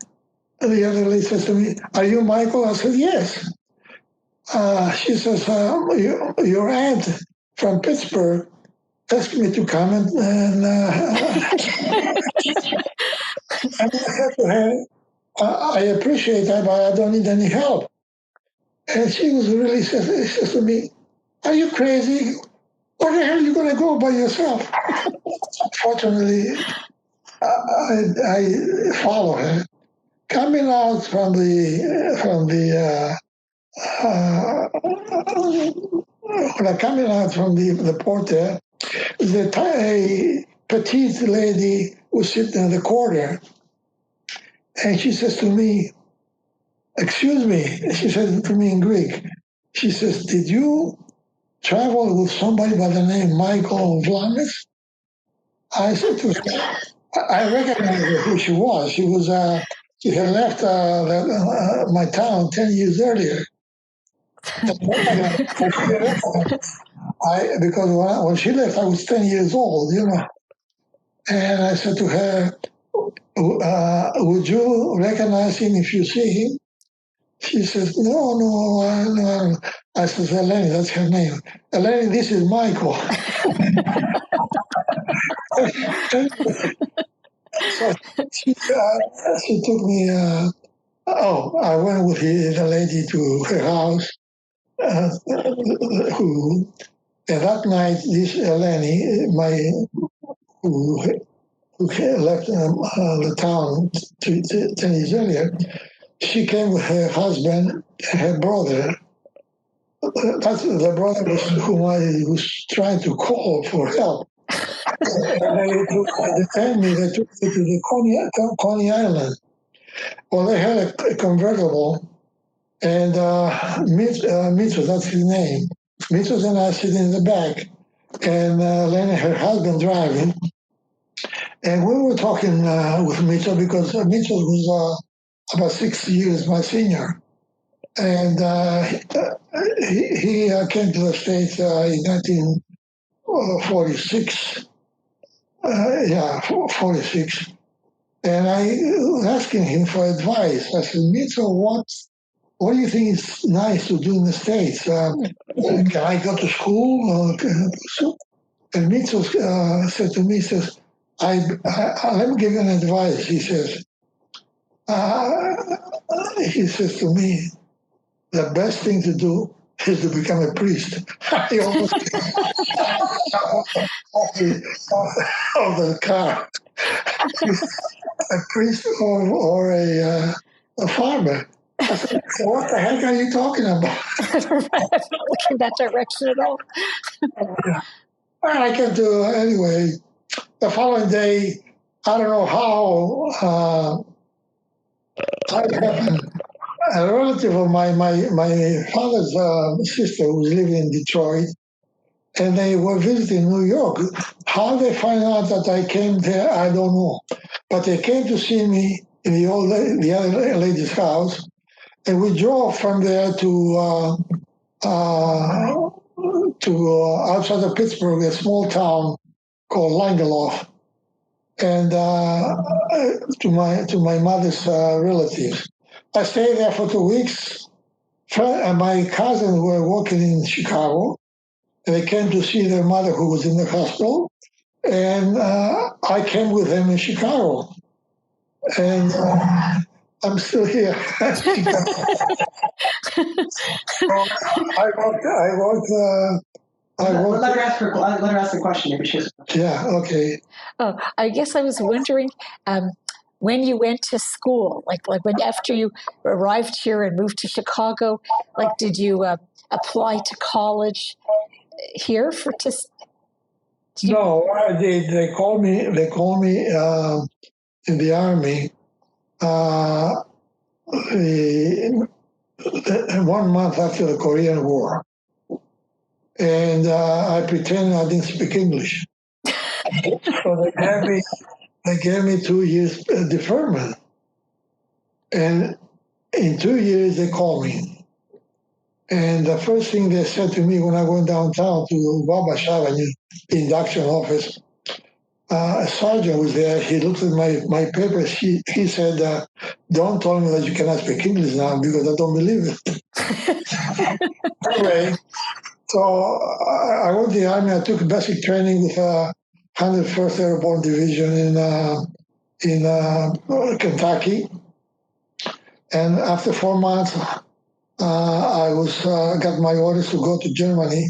the other lady says to me, are you Michael? I said, yes. She says, your aunt from Pittsburgh asked me to come and I said to her, I appreciate that, but I don't need any help. And she was really says to me, are you crazy? Where the hell are you going to go by yourself? Fortunately, I follow her. Coming out from coming out from the port there, a petite lady was sitting in the corner, and she says to me, excuse me, she says to me in Greek, she says, did you travel with somebody by the name Michael Vlamis? I said to her, I recognized who she was. She had left my town 10 years earlier. Because when she left, I was 10 years old, And I said to her, would you recognize him if you see him? She says, no. I said, Eleni, that's her name. Eleni, this is Michael. So she took me, I went with the lady to her house, and that night, this Eleni, who left the town 10 years earlier, she came with her husband and her brother. That's the brother whom I was trying to call for help. And they took me to the Coney Island. Well, they had a convertible, and Mitchell, that's his name. Mitchell and I sitting in the back, and Lena, her husband, driving. And we were talking with Mitchell because Mitchell was about 6 years my senior. And he came to the States in 1946. 46. And I was asking him for advice. I said, Mitchell, what do you think is nice to do in the States? Can I go to school? And Mitchell said to me, he says, let me give you an advice. He says to me, the best thing to do is to become a priest. He almost off the car. A priest or a farmer. I said, so what the heck are you talking about? I'm not looking that direction at all. And I came to, anyway, the following day, I don't know how it happened. A relative of my father's sister who was living in Detroit, and they were visiting New York. How they find out that I came there, I don't know. But they came to see me in the other lady's house, and we drove from there to outside of Pittsburgh, a small town called Langeloth, and to my mother's relatives. I stayed there for 2 weeks. My cousins were working in Chicago, and they came to see their mother who was in the hospital, and I came with them in Chicago, and I'm still here. Let her ask the question if she's. Yeah, okay. Oh, I guess I was wondering when you went to school, like when after you arrived here and moved to Chicago, like did you apply to college here for to? No, they called me. They called me in the army. The 1 month after the Korean War, and I pretended I didn't speak English. So they gave me 2 years deferment, and in 2 years they called me. And the first thing they said to me when I went downtown to Wabash Avenue, the induction office, a sergeant was there. He looked at my papers. He said, "Don't tell me that you cannot speak English now because I don't believe it." Anyway, so I went to the army. I took basic training with 101st Airborne Division in Kentucky, and after 4 months, I got my orders to go to Germany.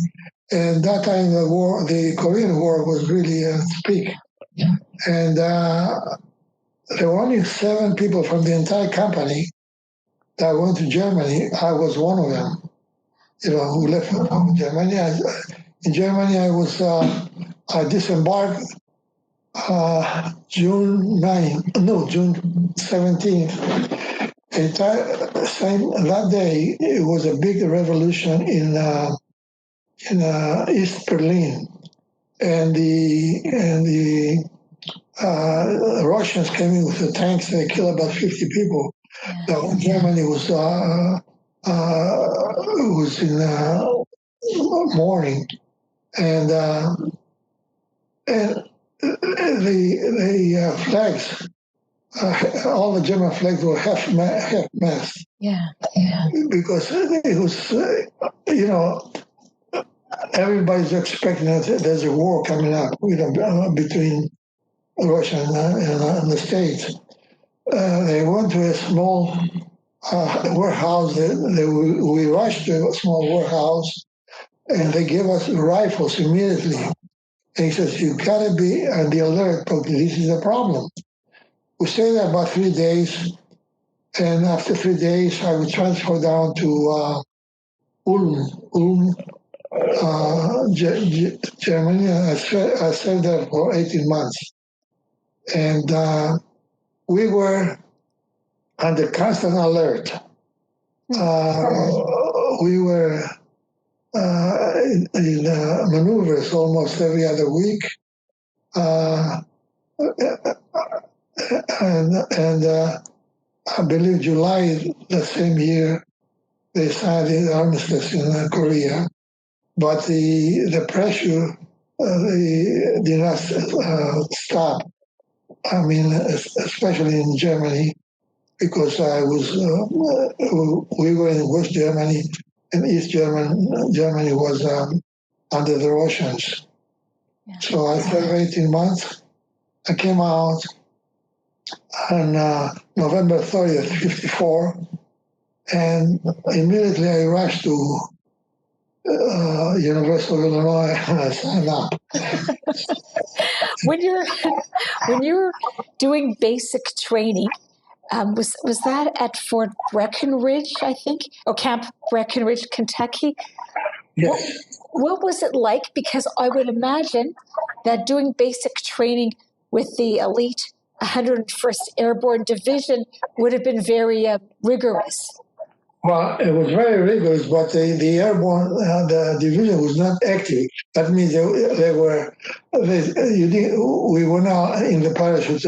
And that time the Korean War was really at its peak. And there were only 7 people from the entire company that went to Germany. I was one of them, who left from Germany. In Germany, I disembarked June 17th. That day, it was a big revolution in East Berlin, and the Russians came in with the tanks. They killed about 50 people. The whole Germany was in mourning, and the flags. All the German flags were half mast. Yeah. Because it was, everybody's expecting that there's a war coming up, between Russia and the States. They went to a small warehouse. We rushed to a small warehouse, and they gave us rifles immediately. And he says, "You gotta be on the alert, because this is a problem." We stayed there about 3 days, and after 3 days, I was transferred down to Ulm, Germany. I stayed there for 18 months. And we were under constant alert. We were in maneuvers almost every other week. And I believe July the same year, they signed the armistice in Korea. But the pressure did not stop. I mean, especially in Germany, because we were in West Germany, and East Germany was under the Russians. Yeah. So I served 18 months. I came out on November 30th, 54, and immediately I rushed to University of Illinois, and I signed up. When you're when you're doing basic training, was that at Fort Breckenridge, I think, or Camp Breckenridge, Kentucky? Yes. What was it like? Because I would imagine that doing basic training with the elite 101st Airborne Division would have been very rigorous. Well, it was very rigorous, but the airborne the division was not active. That means they were we were not in the parachute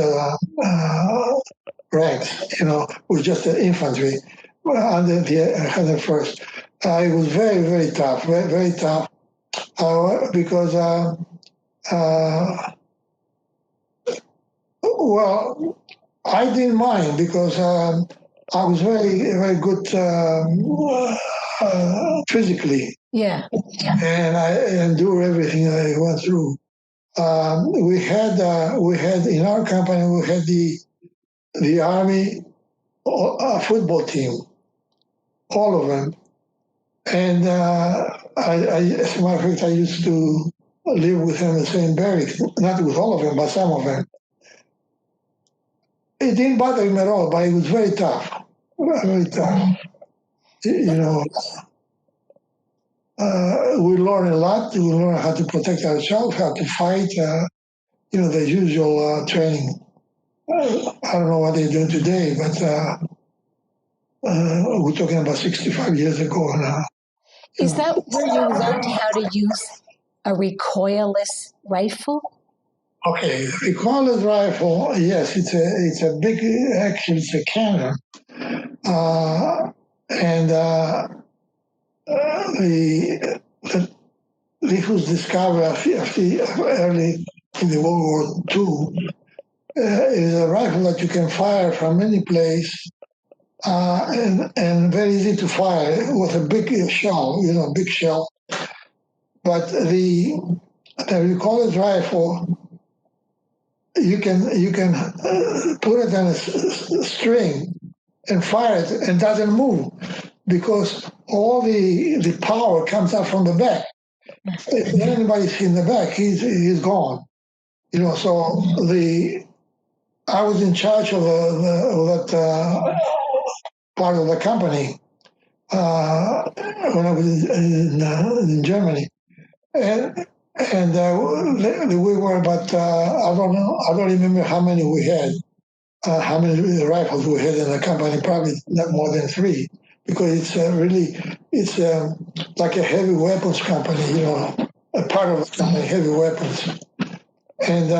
ranks. It was just the infantry under the 101st. It was very, very tough, very, very tough, because well, I didn't mind because I was very, very good physically. Yeah. And I endured everything I went through. We had in our company we had the Army football team, all of them, and as a matter of fact, I used to live with them in the same barracks, not with all of them, but some of them. It didn't bother him at all, but it was very tough, very tough. We learned a lot. We learned how to protect ourselves, how to fight. The usual training. I don't know what they're doing today, but we're talking about 65 years ago now. Is that where you learned how to use a recoilless rifle? Okay, recoilless rifle. Yes, it's a big. Actually, it's a cannon, and this was discovered early in the World War II. Is a rifle that you can fire from any place, and very easy to fire with a big shell, big shell. But the recoilless rifle, you can put it on a string and fire it, and it doesn't move because all the power comes out from the back. If anybody's in the back, he's gone. So I was in charge of that part of the company when I was in Germany, and we were about I don't remember how many we had, how many rifles we had in the company. Probably not more than 3, because it's like a heavy weapons company, a part of the company, heavy weapons, and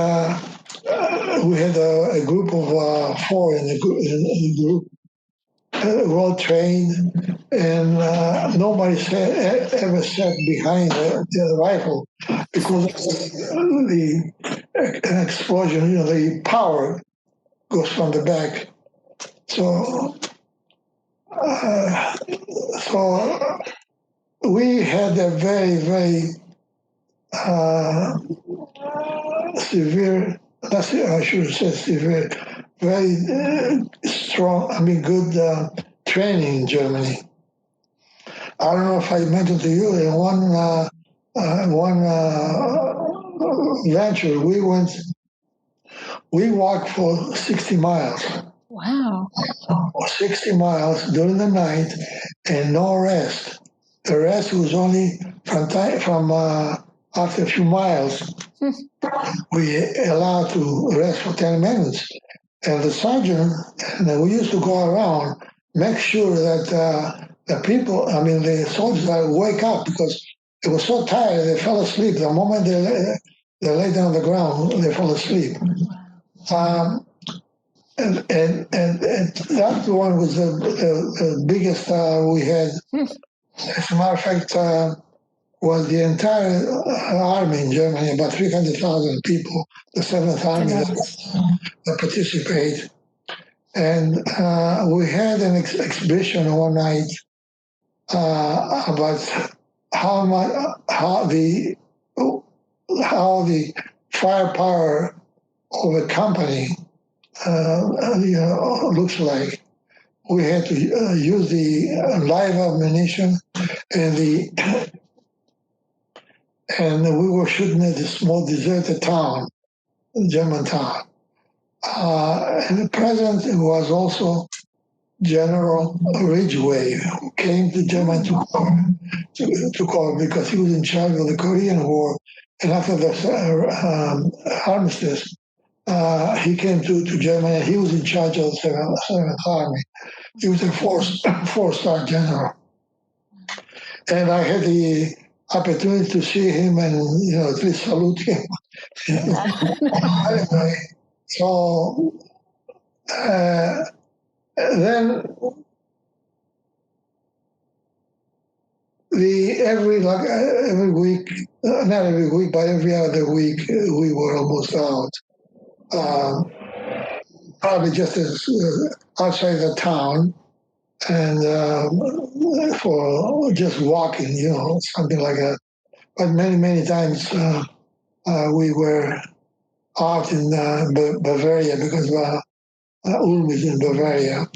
we had a group of 4 in the group. Well trained, and nobody ever sat behind the rifle because an explosion, the power goes from the back. So we had a very, very severe, I should say severe, very strong, good training in Germany. I don't know if I mentioned to you, in one venture, we walked for 60 miles. Wow. 60 miles during the night and no rest. The rest was only from after a few miles. We allowed to rest for 10 minutes. And the sergeant, and we used to go around, make sure that the soldiers wake up, because they were so tired they fell asleep. The moment they lay down on the ground, they fell asleep. And that one was the biggest we had. As a matter of fact, was the entire army in Germany, about 300,000 people, the 7th Army that participate. And we had an exhibition one night about how the firepower of a company looks like. We had to use the live ammunition and the and we were shooting at this small deserted town, German town. And the president was also General Ridgway, who came to Germany to cover because he was in charge of the Korean War. And after the armistice, he came to Germany. He was in charge of the Seventh Army. He was a four-star general. And I had the opportunity to see him and, at least salute him. Anyway, so then every week, not every week, but every other week, we were almost out. Probably just outside the town, and for just walking, something like that. But many times we were out in Bavaria because Ulm is in Bavaria,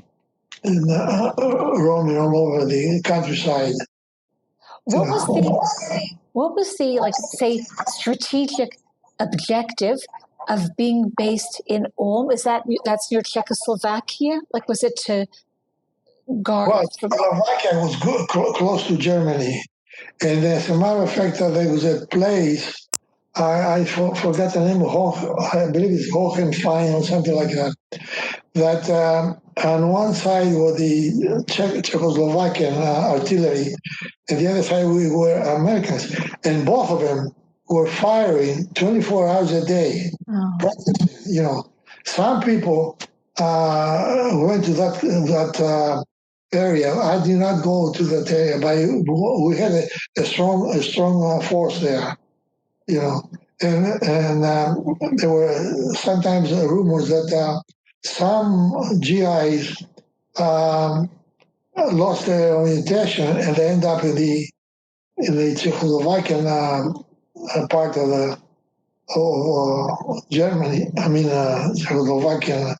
and roaming all over the countryside. What was the like, say, strategic objective of being based in Ulm? That's near Czechoslovakia? Like, was it to guard? Well, Slovakia was close to Germany, and as a matter of fact, there was a place. I forgot the name. I believe it's Hohenstein or something like that. That on one side were the Czechoslovakian artillery, and the other side we were Americans, and both of them were firing 24 hours a day. Oh. Some people went to that area. I did not go to that area, but we had a strong force there. And there were sometimes rumors that some GIs lost their orientation and they end up in the Czechoslovakian part of Germany. I mean, Czechoslovakian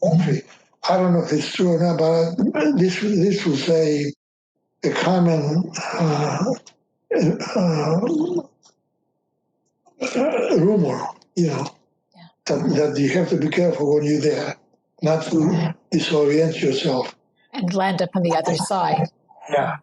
country. I don't know if it's true or not, but this was a common rumor, that you have to be careful when you're there, not to disorient yourself. And land up on the other side. Yeah.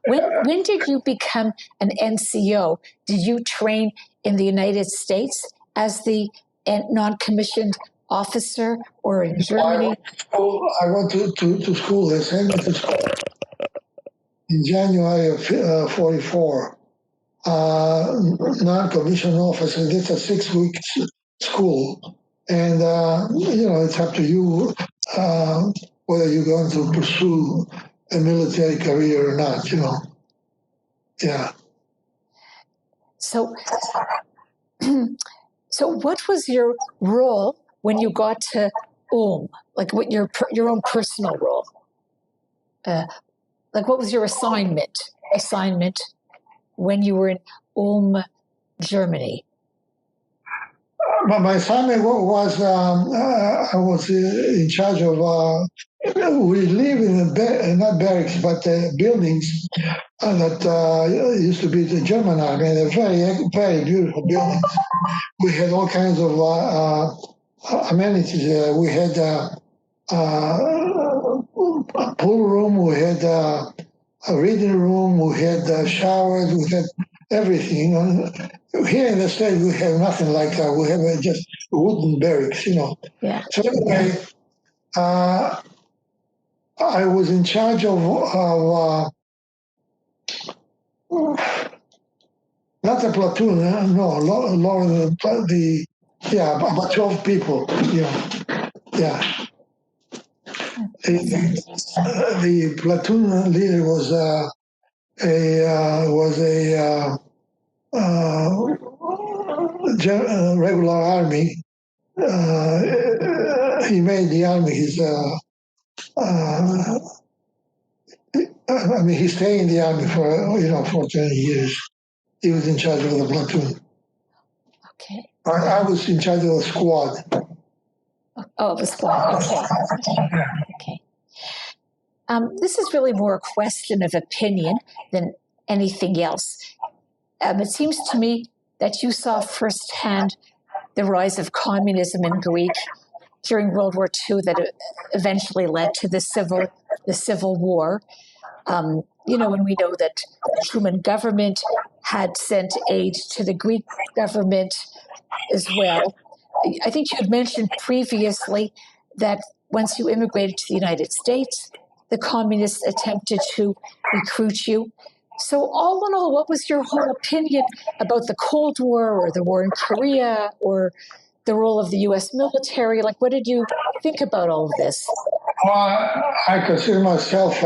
When did you become an NCO? Did you train in the United States as the non-commissioned officer or in Germany? I went to school. They sent me to school in January of 44. Non-commissioned officer. It's a 6-week school, and it's up to you whether you're going to pursue a military career or not. Yeah. So what was your role when you got to Ulm? Like, what your own personal role? Like, what was your assignment when you were in Ulm, Germany? My assignment was I was in charge of. We live in not barracks, but buildings that used to be the German army. And they're very, very beautiful buildings. We had all kinds of amenities there. We had a pool room. We had a reading room. We had showers. We had everything. Here in the States, we have nothing like that. We have just wooden barracks, Yeah. So anyway, I was in charge of not the platoon, no, about 12 people, yeah. The platoon leader was regular army. He made the army his. He stayed in the army for 20 years. He was in charge of the platoon. Okay. I was in charge of the squad. Oh, the squad. Okay. This is really more a question of opinion than anything else. It seems to me that you saw firsthand the rise of communism in Greece during World War II that eventually led to the Civil War. And we know that the Truman government had sent aid to the Greek government as well. I think you had mentioned previously that once you immigrated to the United States, the communists attempted to recruit you. So all in all, what was your whole opinion about the Cold War or the war in Korea or the role of the U.S. military? Like, what did you think about all of this? Well, I consider myself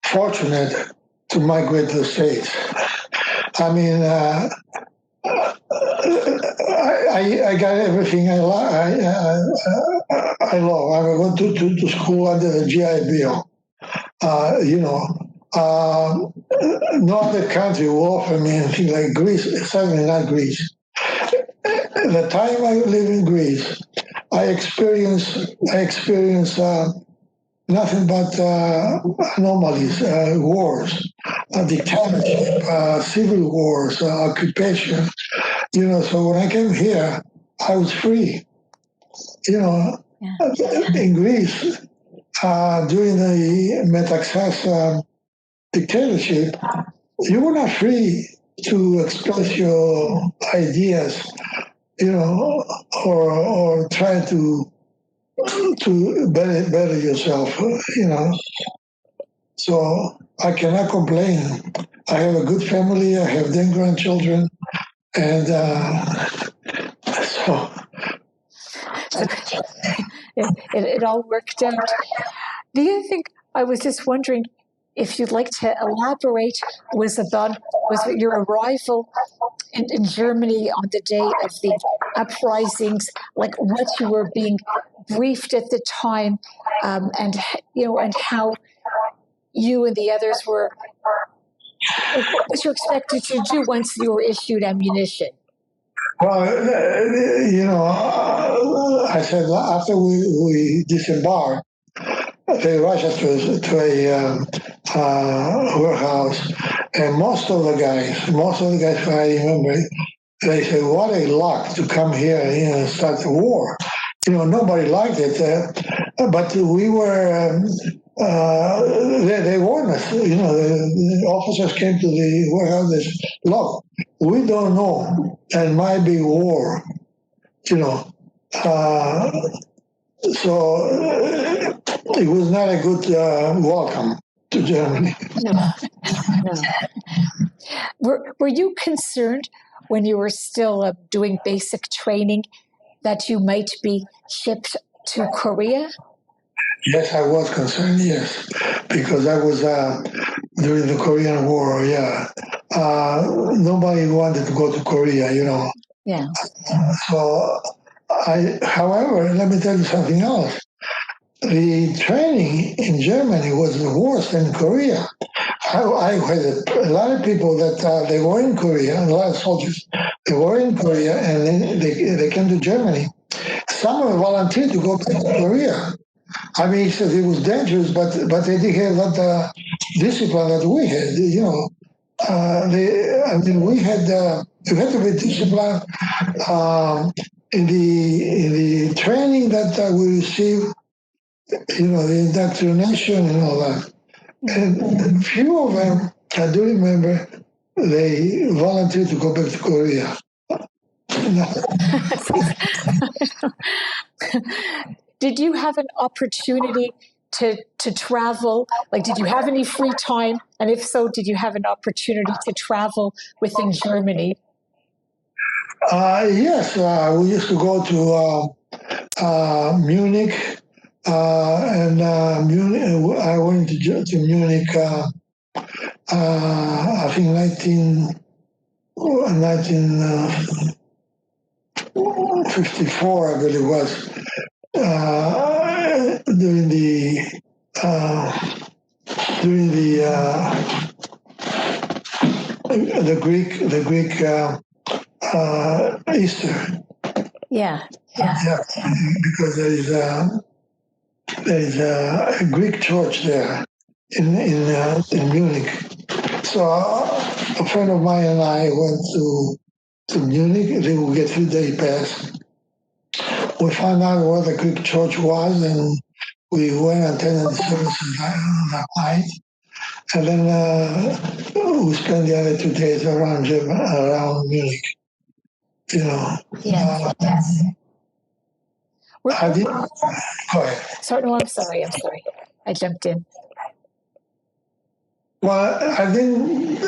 fortunate to migrate to the States. I mean, I got everything I love. I went to school under the GI Bill. No other country will offer me anything like Greece, certainly not Greece. The time I live in Greece, I experienced nothing but anomalies, wars, dictatorship, civil wars, occupation. So when I came here, I was free. In Greece, during the Metaxas dictatorship, you were not free to express your ideas, or try to better yourself, So I cannot complain. I have a good family. I have 10 grandchildren, and so it all worked out. The other thing I was just wondering if you'd like to elaborate was your arrival in Germany on the day of the uprisings, like what you were being briefed at the time, and how you and the others were. What was you expected to do once you were issued ammunition? Well, I said after we disembarked, they rushed us to a warehouse, and most of the guys who I remember, they said, "What a luck to come here and start the war." Nobody liked it, but we were. They warned us. The officers came to the warehouse. They said, "Look, we don't know. There might be war." So it was not a good welcome to Germany. No. Were you concerned when you were still doing basic training that you might be shipped to Korea? Yes, I was concerned, yes, because I was during the Korean War, yeah. Nobody wanted to go to Korea, Yeah. So however, let me tell you something else. The training in Germany was worse than Korea. I had a lot of people that they were in Korea, a lot of soldiers, they were in Korea, and then they came to Germany. Some of them volunteered to go back to Korea. I mean, he said it was dangerous, but they didn't have that discipline that we had. We had to be disciplined in the training that we received. The indoctrination and all that. And a few of them, I do remember, they volunteered to go back to Korea. Did you have an opportunity to travel? Like, did you have any free time? And if so, did you have an opportunity to travel within Germany? Yes, we used to go to Munich. Munich, I went to Munich, I think 1954, I believe it was, during the Greek Easter. Yeah. Because there is a Greek church there in Munich. So, friend of mine and I went to Munich. I think we get 3-day pass. We found out where the Greek church was, and we went and attended the services that night. And then we spent the other 2 days around Munich. You know. Yes. I did. Go ahead. Sorry, no, I'm sorry. I jumped in. Well, I didn't.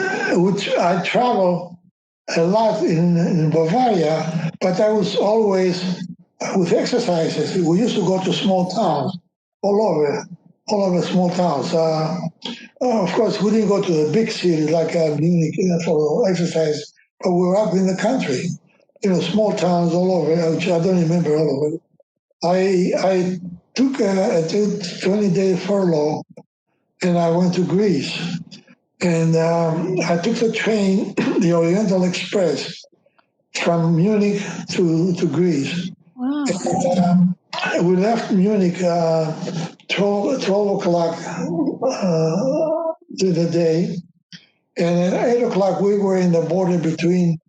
I traveled a lot in Bavaria, but I was always with exercises. We used to go to small towns all over small towns. Of course, we didn't go to the big cities like Munich for exercise, but we were up in the country, small towns all over, which I don't remember all of it. I took a 20-day furlough, and I went to Greece. And I took the train, the Oriental Express, from Munich to Greece. Wow. And, we left Munich 12 o'clock to the day. And at 8 o'clock, we were in the border between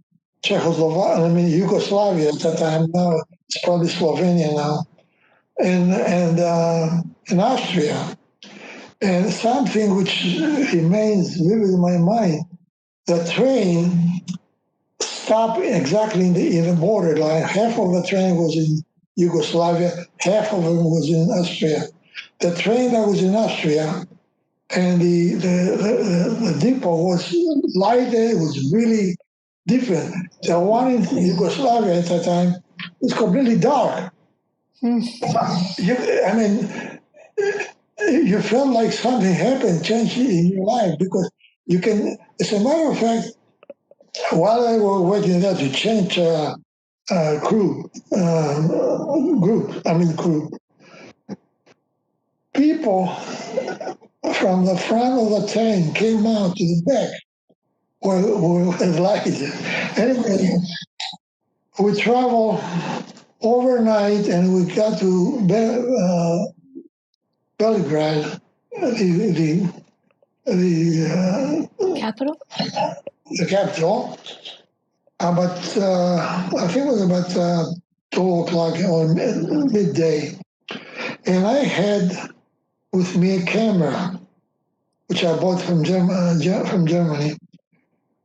Yugoslavia at that time. Now it's probably Slovenia now. And Austria. And something which remains vivid in my mind, the train stopped exactly in the borderline. Half of the train was in Yugoslavia, half of it was in Austria. The train that was in Austria and the depot was lighter, it was really different. The one in Yugoslavia at that time was completely dark. You felt like something happened, changed in your life, because you can, as a matter of fact, while I was waiting there to change crew, people from the front of the train came out to the back where the light. Anyway, we traveled overnight and we got to Belgrade, the Capital? The capital. But I think it was about 12 o'clock or midday. And I had with me a camera, which I bought from Germany.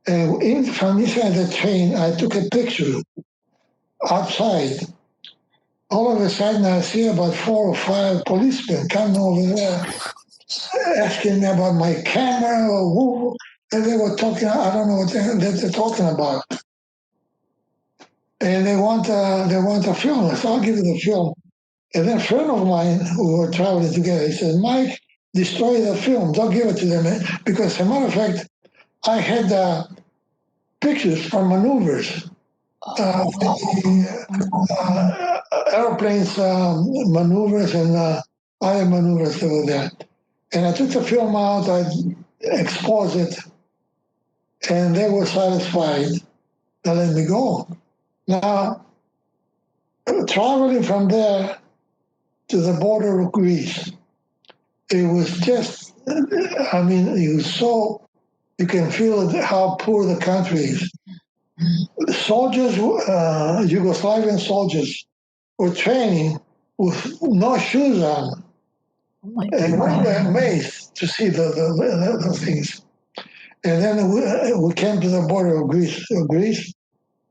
And from inside the train, I took a picture outside. All of a sudden, I see about 4 or 5 policemen coming over there, asking me about my camera or who, and they were talking. I don't know what they're talking about. And they want a film. So I'll give you the film. And then a friend of mine who were traveling together, he said, Mike, destroy the film. Don't give it to them. Because as a matter of fact, I had pictures from maneuvers. Airplanes maneuvers and other maneuvers that were there. And I took the film out, I exposed it, and they were satisfied. They let me go. Now, traveling from there to the border of Greece, it was just, it was so, you can feel how poor the country is. Soldiers, Yugoslavian soldiers, were training with no shoes on. And we were amazed to see the things. And then we came to the border of Greece,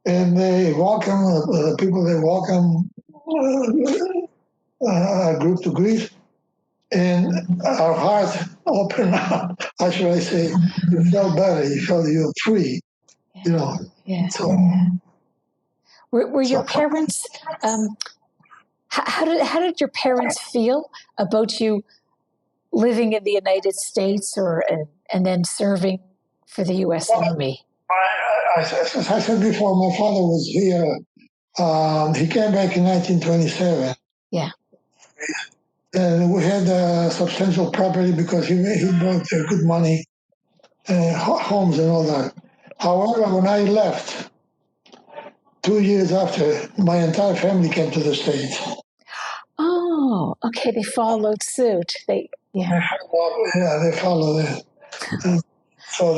and they welcome the people. They welcome a group to Greece, and our hearts opened up. How should I say? You felt better. You felt you were free. Yeah. So, were your parents? How did your parents feel about you living in the United States and then serving for the U.S. Army? As I said before, my father was here. He came back in 1927. Yeah. And we had substantial property because he brought good money, homes and all that. However, when I left, 2 years after, my entire family came to the States. Oh, okay. They followed suit. Yeah, they followed it. So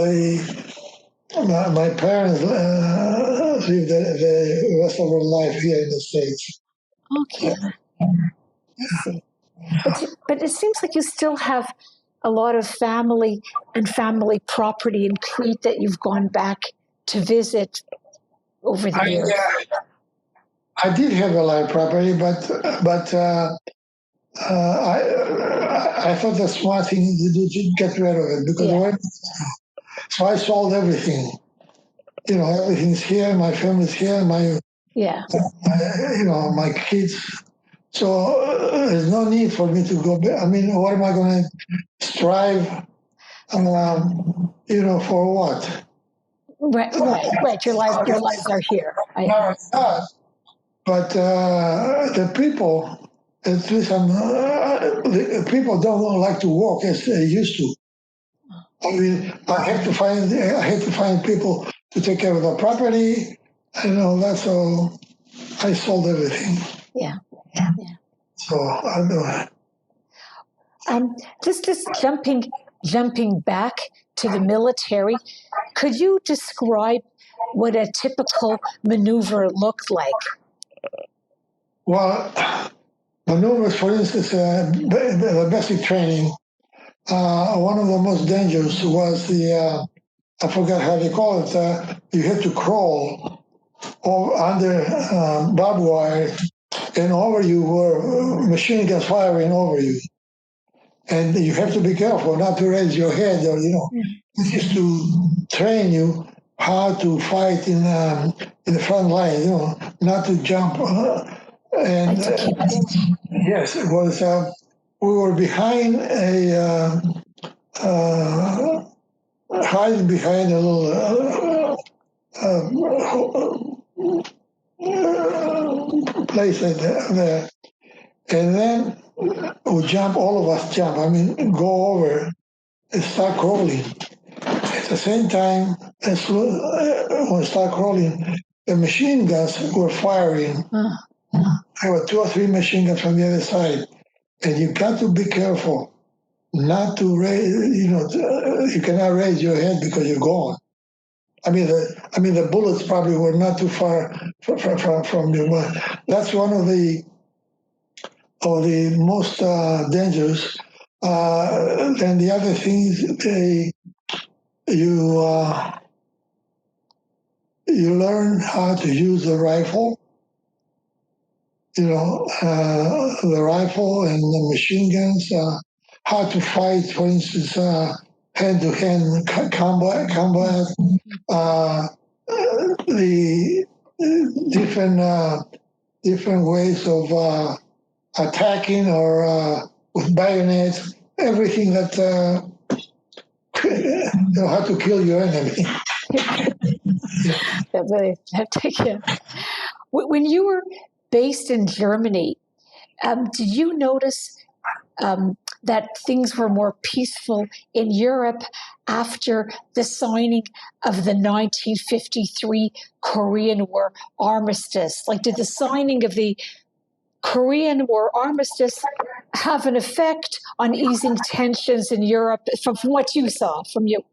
My parents lived the rest of their life here in the States. Okay, I see. But it seems like you still have a lot of family and family property in Crete that you've gone back to visit over the years. I did have a lot of property, but I thought the smart thing to do to get rid of it because so I sold everything. Everything's here. My family's here. My kids. So there's no need for me to go back. I mean, what am I going to strive? For what? Right. Your lives are here. But the people, at least the people don't like to walk as they used to. I mean, I have to find people to take care of the property and all that. So I sold everything. Yeah. So I know. Just jumping back to the military, could you describe what a typical maneuver looked like? Well, maneuvers, for instance, the basic training. One of the most dangerous was I forgot how they call it. You had to crawl under barbed wire, and over you were machine guns firing over you. And you have to be careful not to raise your head, or this is to train you how to fight in the front line. Not to jump. Yes, it was. We were behind hiding behind a little place there, and then we jump. All of us jump. I mean, go over and start crawling. At the same time, as when we start crawling, the machine guns were firing. There were 2 or 3 machine guns from the other side, and you got to be careful not to raise. You cannot raise your head because you're gone. I mean, the bullets probably were not too far from you, but that's one of the most dangerous. Then the other things, you learn how to use the rifle. The rifle and the machine guns. How to fight, for instance, hand-to-hand combat. The different ways of attacking or with bayonets, everything that how to kill your enemy. When you were based in Germany, did you notice that things were more peaceful in Europe after the signing of the 1953 Korean War armistice? Like, did the signing of the Korean War armistice have an effect on easing tensions in Europe from what you saw from you?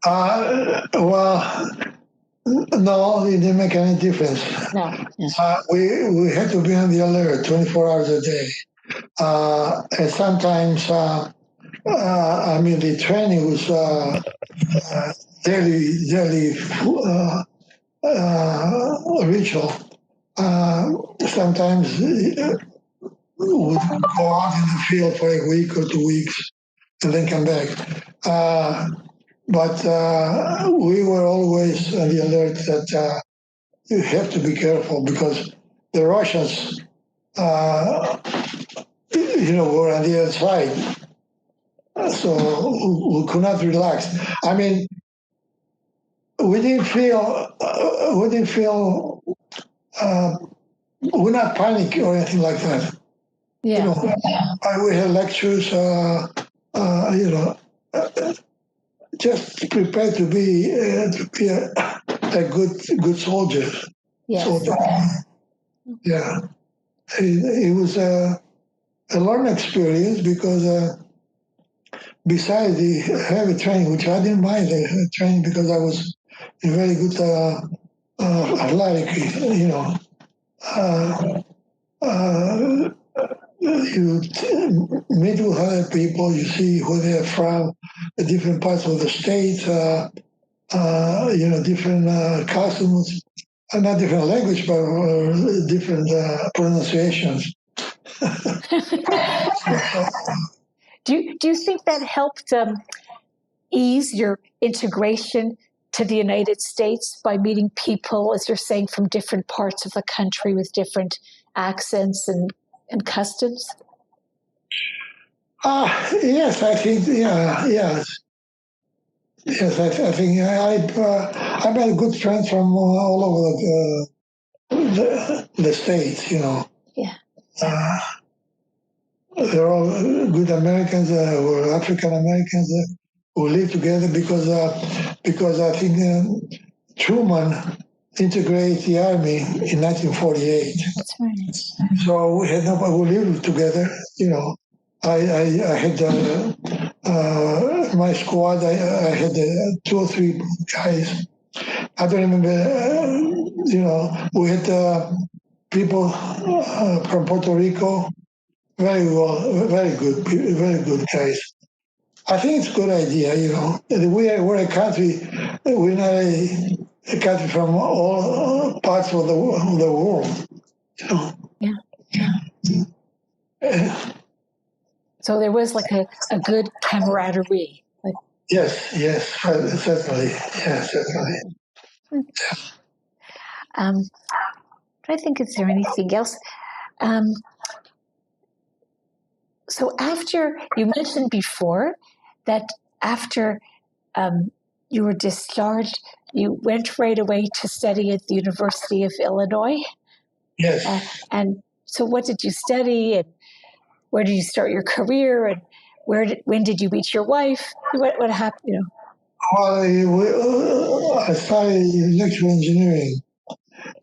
Well, no, it didn't make any difference. No. We had to be on the alert 24 hours a day. And sometimes, the training was daily ritual. Sometimes we would go out in the field for a week or 2 weeks and then come back. But we were always on the alert that you have to be careful because the Russians, were on the other side. So we could not relax. I mean, we didn't feel, we're not panic or anything like that. Yeah. We had lectures, just prepared to be a good soldier. Yes. Soldier. Yeah. It was a learning experience because besides the heavy training, which I didn't mind the heavy training because I was a very good athletic, uh, uh, you meet with other people, you see where they're from, the different parts of the state, different customs, not different language, but different pronunciations. Do you think that helped ease your integration to the United States by meeting people, as you're saying, from different parts of the country with different accents and customs? Yes, I think, yes. Yes, I think I made good friends from all over the states, Yeah. They're all good Americans or African Americans who live together because I think Truman integrated the army in 1948. That's right. So we had nobody who lived together. I had my squad. I had 2 or 3 guys. I don't remember. We had people from Puerto Rico. Very well, very good guys. I think it's a good idea. We're a country. We're not a country from all parts of the world. Yeah. So there was like a good camaraderie. Yes, certainly. Yes, certainly. I think, is there anything else? So after, you mentioned before that after you were discharged, you went right away to study at the University of Illinois. Yes. And so what did you study, and where did you start your career, and when did you meet your wife? What happened, Well, I started electrical engineering,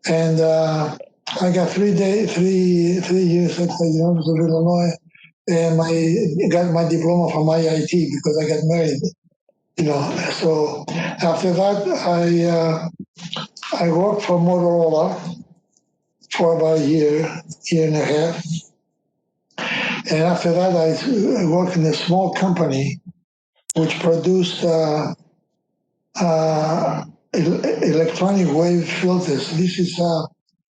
and I got 3 years at the University of Illinois, and I got my diploma from IIT because I got married. So after that, I worked for Motorola for about a year and a half, and after that, I worked in a small company which produced electronic wave filters. This is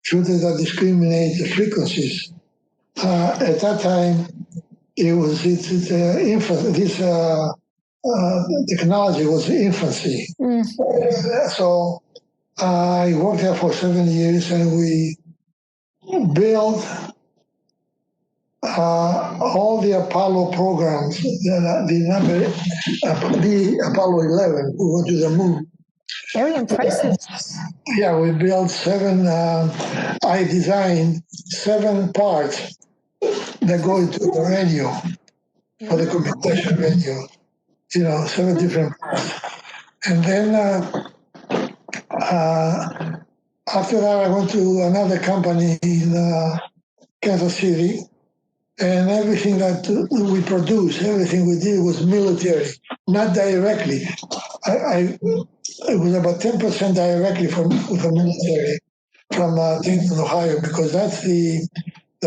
filters that discriminate the frequencies. At that time, this technology was infancy. So I worked there for 7 years, and we built all the Apollo programs. The Apollo 11, we went to the moon. Very impressive. Yeah, we built 7. I designed 7 parts that go into the radio, for the communication radio. 7 different parts. And then after that, I went to another company in Kansas City, and everything that we produced, everything we did was military, not directly. It was about 10% directly with the military from Dayton, Ohio, because that's the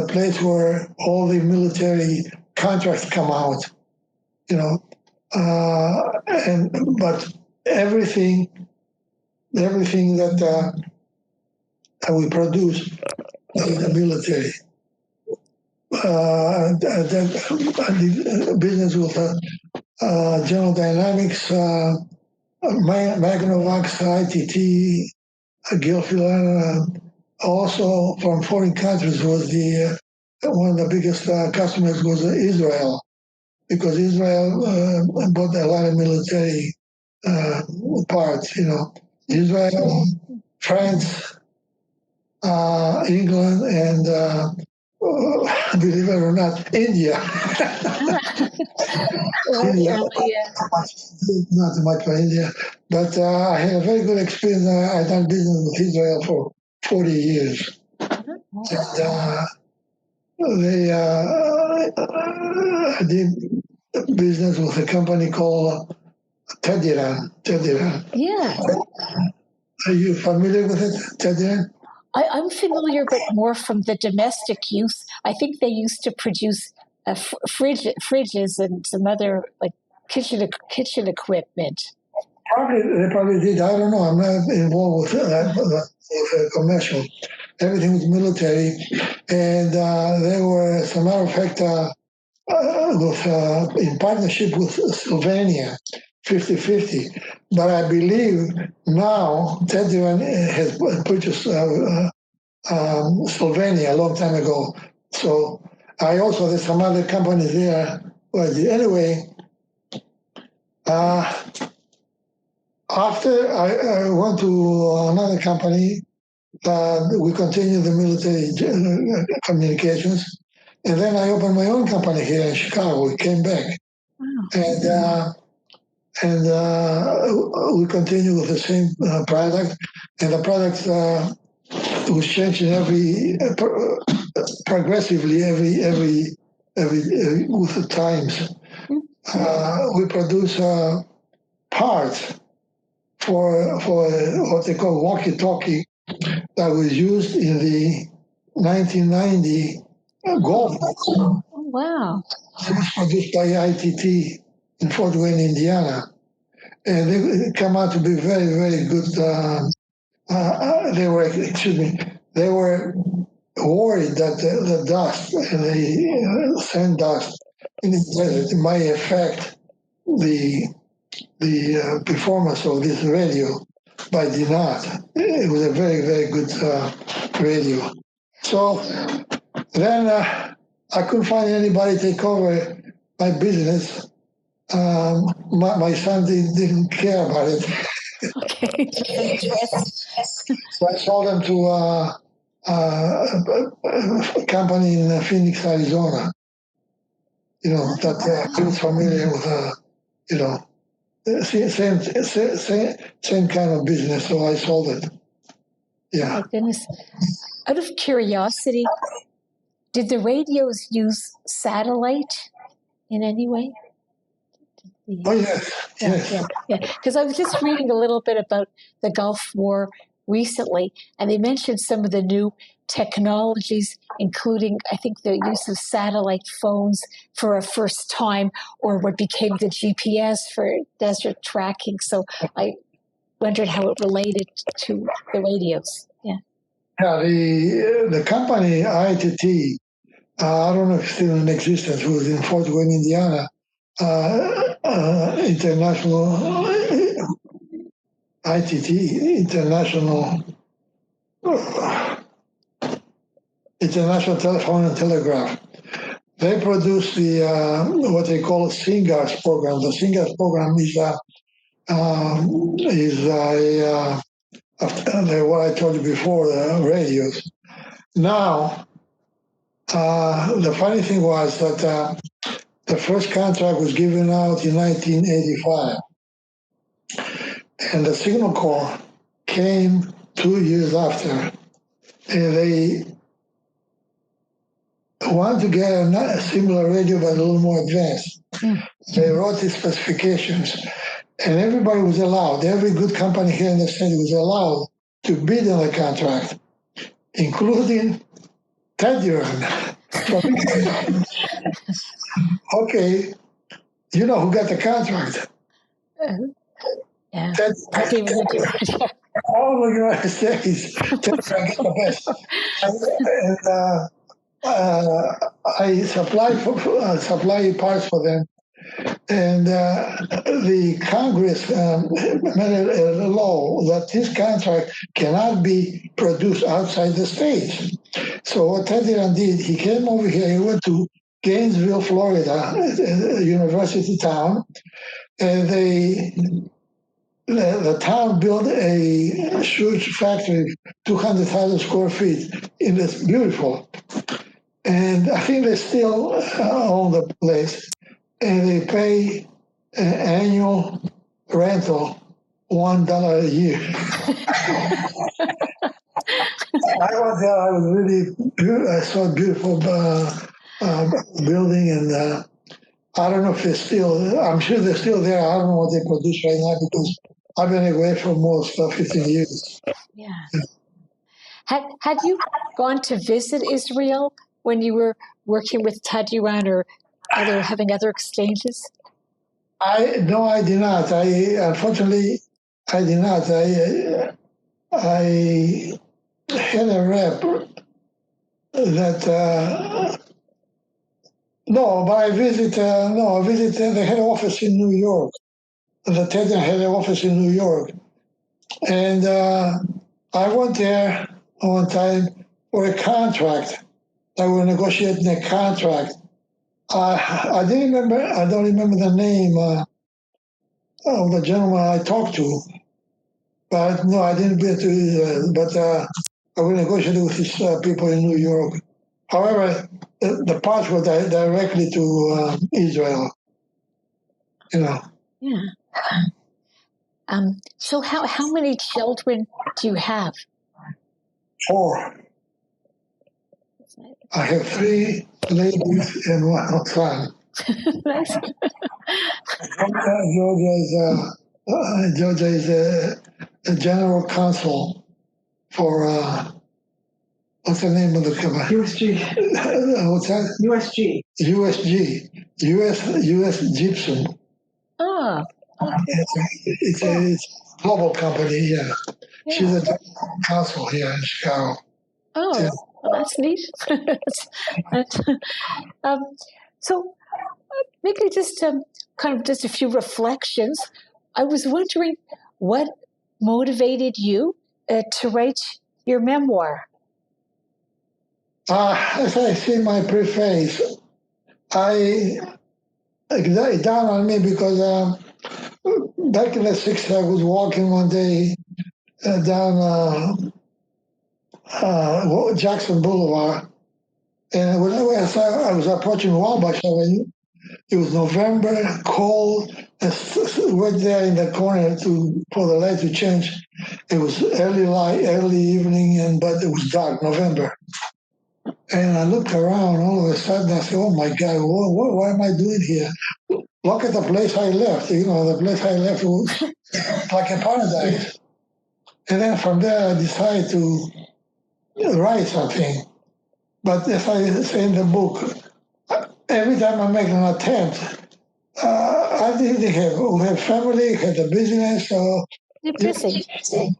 place where all the military contracts come out. But everything that we produce in the military. I did business with General Dynamics, Magnavox, ITT, Gilfillan. Also from foreign countries was one of the biggest customers was Israel, because Israel bought a lot of military parts. Israel, France, England, and believe it or not, India. India, not too much for India, but I had a very good experience. I done business with Israel for 40 years. And I did business with a company called Tediran. Yeah. Are you familiar with it, Tediran? I'm familiar, but more from the domestic use. I think they used to produce fridges and some other like kitchen equipment. They probably did. I don't know. I'm not involved with commercial. Everything was military, and they were, as a matter of fact, in partnership with Slovenia, 50-50. But I believe now Tediran has purchased Slovenia a long time ago. So there's some other companies there. But anyway, after I went to another company, we continued the military communications. And then I opened my own company here in Chicago. We came back. Wow. And we continue with the same product. And the product was changing progressively every with the times. We produce parts for what they call walkie-talkie that was used in the 1990 golf. Oh, wow. It was produced by ITT in Fort Wayne, Indiana. And they come out to be very, very good. They were worried that the dust and the sand dust in the desert might affect the performance of this radio, but it did not. It was a very, very good radio. So then I couldn't find anybody to take over my business. My son didn't care about it. Okay. So I sold them to a company in Phoenix, Arizona. That is familiar with, same kind of business. So I sold it. Yeah. My goodness. Out of curiosity, did the radios use satellite in any way? Oh, yes. Yeah. Because I was just reading a little bit about the Gulf War recently, and they mentioned some of the new technologies, including, I think, the use of satellite phones for a first time, or what became the GPS for desert tracking. So I wondered how it related to the radios. Yeah. Yeah, the company ITT, I don't know if it's still in existence, was in Fort Wayne, International International Telephone and Telegraph. They produce the what they call SINGAS program. The SINGAS program is what I told you before, the radios. Now, the funny thing was that the first contract was given out in 1985, and the Signal Corps came 2 years after, and they wanted to get a similar radio but a little more advanced. They wrote the specifications, and everybody was allowed, every good company here in the city was allowed to bid on the contract, including Tediran. Okay, you know who got the contract? Yeah. All the United States. Tediran got the best. And I supply parts for them. And the Congress made a law that this contract cannot be produced outside the states. So what Tediran did, he came over here, he went to Gainesville, Florida, a university town, and the town built a huge factory, 200,000 square feet, and it's beautiful. And I think they still own the place. And they pay an annual rental $1 a year. I was there. I was really. I saw a beautiful building, and I don't know if they're still, I'm sure they're still there. I don't know what they produce right now because I've been away for almost 15 years. Yeah. Had you gone to visit Israel when you were working with Taduan or having other exchanges? No, I did not. Unfortunately, I did not. I had a rep that, no, but I visited the head office in New York. The Taduan had an office in New York. And I went there one time for a contract. I was negotiating a contract. I don't remember the name of the gentleman I talked to. But no, I didn't get to, but I was negotiating with these people in New York. However, the parts were directly to Israel, you know. Yeah. So how many children do you have? 4. I have 3 ladies and 1 son. Nice. Georgia is a general counsel for what's the name of the company? USG. What's that? USG. USG. US Gypsum. Oh. It's a global company. Yeah. Yeah. She's a general counsel here in Chicago. Oh, Yeah. well, that's neat. So maybe just kind of just a few reflections. I was wondering what motivated you to write your memoir. As I say in my preface, it dawned on me because back in the 60s, I was walking one day down Jackson Boulevard, and whenever I was approaching Wabash Avenue, it was November, cold, right there in the corner for the light to change. It was early evening, but it was dark, November. And I looked around, all of a sudden I said, oh my God, what am I doing here? Look at the place I left. The place I left was like a paradise. And then from there, I decided to write something. But as I say in the book, every time I make an attempt, I didn't have family, had a business, so You're busy.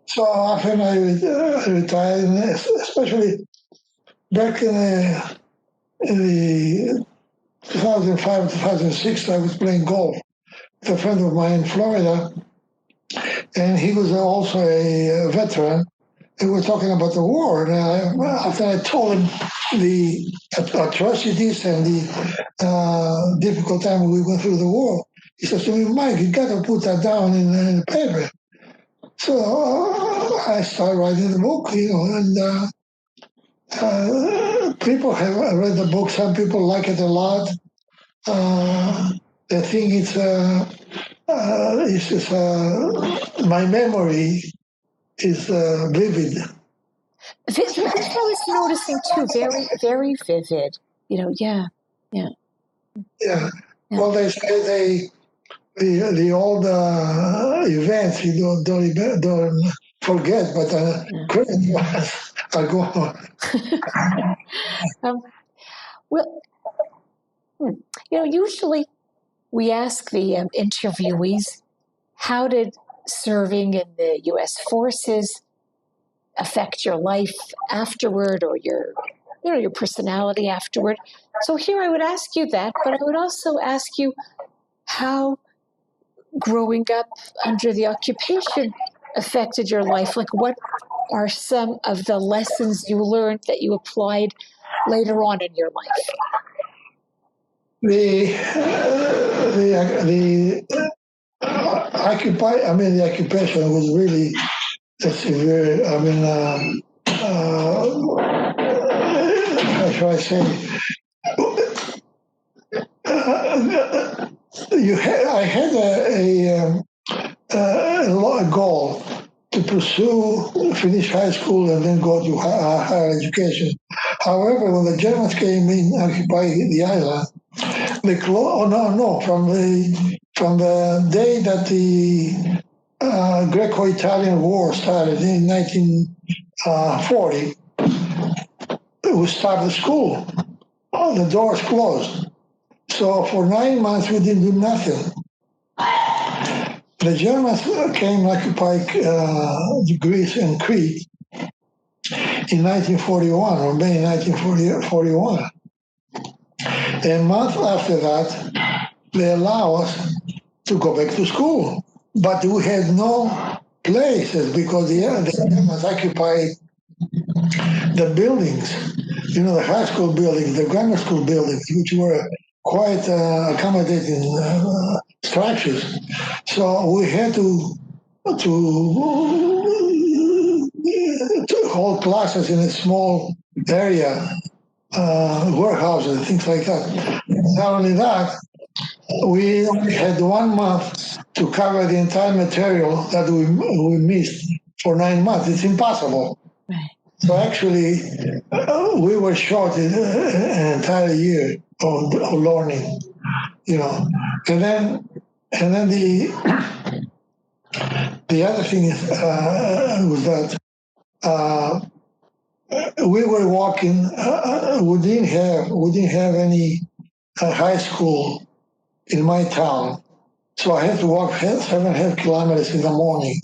so often I retired, especially back in the 2005, 2006, I was playing golf with a friend of mine in Florida, and he was also a veteran. And we were talking about the war. And after I told him the atrocities and the difficult time we went through the war, he says to me, Mike, you got to put that down in the paper. So I started writing the book, and people have read the book. Some people like it a lot. They think it's just, my memory is vivid. That's what I was noticing too. Very, very vivid. Yeah. Yeah. Well, they say the old events you don't forget, but current ones are gone. Well, usually we ask the interviewees, how did serving in the U.S. forces affect your life afterward, or your personality afterward? So here I would ask you that, but I would also ask you how growing up under the occupation affected your life. Like, what are some of the lessons you learned that you applied later on in your life? The occupation was really severe. How should I say? I had a goal to finish high school and then go to higher education. However, when the Germans came in, occupy the island, They closed. Oh no! From the day that the Greco-Italian War started in 1940, we started school. Oh, the doors closed. So for 9 months we didn't do nothing. The Germans came occupy Greece and Crete in 1941, or May 1941. A month after that, they allow us to go back to school. But we had no places because the Germans occupied the buildings, the high school buildings, the grammar school buildings, which were quite accommodating structures. So we had to hold classes in a small area, warehouses and things like that. Not only that, we only had 1 month to cover the entire material that we missed for 9 months. It's impossible. Right. So actually, we were short an entire year of learning, and then the other thing is, was that we were walking. We didn't have any high school in my town, so I had to walk 7.5 kilometers in the morning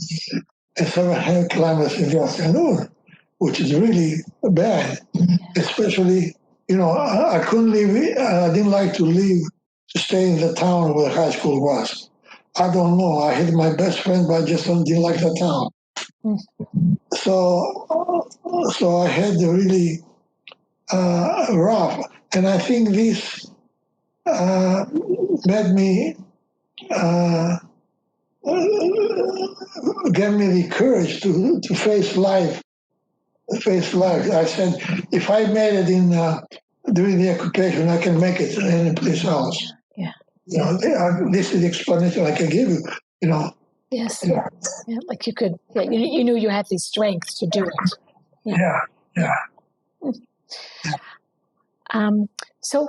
and 7.5 kilometers in the afternoon, which is really bad. Especially, I couldn't leave. I didn't like to leave to stay in the town where the high school was. I don't know. I had my best friend, but I just didn't like the town. So I had the really rough, and I think this made me gave me the courage to face life. I said, if I made it in during the occupation, I can make it any place else. Yeah. This is the explanation I can give you. Yes. Yeah. Like you could. Yeah. You knew you had the strength to do it. Yeah. So,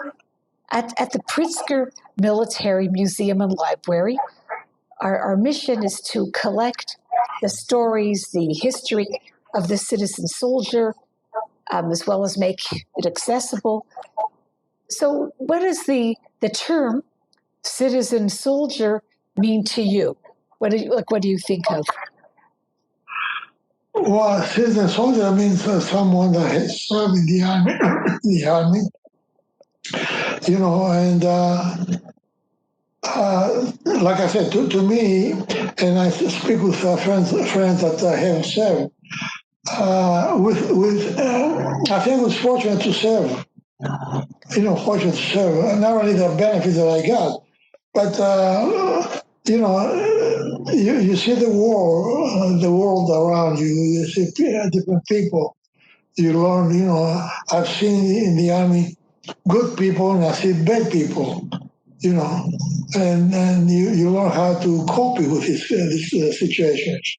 at the Pritzker Military Museum and Library, our mission is to collect the stories, the history of the citizen soldier, as well as make it accessible. So, what does the term citizen soldier mean to you? What do you think of? Well, citizen soldier means someone that has served in the army, and like I said, to me, and I speak with friends that have served. I think I was fortunate to serve. Fortunate to serve. Not only the benefits that I got, but you see the world around you. You see different people. You learn. I've seen in the army good people, and I see bad people. And you learn how to cope with this situations.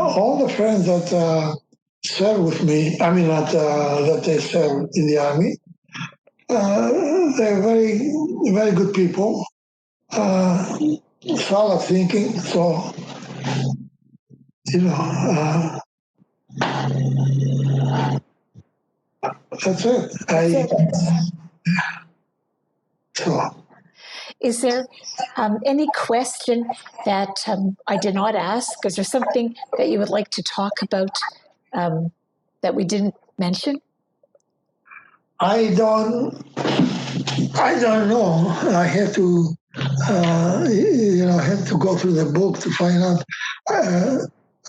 All the friends that served with me, that they served in the army, they're very, very good people, solid thinking. So, that's it. Is there any question that I did not ask? Is there something that you would like to talk about that we didn't mention? I don't know. I have to, go through the book to find out.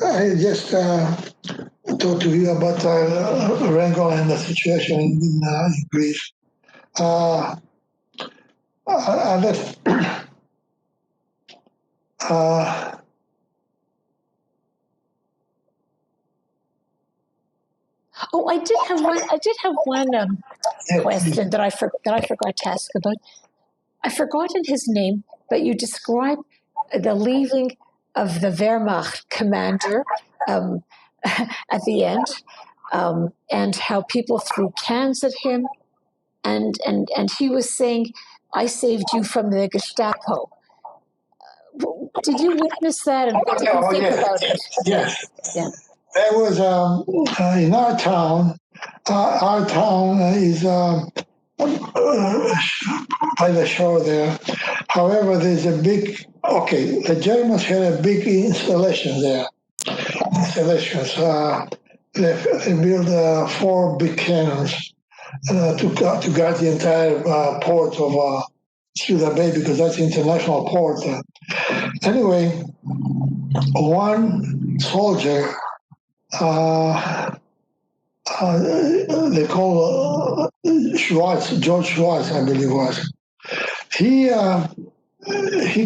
I just talked to you about Wrangel and the situation in Greece. Oh, I did have one question that I forgot to ask about. I've forgotten his name, but you described the leaving of the Wehrmacht commander at the end. and how people threw cans at him. And he was saying, I saved you from the Gestapo. Did you witness that? And what did you think about it? Yes. Yeah. There was in our town. Our town is by the shore there. However, there's a big. Okay, the Germans had a big installation there. Installations. They built 4 big cannons to guard the entire port of Suda Bay because that's the international port. Anyway, one soldier, they call George Schwartz, I believe was. He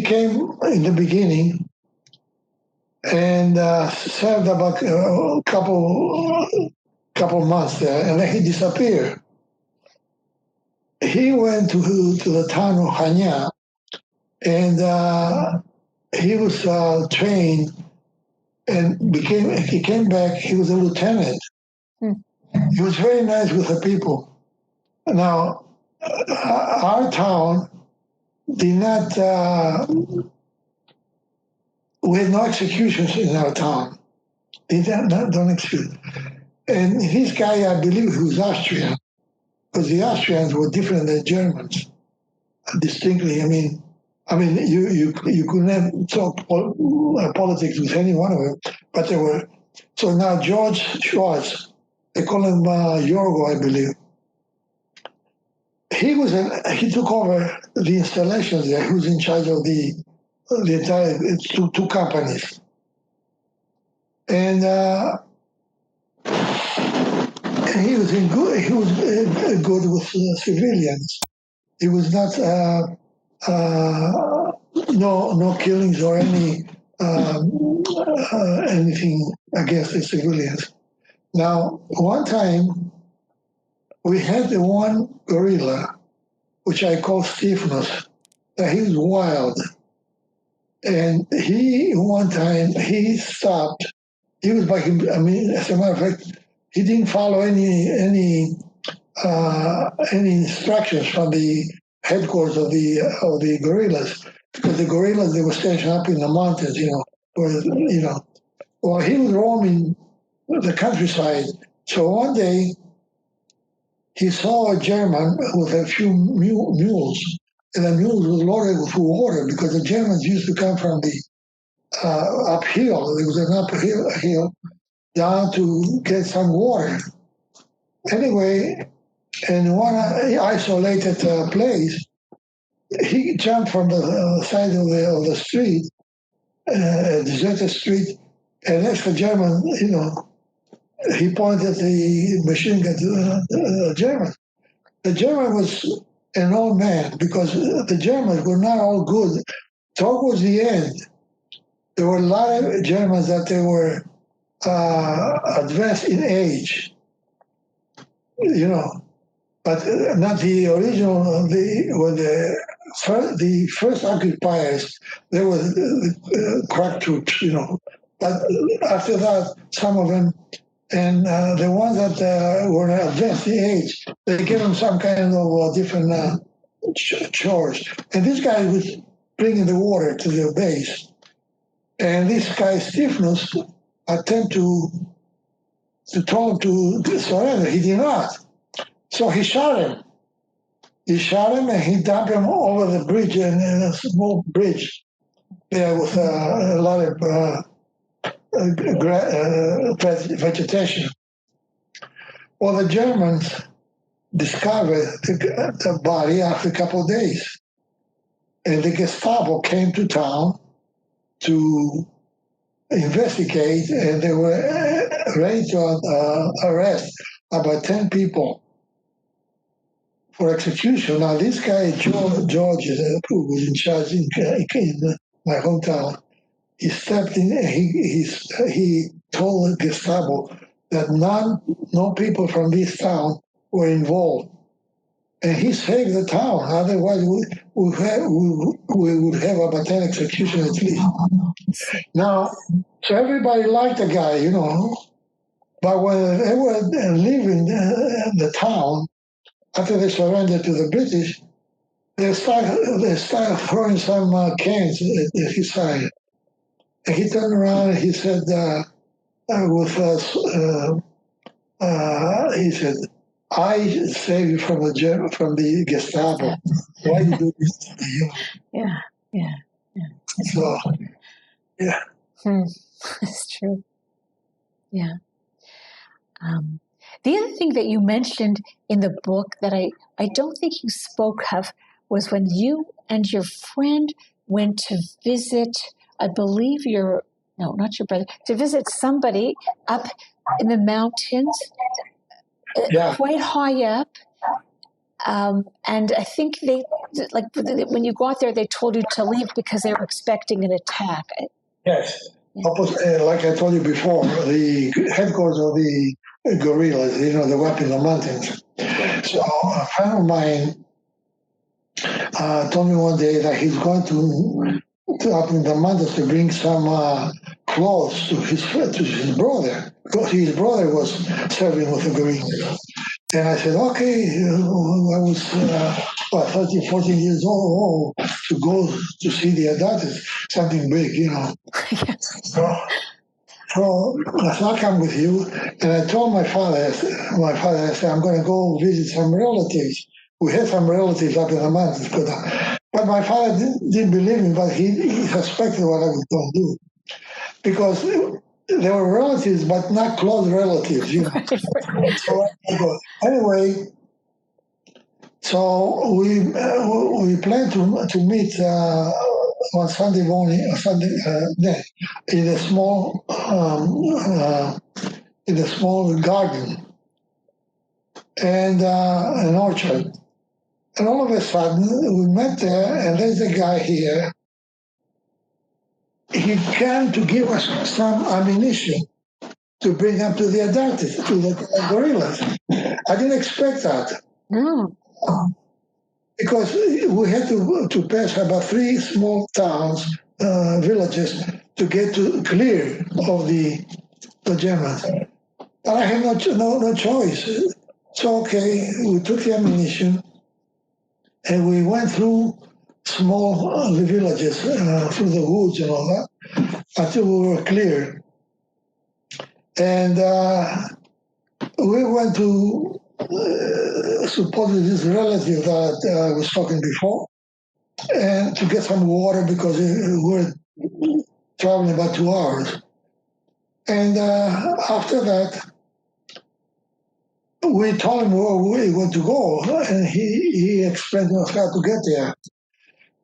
came in the beginning and served about a couple months there, and then he disappeared. He went to the town of Hanya, and he was trained and he came back. He was a lieutenant. He was very nice with the people. Now, our town did not. We had no executions in our town. They don't execute. And this guy, I believe, he was Austrian, because the Austrians were different than Germans, distinctly. I mean, you could not talk politics with any one of them, but they were. So now George Schwartz, they call him Yorgo, I believe. He took over the installations there. He was in charge of the entire two companies, and he was good with civilians. He was not no killings or anything against the civilians. Now, one time we had the one gorilla, which I call Stephanus. He was wild. And one time, he stopped. He was by him. I mean, as a matter of fact, he didn't follow any instructions from the headquarters of the gorillas, because the gorillas, they were stationed up in the mountains, Well, he was roaming the countryside. So one day, he saw a German with a few mules, and the mules were loaded with water because the Germans used to come from the uphill. There was an uphill down to get some water. Anyway, in one isolated place, he jumped from the side of the street, a deserted street, and next to German, he pointed the machine gun to the German. The German was an old man because the Germans were not all good. Towards the end, there were a lot of Germans that they were advanced in age, but not the original. The first occupiers, they were crack troops, But after that, some of them, and the ones that were advanced in age, they gave them some kind of different chores. And this guy was bringing the water to the base. And this guy, Stephanus, attempted to tell him to surrender. He did not. So he shot him. He shot him and he dumped him over the bridge, in a small bridge there with a lot of vegetation. Well, the Germans discovered the body after a couple of days. And the Gestapo came to town to investigate, and they were ready to arrest about 10 people for execution. Now, this guy, George, who was in charge in my hometown, he stepped in and he told the Gestapo that no people from this town were involved. And he saved the town. Otherwise, we would have about 10 executions at least. Now, so everybody liked the guy, But when they were leaving the town, after they surrendered to the British, they started throwing some cans at his side. And he turned around and he said, he said, I saved you from the Gestapo. Why you do this to the human? Yeah. So, yeah. That's true. Yeah. The other thing that you mentioned in the book that I don't think you spoke of was when you and your friend went to visit, I believe not your brother, to visit somebody up in the mountains, quite high up. And I think when you got there, they told you to leave because they were expecting an attack. Yes. Like I told you before, the headquarters of the guerrillas, they're up in the mountains. So a friend of mine told me one day that he's going to up in the mountains to bring some clothes to his brother, because his brother was serving with the guerrillas. And I said, okay, I was 13, 14 years old to go to see the adults, something big, So I said, I'll come with you. And I told my father, I said, I'm going to go visit some relatives. We had some relatives up in the mountains. But my father didn't believe me, but he suspected what I was going to do. Because they were relatives, but not close relatives, So anyway, so we planned to meet on Sunday morning, in a small garden and an orchard. And all of a sudden, we met there, and there's a guy here. He came to give us some ammunition to bring up to the Antarctic, to the guerrillas. I didn't expect that. No. Because we had to pass about 3 small towns, villages, to get clear of the Germans. But I had no choice. So, okay, we took the ammunition and we went through small villages, through the woods and all that, until we were clear. And we went to supposedly this relative that I was talking before, and to get some water because we were traveling about 2 hours. And after that, we told him where we were to go, and he explained to us how to get there.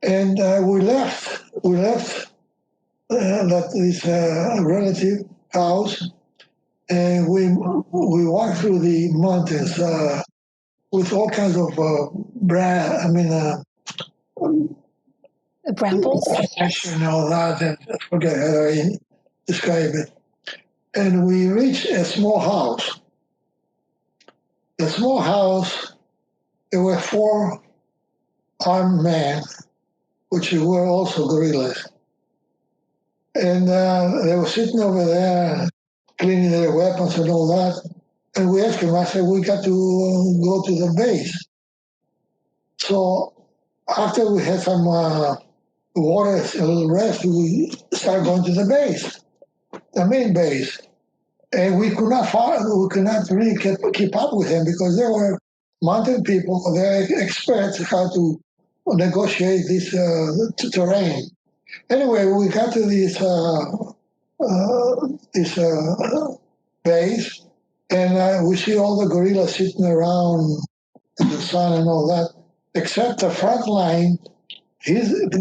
And we left this relative house, and we walked through the mountains with all kinds of brambles and all that, and I forget how I describe it. And we reached a small house. The small house, there were 4 armed men, which were also guerrillas. And they were sitting over there, cleaning their weapons and all that. And we asked him, I said, we got to go to the base. So after we had some water, a little rest, we started going to the base, the main base. And we could not really keep up with them because they were mountain people. They're experts how to negotiate this terrain. Anyway, we got to this base, and we see all the gorillas sitting around in the sun and all that, except the front line.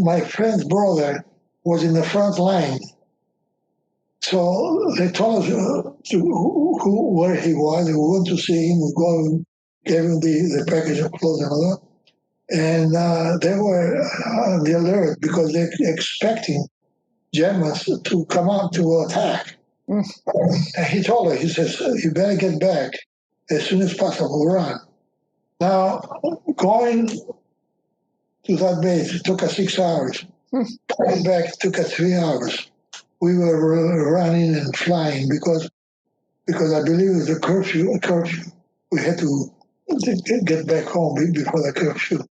My friend's brother was in the front line. So they told us where he was. We went to see him. We go and gave him the package of clothes and all that. And they were on the alert because they're expecting Germans to come out to attack. And he told us, he says, you better get back as soon as possible, run. Now, going to that base, it took us 6 hours. Coming back, it took us 3 hours. We were running and flying because because I believe it was a curfew. We had to get back home before the curfew.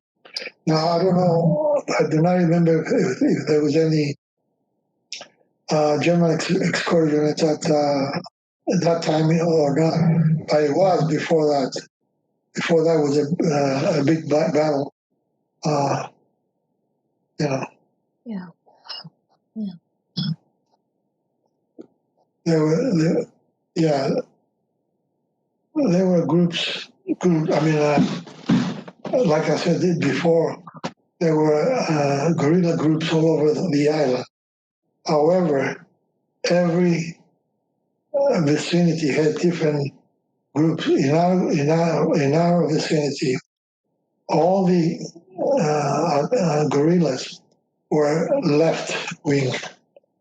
Now, I don't know, I do not remember if there was any German excursion at that time or not, but it was before that. Before that was a big battle. You know. Yeah. There were groups. I mean, like I said before, there were guerrilla groups all over the island. However, every vicinity had different groups. In our vicinity, all the guerrillas were left wing.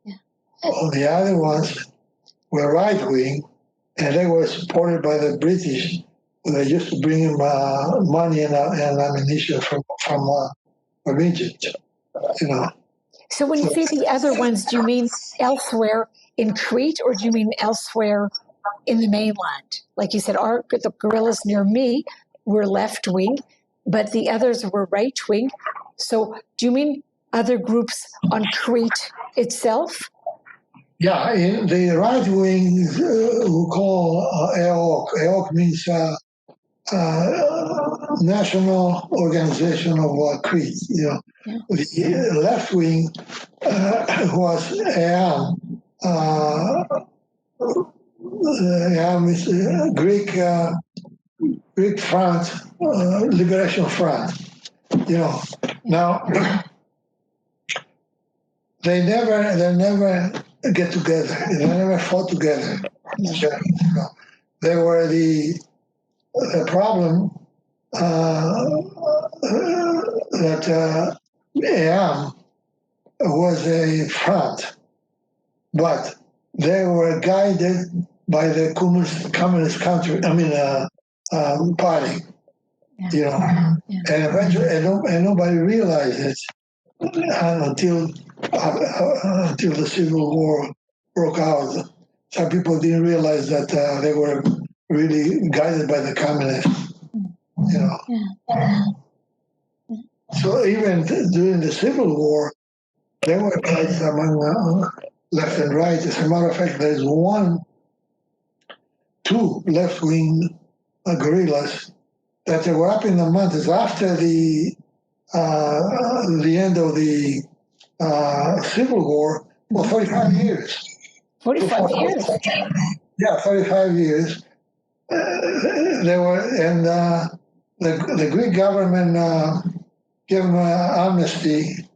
Yeah. All the other ones were right wing, and they were supported by the British. They used to bring them money and ammunition from Egypt. You know. So when you say the other ones, do you mean elsewhere in Crete, or do you mean elsewhere in the mainland? Like you said, the guerrillas near me were left wing, but the others were right wing. So do you mean other groups on Crete itself? Yeah, in the right wing, we call EOC. EOC means National Organization of Crete. You know, Yeah. the left wing was EAM. EAM is Greek Front, Liberation Front. You know, now they never get together. They never fought together. You know, they were the problem that EAM was a front, but they were guided by the communist country. I mean, party. You know, and eventually, and nobody realized it until the Civil War broke out. Some people didn't realize that they were really guided by the communists. You know. So even during the Civil War, there were fights among left and right. As a matter of fact, there's two left-wing guerrillas that they were up in the mountains after the end of the Civil War for 45 years. 45 years? Yeah, 35 years. They were, and the Greek government gave them amnesty,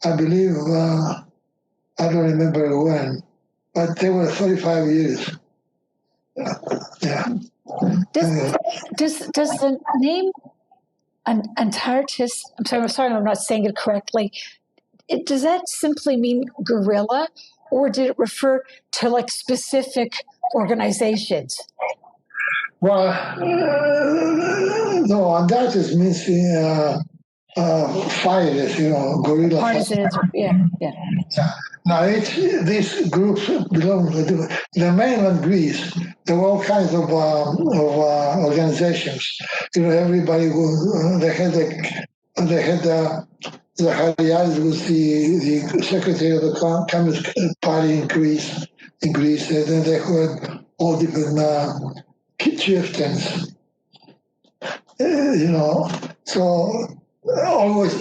I believe, I don't remember when, but they were 35 years. Yeah. Does the name Antarctis, I'm sorry I'm not saying it correctly, does that simply mean guerrilla, or did it refer to like specific organizations? Well, no, Antarctis means fighters, you know, guerrilla Partisans, yeah. Now, these groups belong to the mainland Greece. There were all kinds of organizations. You know, everybody they had Kalyves was the secretary of the Communist Party in Greece, and then they had all different chieftains. You know, so always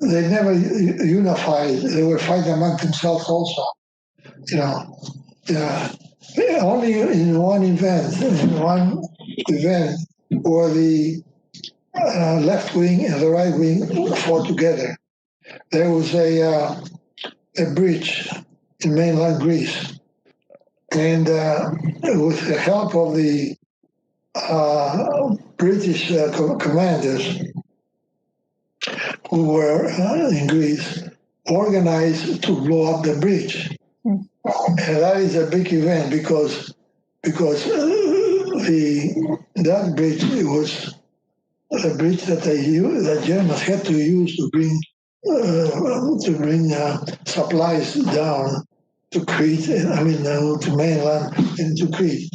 they never unified. They were fighting among themselves also. You know, only in one event, where the left wing and the right wing fought together. There was a breach in mainland Greece, and with the help of the British commanders who were in Greece, organized to blow up the breach. And that is a big event because that bridge was a bridge that the Germans had to use to bring supplies down to Crete. To mainland and to Crete.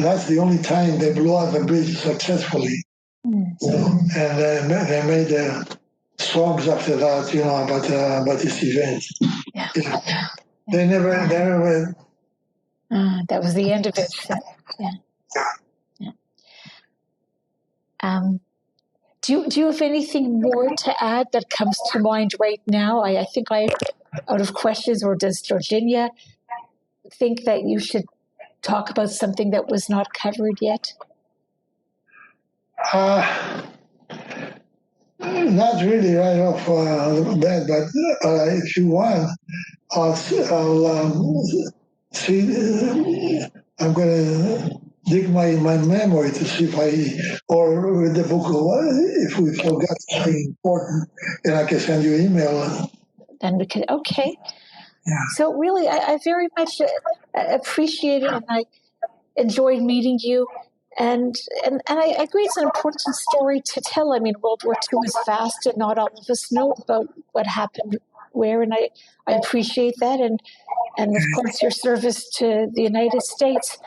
that's the only time they blew out the bridge successfully. And they made songs after that, about this event. Yeah. Yeah. They never. That was the end of it. Yeah. Do you have anything more to add that comes to mind right now? I think I'm out of questions, or does Georginia think that you should talk about something that was not covered yet? Not really right off the bat, but if you want, I'll see. I'm going to dig my memory to see or read the book, if we forgot something important, and I can send you an email. Then we can, okay. Yeah. So really, I very much appreciate it, and I enjoyed meeting you. And I agree it's an important story to tell. I mean, World War II is vast, and not all of us know about what happened where, and I appreciate that, and of course your service to the United States.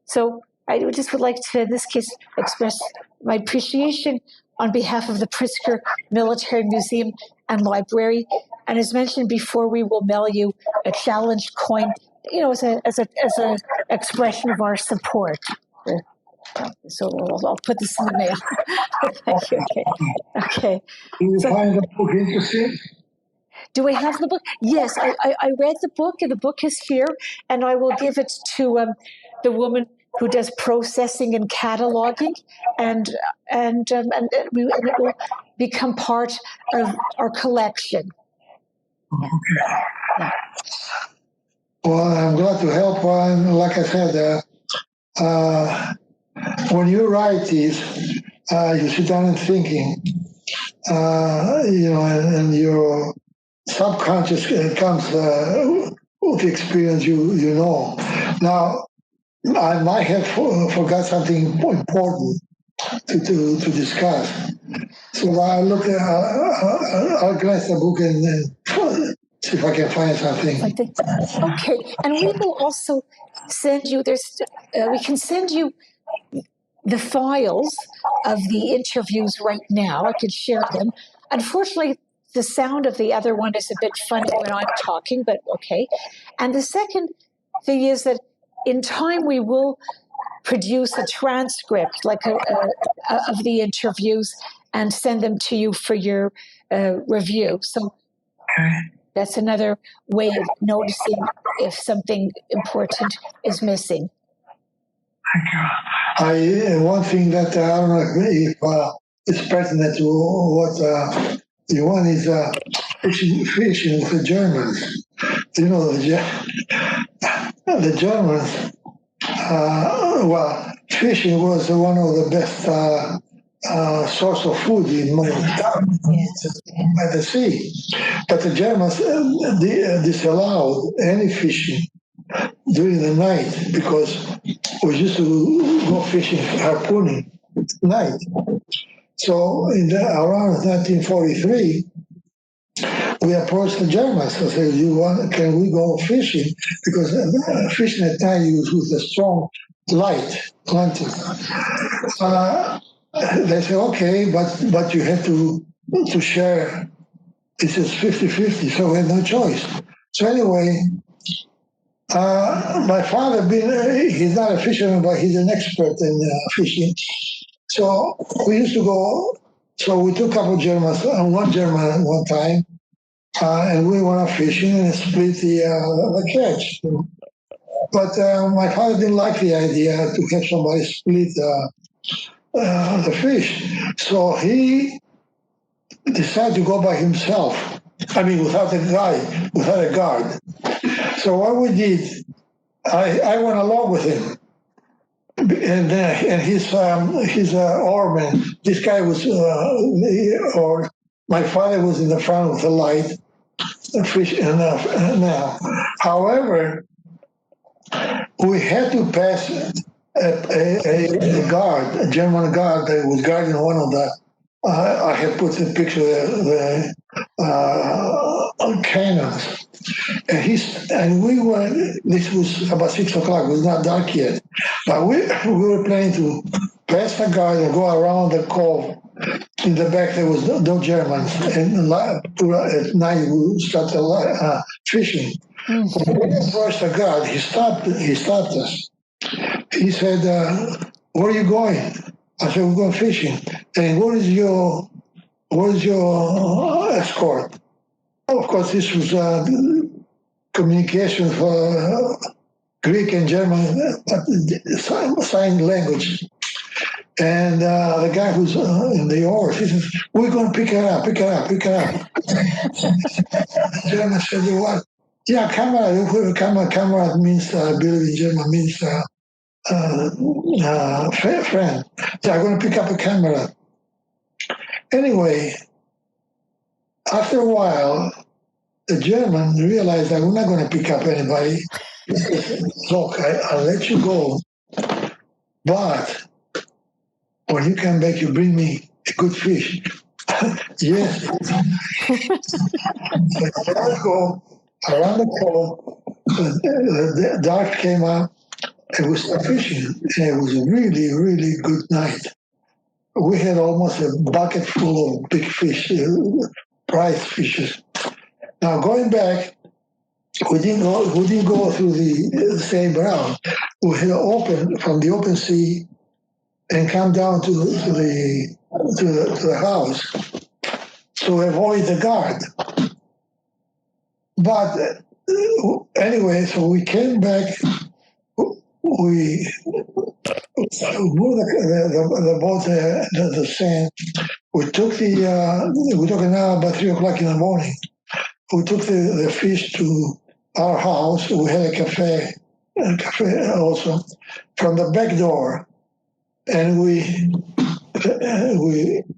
So I just would like to, in this case, express my appreciation on behalf of the Pritzker Military Museum and Library. And as mentioned before, we will mail you a challenge coin, as a expression of our support. So I'll put this in the mail. Thank you. Okay. Do you find the book interesting? Do I have the book? Yes, I read the book, and the book is here, and I will give it to the woman who does processing and cataloging, and it will become part of our collection. Okay. Yeah. Well, I'm glad to help. And like I said, when you write this, you sit down and thinking, and your subconscious comes with experience you know. Now, I might have forgot something important to discuss. So I'll I'll glance the book and see if I can find something. Okay, and we will also send you. We can send you the files of the interviews right now. I could share them. Unfortunately, the sound of the other one is a bit funny when I'm talking, but okay. And the second thing is that in time we will produce a transcript, like of the interviews, and send them to you for your review. So that's another way of noticing if something important is missing. One thing that I don't know if it's pertinent to what you want is fishing with the Germans. The Germans, fishing was one of the best source of food in my town by the sea. But the Germans disallowed any fishing during the night because we used to go fishing, harpooning at night. So around 1943, we approached the Germans and said, can we go fishing? Because fishing at night is with a strong light, lantern. They said, okay, but you have to share. It says 50-50, so we had no choice. So anyway, my father, he's not a fisherman, but he's an expert in fishing. So we used to go, so we took a couple of Germans, one German one time, and we went out fishing and split the catch. But my father didn't like the idea to have somebody split the fish. So he decided to go by himself. I mean, without a guard. So what we did, I went along with him, and his oarman. This guy was, or my father was in the front with the light, fish now. However, we had to pass a guard, a German guard that was guarding one of the. I had put the picture the cannons. And we were, this was about 6 o'clock, it was not dark yet, But we were planning to pass the guard and go around the cove. In the back, there was no Germans. And at night, we started fishing. When we approached the guard, he stopped us. He said, where are you going? I said, we're going fishing. And what is your escort? Of course, this was communication for Greek and German sign language. And the guy who's in the oars, he says, we're going to pick her up. The German said, what? Yeah, camera. Camera means, I believe in German, means friend. Yeah, I'm going to pick up a camera. Anyway, after a while, the German realized that we're not going to pick up anybody. Look, I'll let you go, but when you come back, you bring me a good fish. Yes. So I go around the cove, the dark came up, and we started fishing. And it was a really, really good night. We had almost a bucket full of big fish, prize fishes. Now going back, we didn't go through the same route. We had open from the open sea and come down to the house to avoid the guard. But anyway, so we came back. We moved the boat, the sand. We took an hour about 3:00 in the morning. We took the fish to our house. We had a cafe also from the back door, and we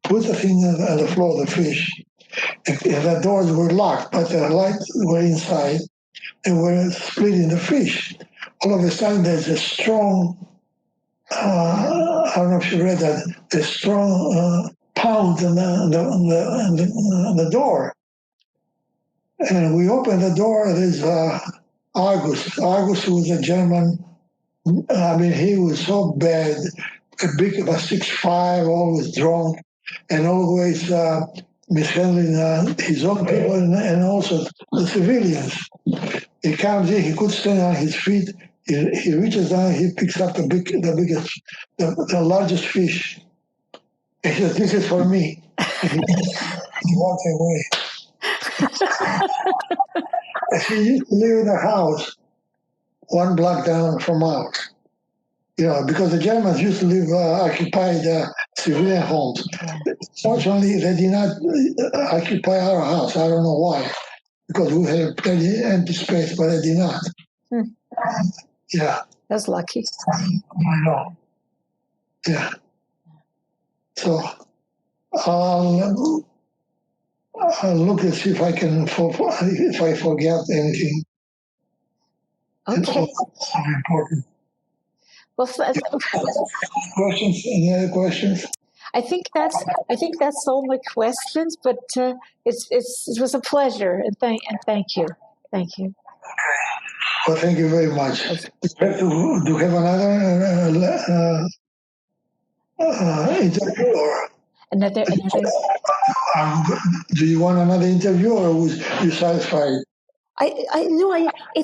put the thing on the floor, the fish, and the doors were locked, but the lights were inside, and we're splitting the fish. All of a sudden, there's a strong, I don't know if you read that, a strong pound on the door. And we opened the door, there's August. August was a German. I mean, he was so bad, big, about 6'5", always drunk, and always mishandling his own people and also the civilians. He comes in, he could stand on his feet. He reaches down, he picks up the largest fish. He says, "This is for me." He walked away. He used to live in a house 1 block down from ours. Because the Germans used to live occupied civilian homes. Fortunately, they did not occupy our house. I don't know why, because we had plenty empty space, but they did not. Yeah. That's lucky. I know. Yeah. So I'll look and see if I can, if I forget anything. Okay. It's important. Well, Questions? Any other questions? I think that's all my questions. But it was a pleasure, and thank you. Well, thank you very much. Do you have another interview, or Another. do you want another interview, or was you satisfied? I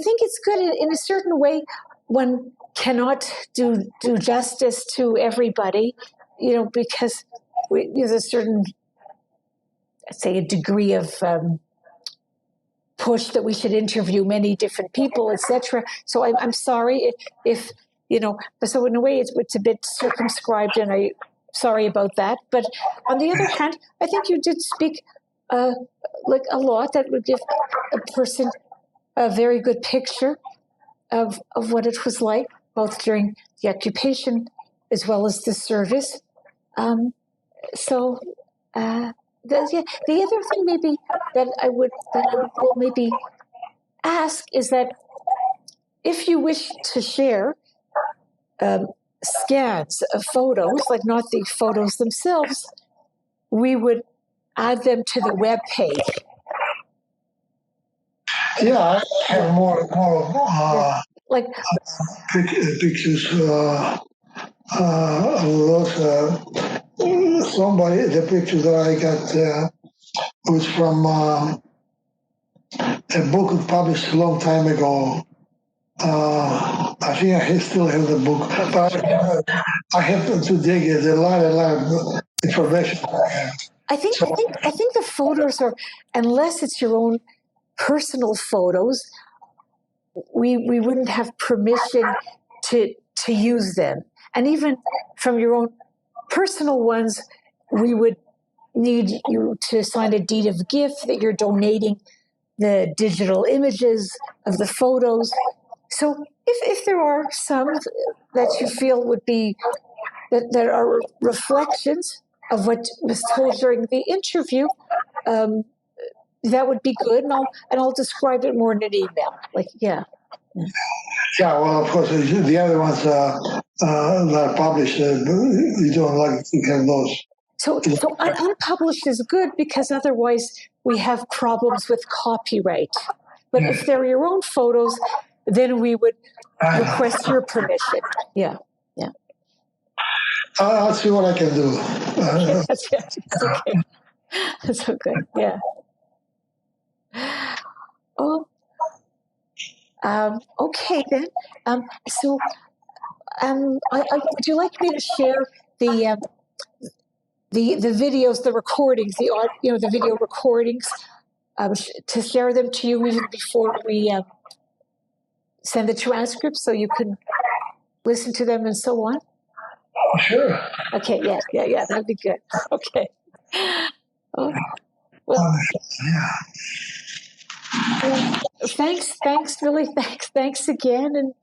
think it's good in a certain way. One cannot do justice to everybody, because there's a certain, say, a degree of push that we should interview many different people, etc. So I'm sorry if so in a way it's a bit circumscribed, and I'm sorry about that. But on the other hand, I think you did speak like a lot that would give a person a very good picture of what it was like, both during the occupation as well as the service. The other thing maybe that I will maybe ask is that if you wish to share scans of photos, like not the photos themselves, we would add them to the web page. Yeah, I have more Like, pictures. Somebody, the picture that I got was from a book published a long time ago. I think I still have the book, but I have to dig it. A lot of information. I think the photos are, unless it's your own personal photos, we wouldn't have permission to use them. And even from your own personal ones, we would need you to sign a deed of gift that you're donating the digital images of the photos. So if there are some that you feel would be that are reflections of what was told during the interview, that would be good, and I'll describe it more in an email. Like, yeah. Yeah, well, of course, the other ones that are published, we don't like to have those. So unpublished is good because otherwise we have problems with copyright. But if they're your own photos, then we would request your permission. Yeah. I'll see what I can do. That's okay. That's okay. Yeah. Oh. Okay then. Would you like me to share the videos, the recordings, the video recordings, to share them to you even before we send the transcript, so you can listen to them and so on? Sure. Okay. Yeah. That'd be good. Okay. Oh, well. Thanks, really. Thanks again, and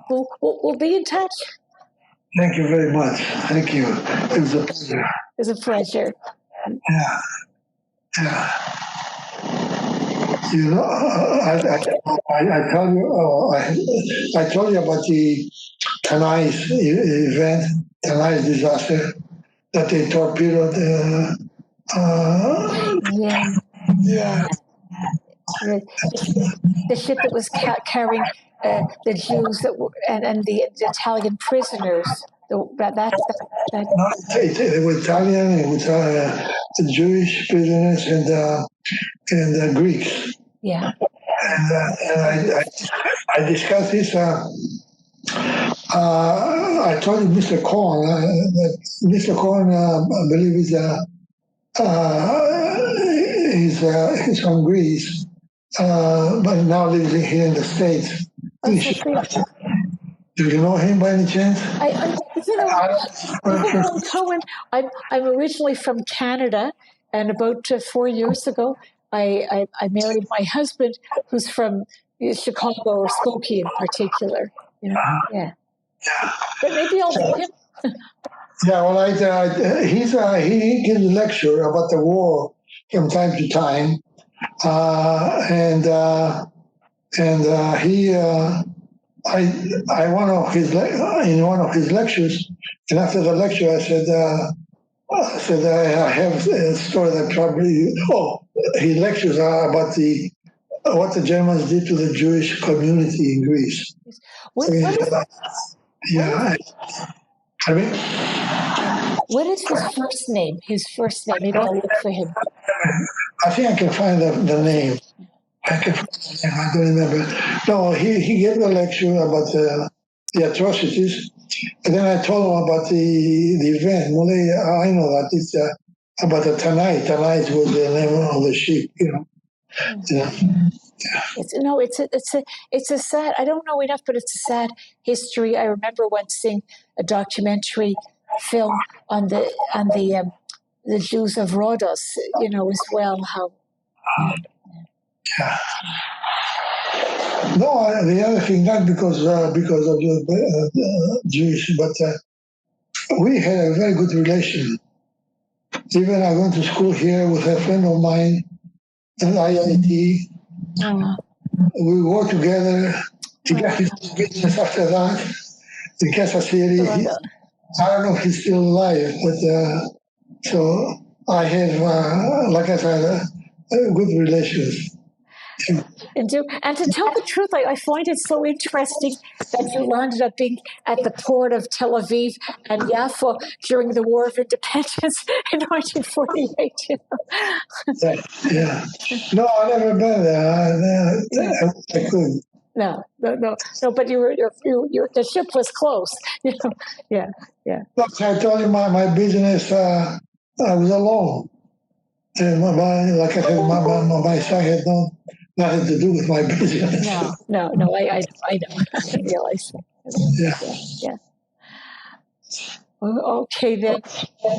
we'll be in touch. Thank you very much. Thank you. It was a pleasure. It was a pleasure. Yeah. You know, I tell you, I told you about the Kalyves event, Kalyves disaster, that they torpedoed. Yeah. The ship that was carrying the Jews and the Italian prisoners. It was Italian, it was Jewish prisoners and Greeks. Yeah. And I discussed this. I told Mr. Cohen that Mr. Cohen, I believe, he's from Greece, but now lives here in the States. Do you know him by any chance? Cohen, I'm originally from Canada, and about 4 years ago, I married my husband, who's from Chicago or Skokie in particular. Yeah. But maybe I'll know him. Yeah, well, he gives a lecture about the war from time to time, and he. In one of his lectures, and after the lecture, I said I have a story that probably. His lectures are about what the Germans did to the Jewish community in Greece. What is his first name? Maybe I'll look for him. I think I can find the name. I don't remember. No, he gave a lecture about the atrocities, and then I told him about the event. I know that it's about the Tanait. Tanait was the name of the ship, Yeah. It's a sad. I don't know enough, but it's a sad history. I remember once seeing a documentary film on the Jews of Rhodos, as well. How. Yeah. No, the other thing, not because of the Jewish, but we had a very good relation. Even I went to school here with a friend of mine at IIT. We worked together. He got his business after that in Kansas City. I don't know if he's still alive, but so I have, like I said, good relations. And to tell the truth, I find it so interesting that you landed up being at the port of Tel Aviv and Jaffa during the War of Independence in 1948. You know? Yeah. No, I never been there. I couldn't. No. But the ship was close. You know? Yeah. Look, I told you my business. I was alone, and like I said, my son had nothing to do with my business. No. I know. I realize that. Yeah. Okay then.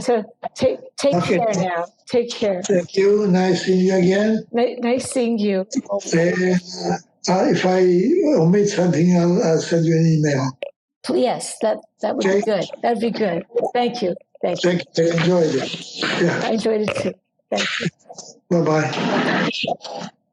So take care now. Take care. Thank you. Nice seeing you again. Nice seeing you. And if I omit something, I'll send you an email. Yes, that would be good. That would be good. Thank you. Thank you. I enjoyed it. Yeah. I enjoyed it too. Thank you. Bye-bye.